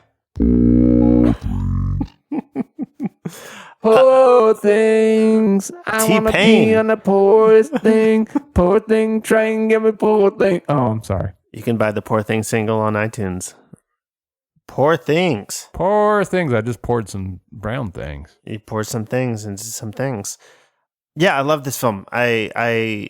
Poor things. I want to be on the poorest thing. Poor thing. Try and get me poor thing. Oh, I'm sorry. You can buy the Poor Things single on iTunes. Poor Things. Poor Things. I just poured some brown things. You poured some things into some things. Yeah, I love this film. I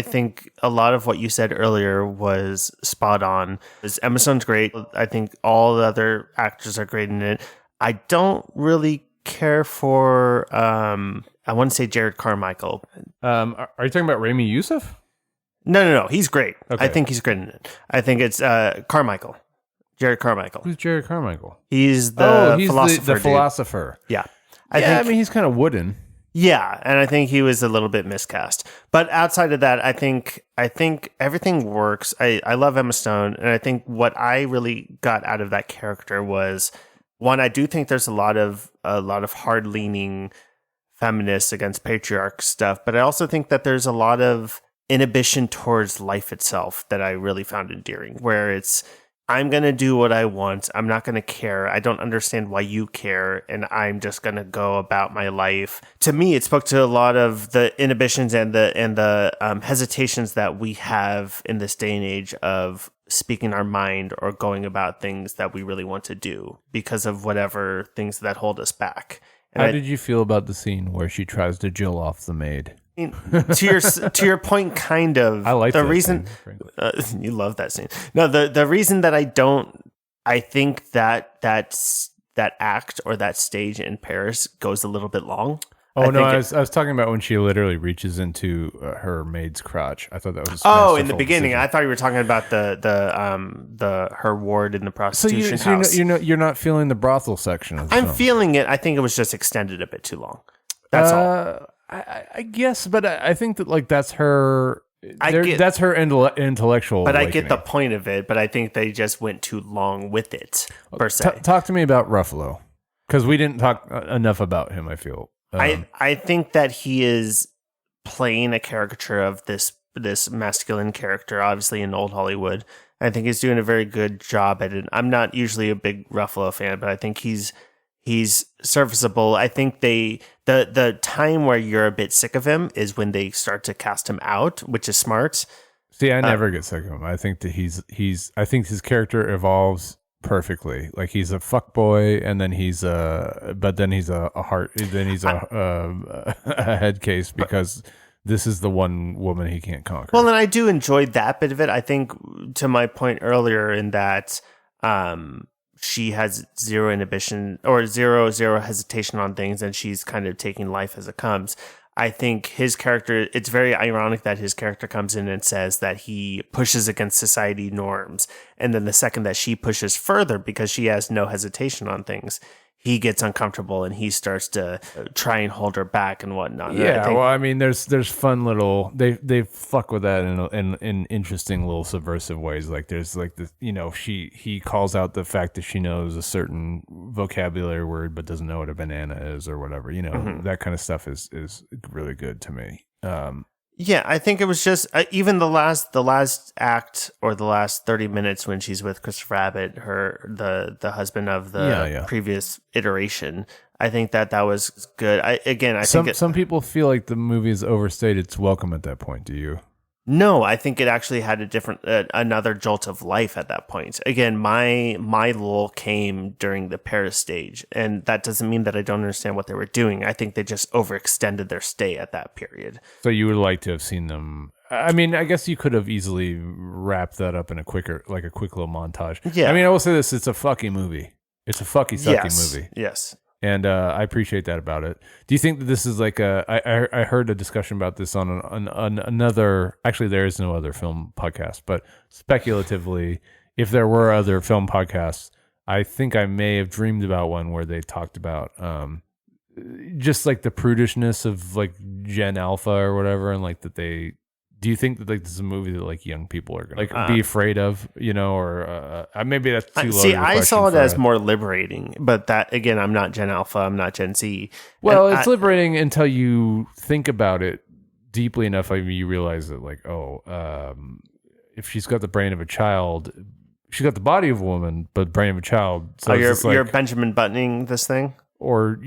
think a lot of what you said earlier was spot on. Emma Stone's great. I think all the other actors are great in it. I don't really care for I want to say Jared Carmichael. Are you talking about Rami Youssef? No. He's great. Okay. I think he's great in it. I think it's Carmichael. Jared Carmichael. Who's Jared Carmichael? He's the philosopher. The philosopher. Yeah. I mean, he's kind of wooden. Yeah, and I think he was a little bit miscast. But outside of that, I think everything works. I love Emma Stone, and I think what I really got out of that character was, one, I do think there's a lot of hard-leaning feminists against patriarch stuff, but I also think that there's a lot of inhibition towards life itself that I really found endearing, where it's, I'm going to do what I want. I'm not going to care. I don't understand why you care. And I'm just going to go about my life. To me, it spoke to a lot of the inhibitions and the hesitations that we have in this day and age of speaking our mind or going about things that we really want to do because of whatever things that hold us back. And How did you feel about the scene where she tries to Jill off the maid? To your point, kind of. I like the that reason scene, you love that scene. No, the reason that I think that act or that stage in Paris goes a little bit long. Oh no, I was talking about when she literally reaches into her maid's crotch. I thought that was in the beginning. Decision. I thought you were talking about the her ward in the prostitution house. You're not feeling the brothel section of the film. Feeling it. I think it was just extended a bit too long. That's all. I guess, but I think that like that's her. That's her intellectual. But awakening. I get the point of it. But I think they just went too long with it per se. Talk to me about Ruffalo, because we didn't talk enough about him. I feel. I think that he is playing a caricature of this masculine character, obviously in old Hollywood. I think he's doing a very good job at it. I'm not usually a big Ruffalo fan, but I think he's serviceable. I think the time where you're a bit sick of him is when they start to cast him out, which is smart. See, I never get sick of him. I think that I think his character evolves perfectly. Like he's a fuck boy, and then he's a head case because this is the one woman he can't conquer. Well, and I do enjoy that bit of it. I think to my point earlier in that, she has zero inhibition or zero hesitation on things, and she's kind of taking life as it comes. I think his character, it's very ironic that his character comes in and says that he pushes against society norms. And then the second that she pushes further because she has no hesitation on things, he gets uncomfortable and he starts to try and hold her back and whatnot. Yeah, well, I mean, there's fun little they fuck with that in interesting little subversive ways. Like there's like the he calls out the fact that she knows a certain vocabulary word but doesn't know what a banana is or whatever. That kind of stuff is really good to me. Yeah, I think it was just even the last act or the last 30 minutes when she's with Christopher Abbott, the husband of the previous iteration. I think that was good. I think some people feel like the movie is overstated its welcome at that point. Do you? No, I think it actually had a different, another jolt of life at that point. Again, my lull came during the Paris stage, and that doesn't mean that I don't understand what they were doing. I think they just overextended their stay at that period. So you would like to have seen them. I mean, I guess you could have easily wrapped that up in a quick little montage. Yeah. I mean, I will say this: it's a fucking movie. It's a fucky sucky movie. Yes. And I appreciate that about it. Do you think that this is like I heard a discussion about this on another, actually there is no other film podcast, but speculatively, if there were other film podcasts, I think I may have dreamed about one where they talked about just like the prudishness of like Gen Alpha or whatever, and like that they. Do you think that like this is a movie that like young people are gonna be afraid of, or maybe that's too low? See, I saw it as more liberating, but that again, I'm not Gen Alpha, I'm not Gen Z. Well, it's liberating until you think about it deeply enough. I mean, you realize that like, if she's got the brain of a child, she's got the body of a woman, but brain of a child. So you're Benjamin Buttoning this thing. Or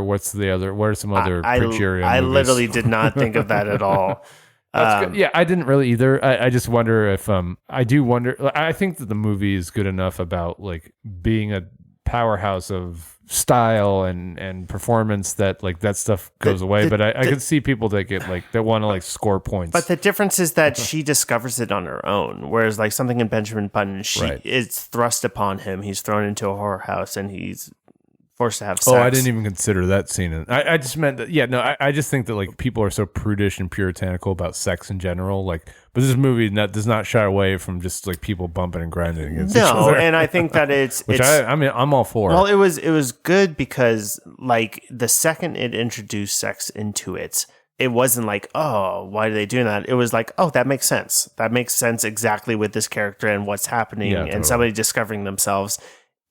what's the other? What are some other Progeria I movies? Literally did not think of that at all. That's good. Yeah, I didn't really either. I just wonder if I do wonder. I think that the movie is good enough about like being a powerhouse of style and performance that like that stuff goes away. But I could see people that get like that want to like score points. But the difference is that she discovers it on her own, whereas like something in Benjamin Button, it's thrust upon him. He's thrown into a horror house and he's forced to have sex. Oh, I didn't even consider that scene. I just meant that. Yeah, no, I just think that like people are so prudish and puritanical about sex in general. Like, but this movie does not shy away from just like people bumping and grinding against each other. And I think that I'm all for. Well, it was good because like the second it introduced sex into it, it wasn't like, oh, why are they doing that? It was like, oh, that makes sense. That makes sense exactly with this character and what's happening, and somebody discovering themselves.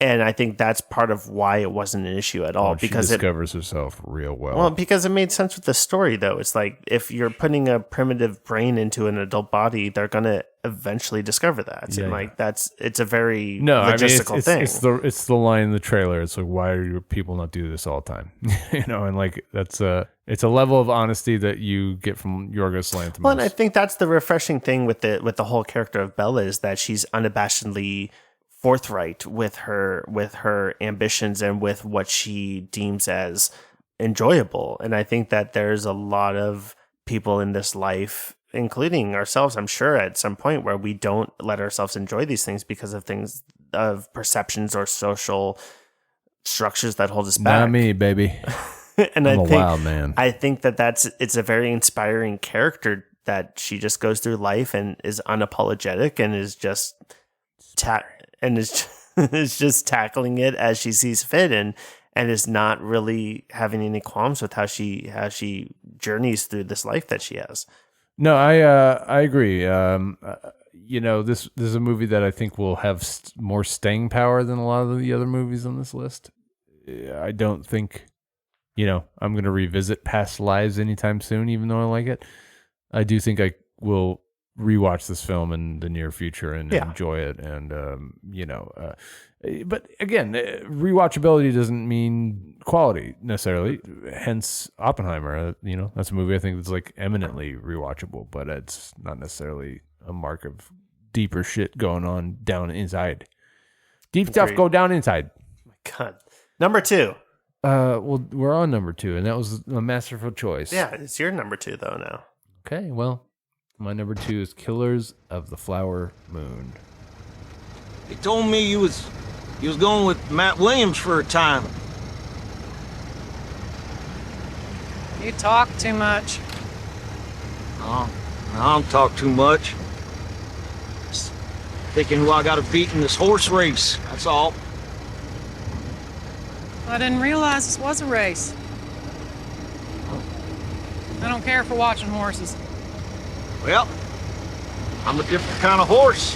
And I think that's part of why it wasn't an issue at all. Because she discovers herself real well. Well, because it made sense with the story, though. It's like if you're putting a primitive brain into an adult body, they're going to eventually discover that. And like it's a very logistical thing. It's the line in the trailer. It's like, why do people not do this all the time? And like it's a level of honesty that you get from Yorgos Lanthimos. Well, and I think that's the refreshing thing with the whole character of Bella is that she's unabashedly forthright with her ambitions and with what she deems as enjoyable. And I think that there's a lot of people in this life, including ourselves, I'm sure at some point, where we don't let ourselves enjoy these things because of perceptions or social structures that hold us back. Not me, baby. And I'm a wild man. I think that it's a very inspiring character that she just goes through life and is unapologetic and is just is just tackling it as she sees fit and is not really having any qualms with how she journeys through this life that she has. No, I agree. This is a movie that I think will have more staying power than a lot of the other movies on this list. I don't think, I'm going to revisit past lives anytime soon, even though I like it. I do think I will rewatch this film in the near future and enjoy it. And, but again, rewatchability doesn't mean quality necessarily. Hence Oppenheimer, that's a movie I think that's like eminently rewatchable, but it's not necessarily a mark of deeper shit going on down inside. Deep stuff go down inside. Oh my God. Number 2. Well, we're on number 2, and that was a masterful choice. Yeah, it's your number 2 though now. Okay, well, my number 2 is Killers of the Flower Moon. He told me you was going with Matt Williams for a time. You talk too much. Oh, I don't talk too much. Just thinking who I got to beat in this horse race, that's all. I didn't realize this was a race. I don't care for watching horses. Well, I'm a different kind of horse.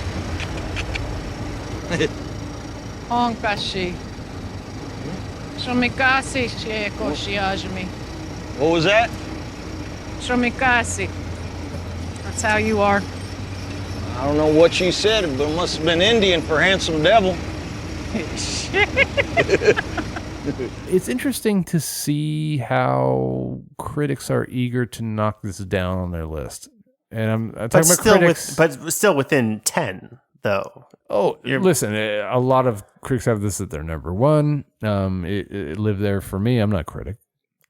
Onkashi. Shomikasi sheko shiajimi. What was that? Shomikasi. That's how you are. I don't know what you said, but it must have been Indian for handsome devil. It's interesting to see how critics are eager to knock this down on their list. And I'm talking about critics. But still within 10, though. Oh, listen, a lot of critics have this at their number one. It lived there for me. I'm not a critic.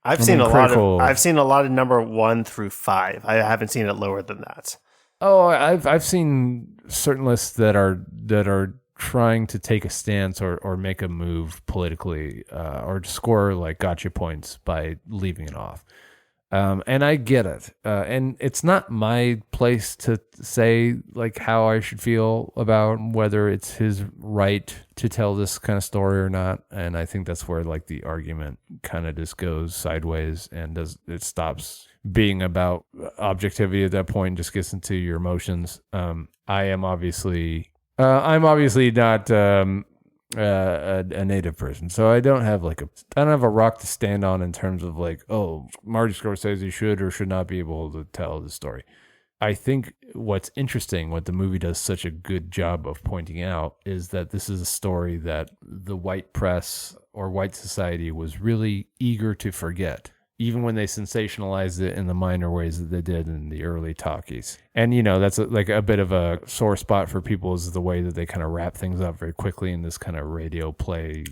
I've seen a lot of number 1 through 5. I haven't seen it lower than that. Oh, I've seen certain lists that are trying to take a stance or make a move politically or to score like gotcha points by leaving it off. And I get it. And it's not my place to say like how I should feel about whether it's his right to tell this kind of story or not. And I think that's where like the argument kind of just goes sideways and it stops being about objectivity at that point and just gets into your emotions. I'm obviously not a native person, so I don't have a rock to stand on in terms of like, oh, Marty Scorsese should or should not be able to tell the story. I think what's interesting, what the movie does such a good job of pointing out, is that this is a story that the white press or white society was really eager to forget, even when they sensationalized it in the minor ways that they did in the early talkies. And, that's a bit of a sore spot for people, is the way that they kind of wrap things up very quickly in this kind of radio play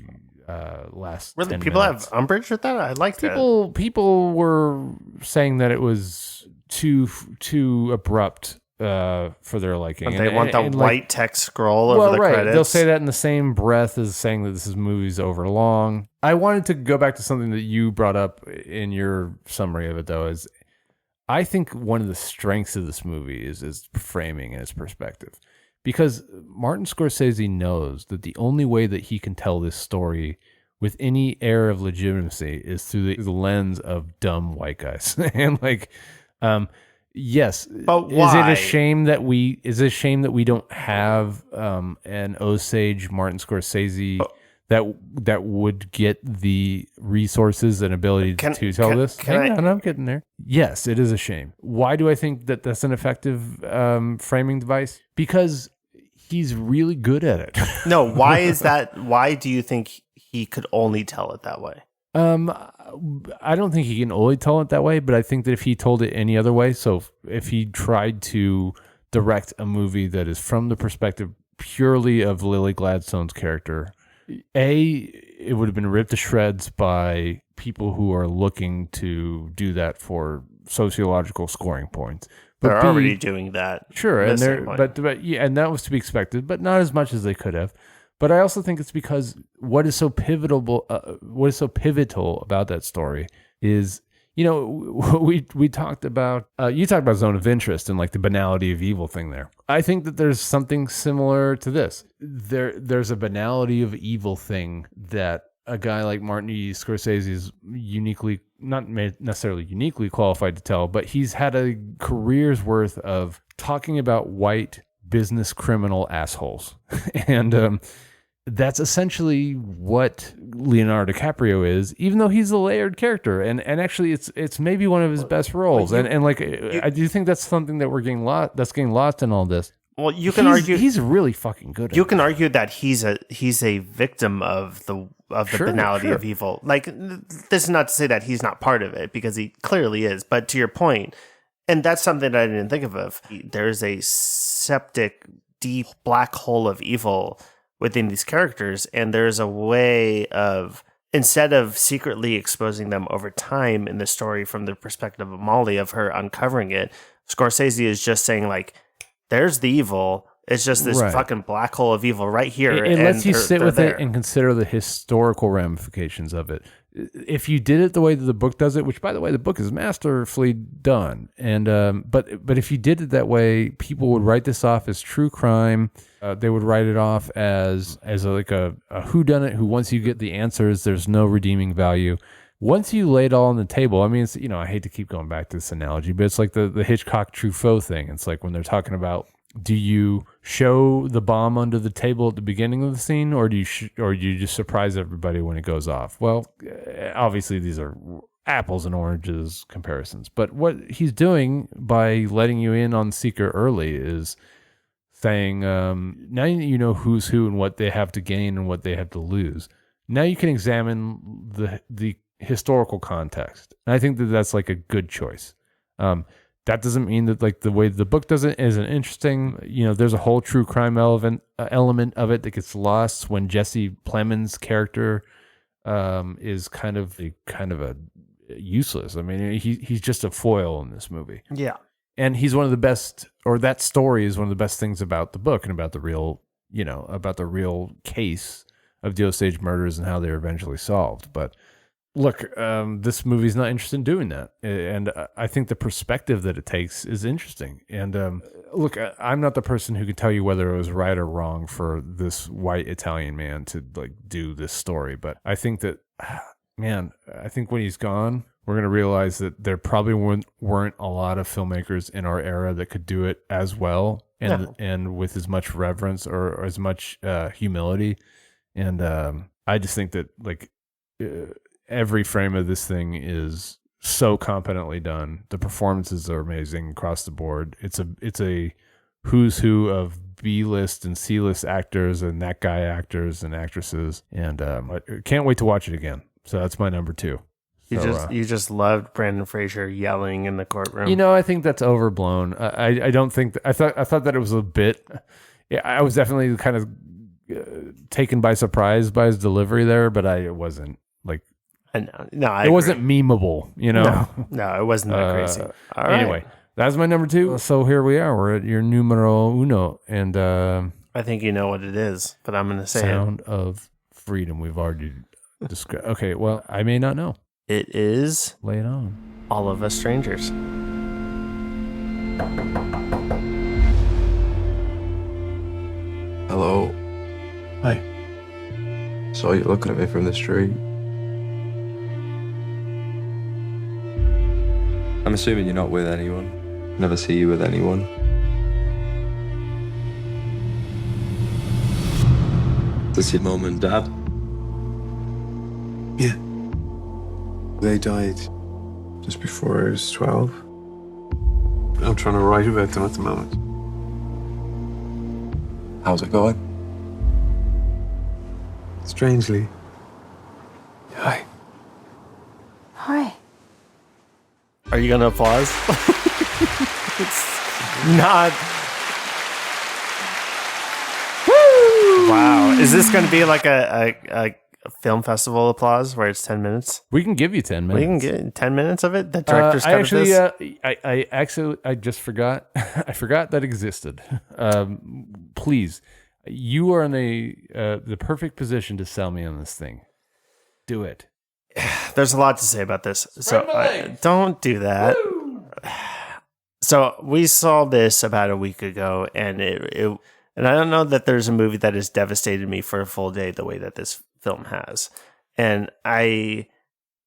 last Really, 10 people minutes. have umbrage with that? I like that. People were saying that it was too abrupt for their liking. But they want the white text scroll over the credits. They'll say that in the same breath as saying that this movie's over long. I wanted to go back to something that you brought up in your summary of it, though, is I think one of the strengths of this movie is its framing and its perspective. Because Martin Scorsese knows that the only way that he can tell this story with any air of legitimacy is through the lens of dumb white guys. And yes, but why? Is it a shame that we don't have an Osage Martin Scorsese that would get the resources and ability to tell this? I'm getting there. Yes, it is a shame. Why do I think that that's an effective framing device? Because he's really good at it. No, why is that? Why do you think he could only tell it that way? I don't think he can only tell it that way, but I think that if he told it any other way, so if he tried to direct a movie that is from the perspective purely of Lily Gladstone's character, it would have been ripped to shreds by people who are looking to do that for sociological scoring points. But they're already doing that. Sure, and that was to be expected, but not as much as they could have. But I also think it's because what is so pivotal about that story is, we talked about, you talked about Zone of Interest and like the banality of evil thing there. I think that there's something similar to this. There's a banality of evil thing that a guy like Martin Scorsese is not necessarily uniquely qualified to tell, but he's had a career's worth of talking about white business criminal assholes. And that's essentially what Leonardo DiCaprio is, even though he's a layered character. And actually it's maybe one of his best roles. I do think that's something that that's getting lost in all this. Well, you can argue he's really fucking good at it. You can argue that he's a victim of the banality of evil. Like, this is not to say that he's not part of it, because he clearly is. But to your point, and that's something that I didn't think of. There's a septic, deep black hole of evil within these characters, and there's a way of, instead of secretly exposing them over time in the story from the perspective of Molly, of her uncovering it, Scorsese is just saying, like, there's the evil. It's just this fucking black hole of evil right here. It lets you sit with it and consider the historical ramifications of it. If you did it the way that the book does it, which, by the way, the book is masterfully done, and but if you did it that way, people would write this off as true crime. They would write it off as a whodunit who, once you get the answers, there's no redeeming value. Once you lay it all on the table, I mean, it's, I hate to keep going back to this analogy, but it's like the Hitchcock Truffaut thing. It's like when they're talking about, do you show the bomb under the table at the beginning of the scene, or do you just surprise everybody when it goes off? Well, obviously these are apples and oranges comparisons, but what he's doing by letting you in on Seeker early is saying, now you know who's who and what they have to gain and what they have to lose. Now you can examine the historical context. And I think that that's like a good choice. That doesn't mean that like the way the book does it isn't interesting. You know, there's a whole true crime element of it that gets lost when Jesse Plemons' character is kind of a useless. I mean, he's just a foil in this movie. Yeah. And he's one of the best, or that story is one of the best things about the book and about the real, about the real case of the Osage murders and how they were eventually solved. But look, this movie's not interested in doing that. And I think the perspective that it takes is interesting. And look, I'm not the person who can tell you whether it was right or wrong for this white Italian man to like do this story. But I think that, man, I think when he's gone, we're going to realize that there probably weren't a lot of filmmakers in our era that could do it as well and with as much reverence or as much humility. And I just think that like every frame of this thing is so competently done. The performances are amazing across the board. It's a who's who of B-list and C-list actors and that guy actors and actresses. And I can't wait to watch it again. So that's my number 2. You just loved Brandon Fraser yelling in the courtroom. You know, I think that's overblown. I don't think I thought that it was a bit. Yeah, I was definitely kind of taken by surprise by his delivery there, but it wasn't like. I wasn't memeable. You know, no, it wasn't that crazy. Anyway, that's my number 2. So here we are. We're at your numero uno, and I think you know what it is, but I'm going to say Sound of Freedom. We've already described. Okay, well, I may not know. It is. Lay it on. All of Us Strangers. Hello. Hi. Saw you looking at me from the street. I'm assuming you're not with anyone. Never see you with anyone. Is this your mum and dad? Yeah. They died just before I was 12. I'm trying to write about them at the moment. How's it going? Strangely. Hi. Hi. Are you going to applause? It's not. Woo! Wow. Is this going to be like a film festival applause where it's 10 minutes? We can give you 10 minutes. We can get 10 minutes of it? The director's cut of this? I just forgot. I forgot that existed. Please, you are in the perfect position to sell me on this thing. Do it. There's a lot to say about this. So don't do that. Woo! So we saw this about a week ago, and and I don't know that there's a movie that has devastated me for a full day the way that this film has. And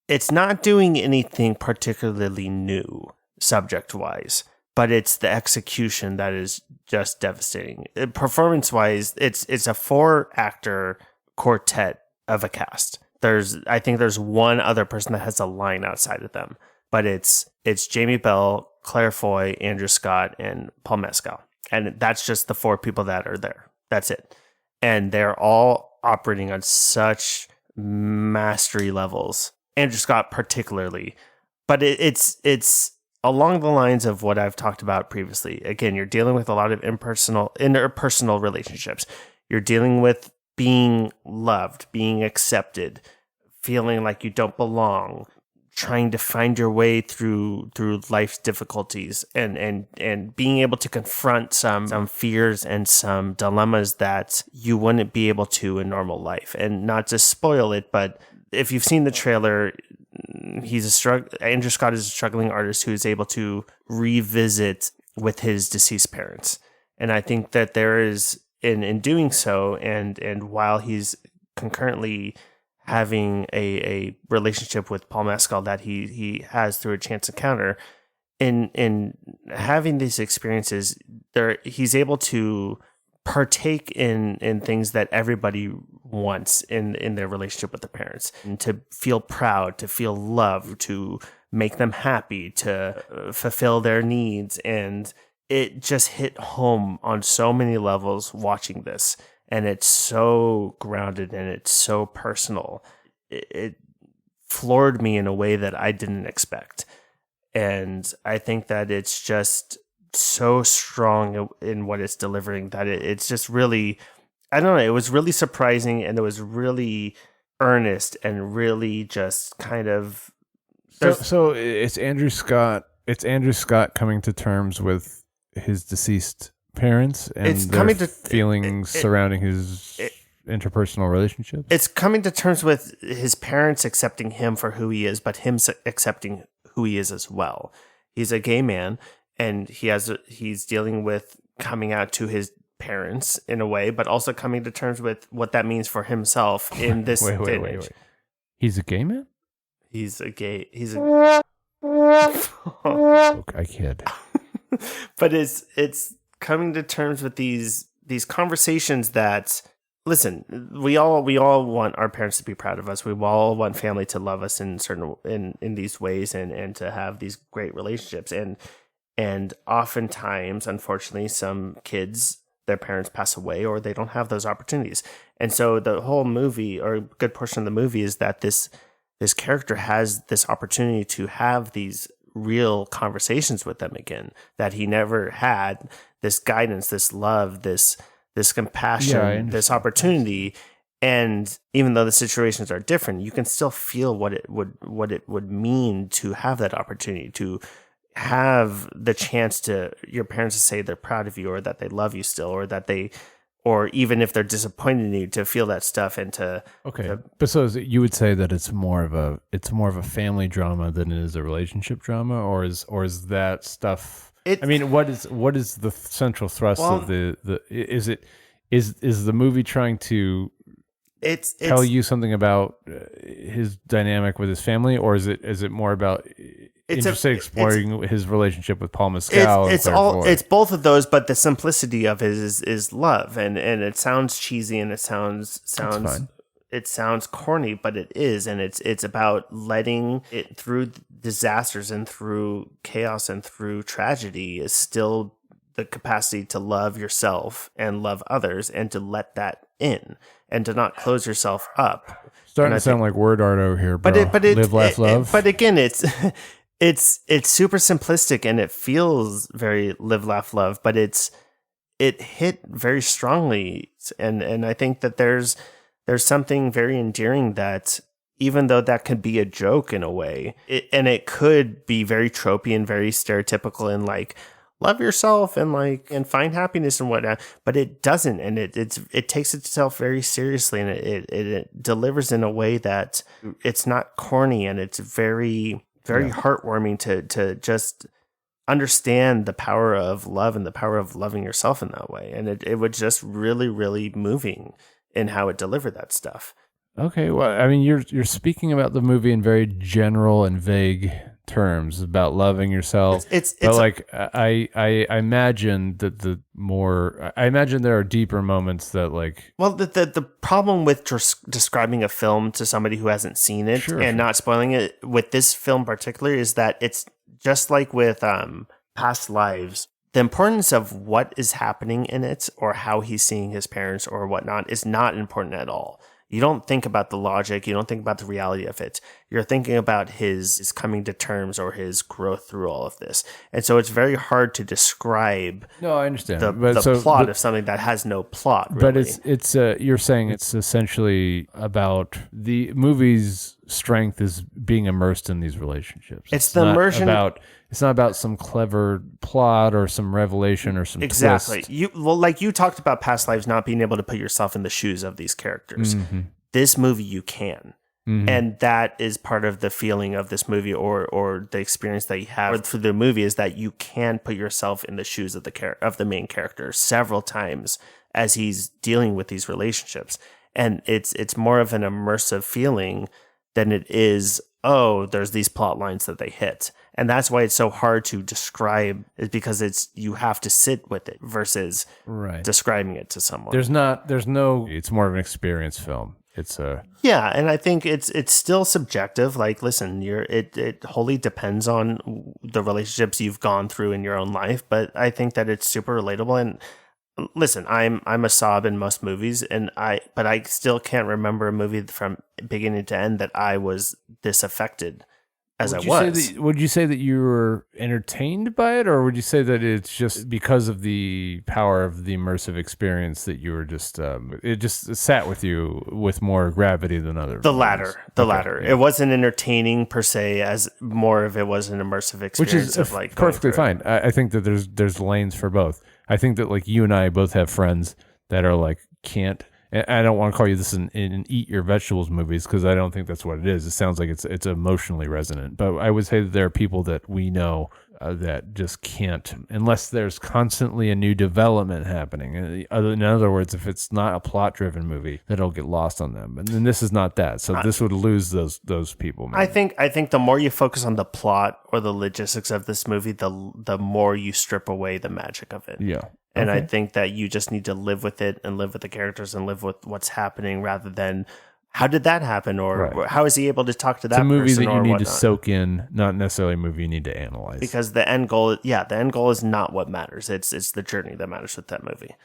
it's not doing anything particularly new subject-wise, but it's the execution that is just devastating. Performance-wise, it's a 4-actor quartet of a cast. I think there's one other person that has a line outside of them, but it's Jamie Bell, Claire Foy, Andrew Scott, and Paul Mescal. And that's just the 4 people that are there. That's it. And they're all operating on such mastery levels. Andrew Scott particularly. But it's along the lines of what I've talked about previously. Again, you're dealing with a lot of interpersonal relationships. You're dealing with being loved, being accepted, feeling like you don't belong, trying to find your way through life's difficulties, and being able to confront some fears and some dilemmas that you wouldn't be able to in normal life. And not to spoil it, but if you've seen the trailer, Andrew Scott is a struggling artist who is able to revisit with his deceased parents. And I think that there is, in doing so, and while he's concurrently having a relationship with Paul Mescal that he has through a chance encounter, in having these experiences, he's able to partake in things that everybody wants in their relationship with their parents, and to feel proud, to feel loved, to make them happy, to fulfill their needs. And it just hit home on so many levels watching this. and it's so grounded and it's so personal. It floored me in a way that I didn't expect. And I think that it's just so strong in what it's delivering that it's just really, I don't know, it was really surprising, and it was really earnest and really just kind of. So it's Andrew Scott. It's Andrew Scott coming to terms with his deceased parents and it's their coming to feelings surrounding his interpersonal relationships. It's coming to terms with his parents accepting him for who he is, but him accepting who he is as well. He's a gay man, and he's dealing with coming out to his parents in a way, but also coming to terms with what that means for himself in this day and age. He's a gay man? He's a gay. I kid. But it's coming to terms with these conversations that, listen, we all want our parents to be proud of us. We all want family to love us in these ways and to have these great relationships. And oftentimes, unfortunately, some kids, their parents pass away or they don't have those opportunities. And so the whole movie, or a good portion of the movie, is that this character has this opportunity to have these real conversations with them again that he never had. This guidance, this love, this compassion, this opportunity. And even though the situations are different, you can still feel what it would mean to have that opportunity, to have the chance to your parents to say they're proud of you, or that they love you still, or even if they're disappointed in you, to feel that stuff and to. Okay. But so you would say that it's more of a family drama than it is a relationship drama, or is that stuff? I mean, what is the central thrust of the is the movie trying to tell you something about his dynamic with his family, or is it more about exploring his relationship with Paul Mescal? It's both of those, but the simplicity of it is love, and it sounds cheesy and it sounds corny, but it is, and it's about letting it through disasters and through chaos and through tragedy is still the capacity to love yourself and love others, and to let that in and to not close yourself up. Starting to sound like word art over here, bro. Live, laugh, love. But again, it's super simplistic, and it feels very live, laugh, love, but it hit very strongly, and I think that there's something very endearing that, even though that could be a joke in a way, it could be very tropey and very stereotypical and like love yourself and find happiness and whatnot, but it doesn't, and it takes itself very seriously, and it delivers in a way that it's not corny, and it's very heartwarming to just understand the power of love and the power of loving yourself in that way, and it was just really, really moving in how it delivered that stuff. Okay, well, I mean, you're speaking about the movie in very general and vague terms about loving yourself. I imagine that I imagine there are deeper moments that like. Well, the problem with describing a film to somebody who hasn't seen it not spoiling it with this film particularly is that it's just like with Past Lives. The importance of what is happening in it, or how he's seeing his parents or whatnot, is not important at all. You don't think about the logic. You don't think about the reality of it. You're thinking about his coming to terms or his growth through all of this. And so it's very hard to describe. No, I understand the plot of something that has no plot. Really. But it's you're saying it's essentially about the movie's strength is being immersed in these relationships. It's the immersion. It's not about some clever plot or some revelation or some exactly. twist. Like you talked about Past Lives, not being able to put yourself in the shoes of these characters. Mm-hmm. This movie, you can. Mm-hmm. And that is part of the feeling of this movie, or the experience that you have through the movie, is that you can put yourself in the shoes of the main character several times as he's dealing with these relationships. And it's more of an immersive feeling than it is, there's these plot lines that they hit. And that's why it's so hard to describe, is because you have to sit with it versus describing it to someone. It's more of an experience film. And I think it's still subjective. Like, listen, it wholly depends on the relationships you've gone through in your own life, but I think that it's super relatable. And listen, I'm a sob in most movies, but I still can't remember a movie from beginning to end that I was this affected as would I was. Would you say that you were entertained by it, or would you say that it's just because of the power of the immersive experience that you were just it just sat with you with more gravity than others? The latter. Yeah. It wasn't entertaining per se, as more of it was an immersive experience, which is of like perfectly fine. I think that there's lanes for both. I think that like you and I both have friends that are like can't. I don't want to call you this an eat your vegetables movies, because I don't think that's what it is. It sounds like it's emotionally resonant. But I would say that there are people that we know that just can't, unless there's constantly a new development happening. In other words, if it's not a plot-driven movie, that'll get lost on them. And then this is not that. So this would lose those people. Maybe. I think the more you focus on the plot or the logistics of this movie, the more you strip away the magic of it. Yeah. And I think that you just need to live with it and live with the characters and live with what's happening, rather than how did that happen, or how is he able to talk to that person? It's a movie that you need whatnot. to soak in, not necessarily a movie you need to analyze. Because the end goal is not what matters. It's the journey that matters with that movie.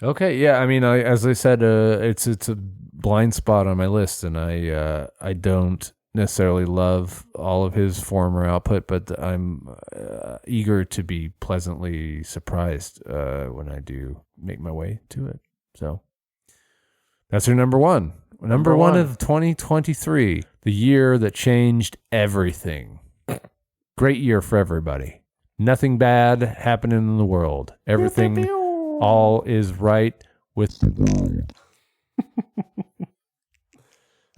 Okay, yeah. I mean, as I said, it's a blind spot on my list, and I don't necessarily love all of his former output, but I'm eager to be pleasantly surprised when I do make my way to it. So that's your number one. Number one of 2023, the year that changed everything. Great year for everybody. Nothing bad happening in the world. Everything, all is right with the world.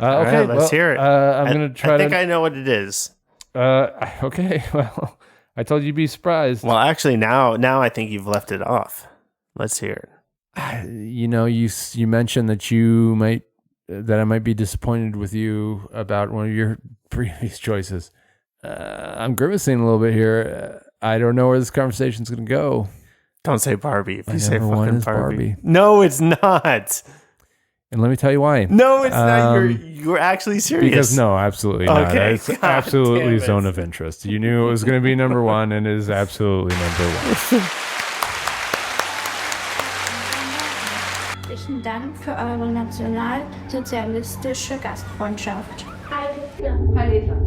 Okay, let's hear it. I'm going to try I think I know what it is. Okay, well, I told you to be surprised. Well, actually, now I think you've left it off. Let's hear it. You know, you mentioned that I might be disappointed with you about one of your previous choices. I'm grimacing a little bit here. I don't know where this conversation's going to go. Don't say Barbie. If My you say number one fucking is Barbie. No, it's not. And let me tell you why. No, it's not. You're actually serious. Because no, absolutely not. Okay, It's absolutely zone of interest. You knew it was going to be number one, and it is absolutely number one. Herzlichen Dank für eure nationalsozialistische Gastfreundschaft. Heil Hitler.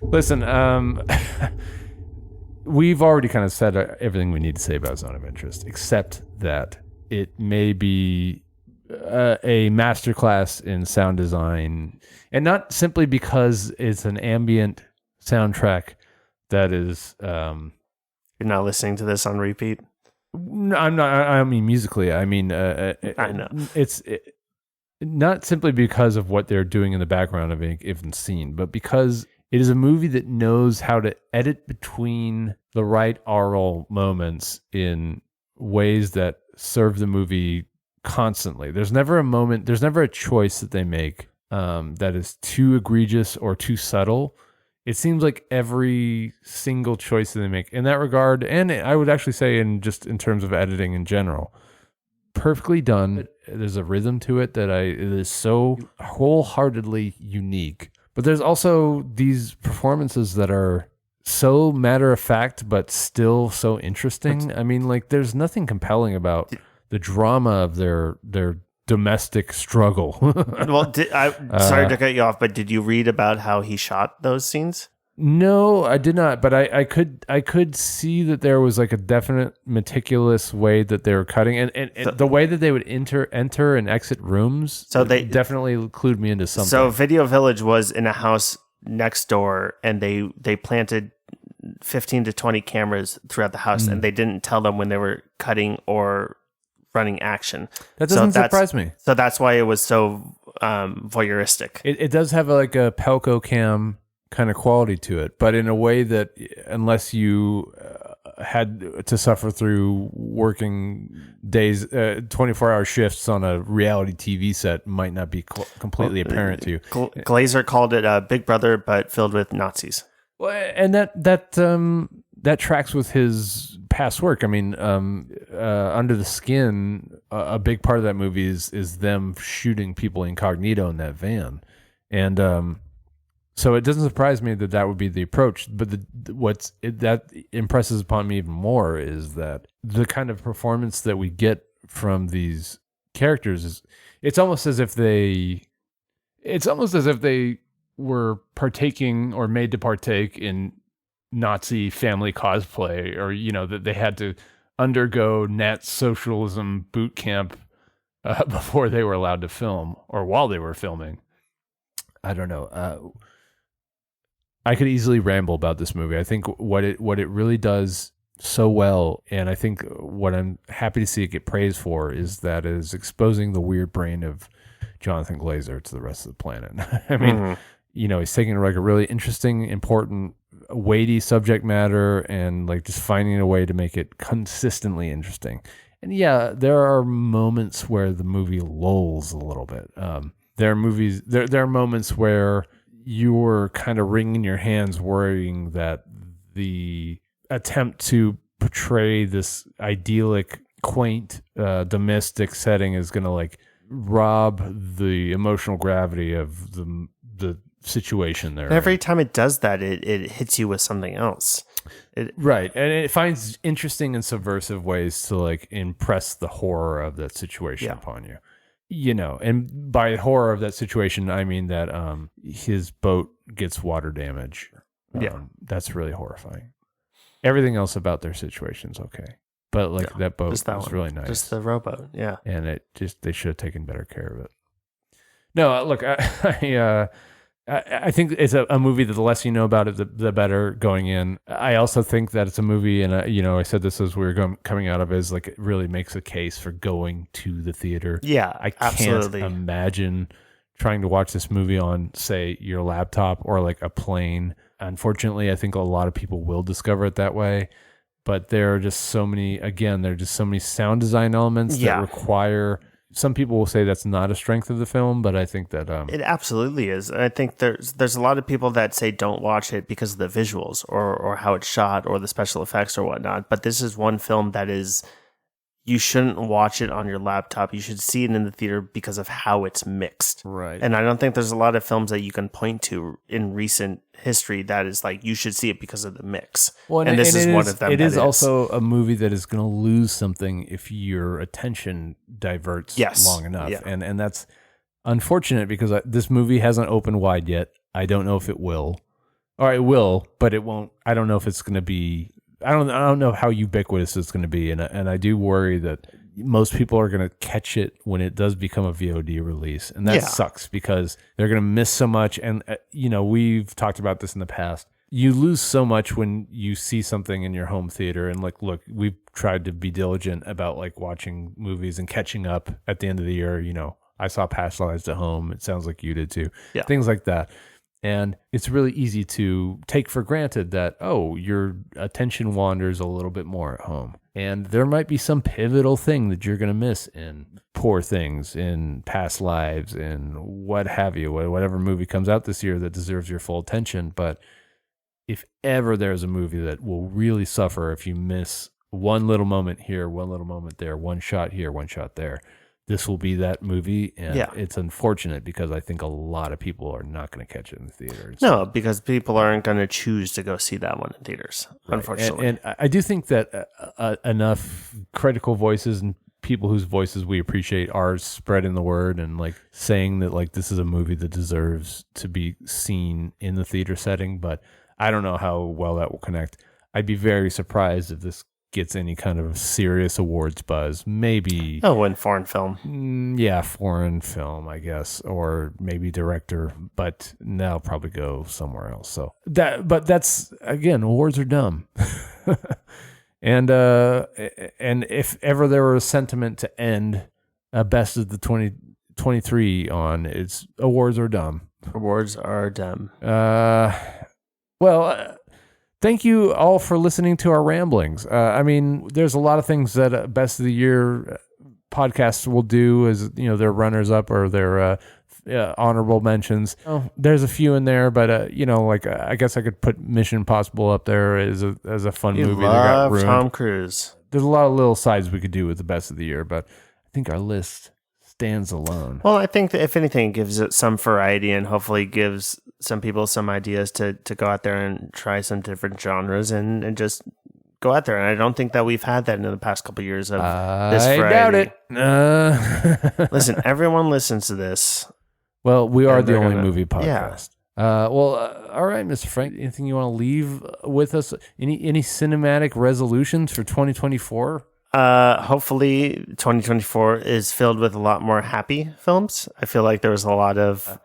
Listen, we've already kind of said everything we need to say about Zone of Interest, except that it may be a masterclass in sound design, and not simply because it's an ambient soundtrack that is. You're not listening to this on repeat? No, I'm not. I mean, musically. I mean, I know. It's not simply because of what they're doing in the background of any given scene, but because it is a movie that knows how to edit between the right aural moments in ways that serve the movie constantly. There's never a choice that they make that is too egregious or too subtle. It seems like every single choice that they make in that regard, and I would actually say in terms of editing in general, perfectly done. There's a rhythm to it that it is so wholeheartedly unique. But there's also these performances that are so matter of fact, but still so interesting. I mean, like, there's nothing compelling about the drama of their domestic struggle. Well, sorry to cut you off, but did you read about how he shot those scenes? No, I did not, but I could see that there was like a definite meticulous way that they were cutting, and the way that they would enter and exit rooms. So they definitely clued me into something. So Video Village was in a house next door, and they planted 15 to 20 cameras throughout the house, and they didn't tell them when they were cutting or running action. That doesn't surprise me. So that's why it was so voyeuristic. It does have like a Pelco cam kind of quality to it, but in a way that unless you had to suffer through working days, 24-hour shifts on a reality TV set, might not be completely apparent to you. Glazer called it Big Brother, but filled with Nazis. Well, and that tracks with his past work. I mean, Under the Skin, a big part of that movie is them shooting people incognito in that van, and so it doesn't surprise me that would be the approach. But that impresses upon me even more is that the kind of performance that we get from these characters it's almost as if they were partaking or made to partake in Nazi family cosplay, or that they had to undergo Nat socialism boot camp before they were allowed to film, or while they were filming. I don't know. I could easily ramble about this movie. I think what it really does so well, and I think what I'm happy to see it get praised for, is that it is exposing the weird brain of Jonathan Glazer to the rest of the planet. I mean, he's taking like a really interesting, important, weighty subject matter and like just finding a way to make it consistently interesting. And yeah, there are moments where the movie lulls a little bit. There are moments where you're kind of wringing your hands, worrying that the attempt to portray this idyllic, quaint, domestic setting is going to like rob the emotional gravity of the situation there. Every time it does that, it hits you with something else. Right. And it finds interesting and subversive ways to like impress the horror of that situation upon you. And by horror of that situation, I mean that his boat gets water damage. That's really horrifying. Everything else about their situation's okay. But like that boat was really nice. Just the rowboat, yeah. And they should have taken better care of it. No, look, I think it's a movie that the less you know about it, the better going in. I also think that it's a movie, and I said this as we were coming out of it, is like it really makes a case for going to the theater. Yeah, I can't imagine trying to watch this movie on, say, your laptop or like a plane. Unfortunately, I think a lot of people will discover it that way. But there are just so many sound design elements that require. Some people will say that's not a strength of the film, but I think that it absolutely is. I think there's a lot of people that say don't watch it because of the visuals or how it's shot or the special effects or whatnot. But this is one film that is, you shouldn't watch it on your laptop. You should see it in the theater because of how it's mixed. Right. And I don't think there's a lot of films that you can point to in recent history that is like, you should see it because of the mix. Well, and this is one of them. It is also a movie that is going to lose something if your attention diverts long enough. Yeah. And that's unfortunate because this movie hasn't opened wide yet. I don't know if it will. Or it will, but it won't. I don't know if it's going to be... I don't know how ubiquitous it's going to be, and I do worry that most people are going to catch it when it does become a VOD release, and that sucks because they're going to miss so much. And we've talked about this in the past. You lose so much when you see something in your home theater, and like, look, we've tried to be diligent about like watching movies and catching up at the end of the year. I saw Past Lives at home. It sounds like you did too. Yeah. Things like that. And it's really easy to take for granted that, your attention wanders a little bit more at home. And there might be some pivotal thing that you're going to miss in Poor Things, in Past Lives, in what have you, whatever movie comes out this year that deserves your full attention. But if ever there's a movie that will really suffer if you miss one little moment here, one little moment there, one shot here, one shot there, this will be that movie, and it's unfortunate because I think a lot of people are not going to catch it in the theaters. No, because people aren't going to choose to go see that one in theaters, unfortunately. And I do think that enough critical voices and people whose voices we appreciate are spreading the word and like saying that like this is a movie that deserves to be seen in the theater setting, but I don't know how well that will connect. I'd be very surprised if this gets any kind of serious awards buzz. Maybe in foreign film. Foreign film, I guess, or maybe director, but now probably go somewhere else. So that's again, awards are dumb. and if ever there were a sentiment to end best of the 2023 on, it's awards are dumb. Awards are dumb. Thank you all for listening to our ramblings. I mean, there's a lot of things that Best of the Year podcasts will do as, their runners up or their honorable mentions. Oh, there's a few in there, but I guess I could put Mission Impossible up there as a fun movie that got ruined. Tom Cruise. There's a lot of little sides we could do with the best of the year, but I think our list stands alone. Well, I think that if anything, it gives it some variety and hopefully gives some people some ideas to go out there and try some different genres and just go out there. And I don't think that we've had that in the past couple of years of this variety. I doubt it. Listen, everyone listens to this. Well, we are the only movie podcast. Yeah. All right, Mr. Frank, anything you want to leave with us? Any cinematic resolutions for 2024? Hopefully 2024 is filled with a lot more happy films. I feel like there was a lot of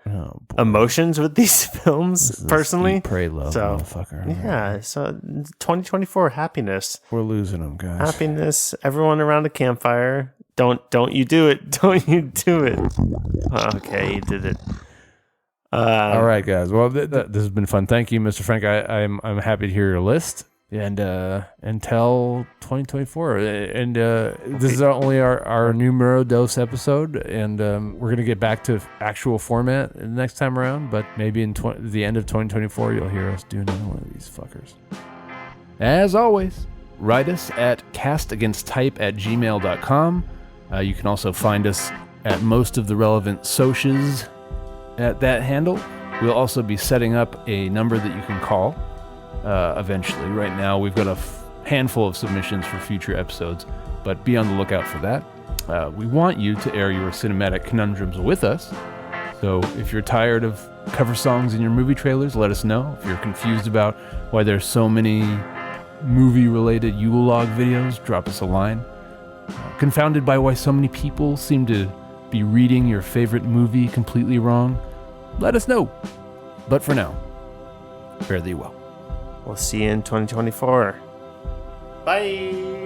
emotions with these films personally. Eat, pray, love, motherfucker. Yeah. So 2024 happiness. We're losing them, guys. Happiness. Everyone around the campfire. Don't you do it. Don't you do it. Okay, you did it. All right, guys. Well, this has been fun. Thank you, Mr. Frank. I'm happy to hear your list. And until 2024, and this is only our numero dos episode, and we're gonna get back to actual format next time around. But maybe in the end of 2024, you'll hear us do another one of these fuckers. As always, write us at castagainsttype@gmail.com. You can also find us at most of the relevant socials at that handle. We'll also be setting up a number that you can call. Eventually. Right now, we've got a handful of submissions for future episodes, but be on the lookout for that. We want you to air your cinematic conundrums with us. So if you're tired of cover songs in your movie trailers, let us know. If you're confused about why there's so many movie-related Yule log videos, drop us a line. Confounded by why so many people seem to be reading your favorite movie completely wrong, let us know. But for now, fare thee well. We'll see you in 2024. Bye.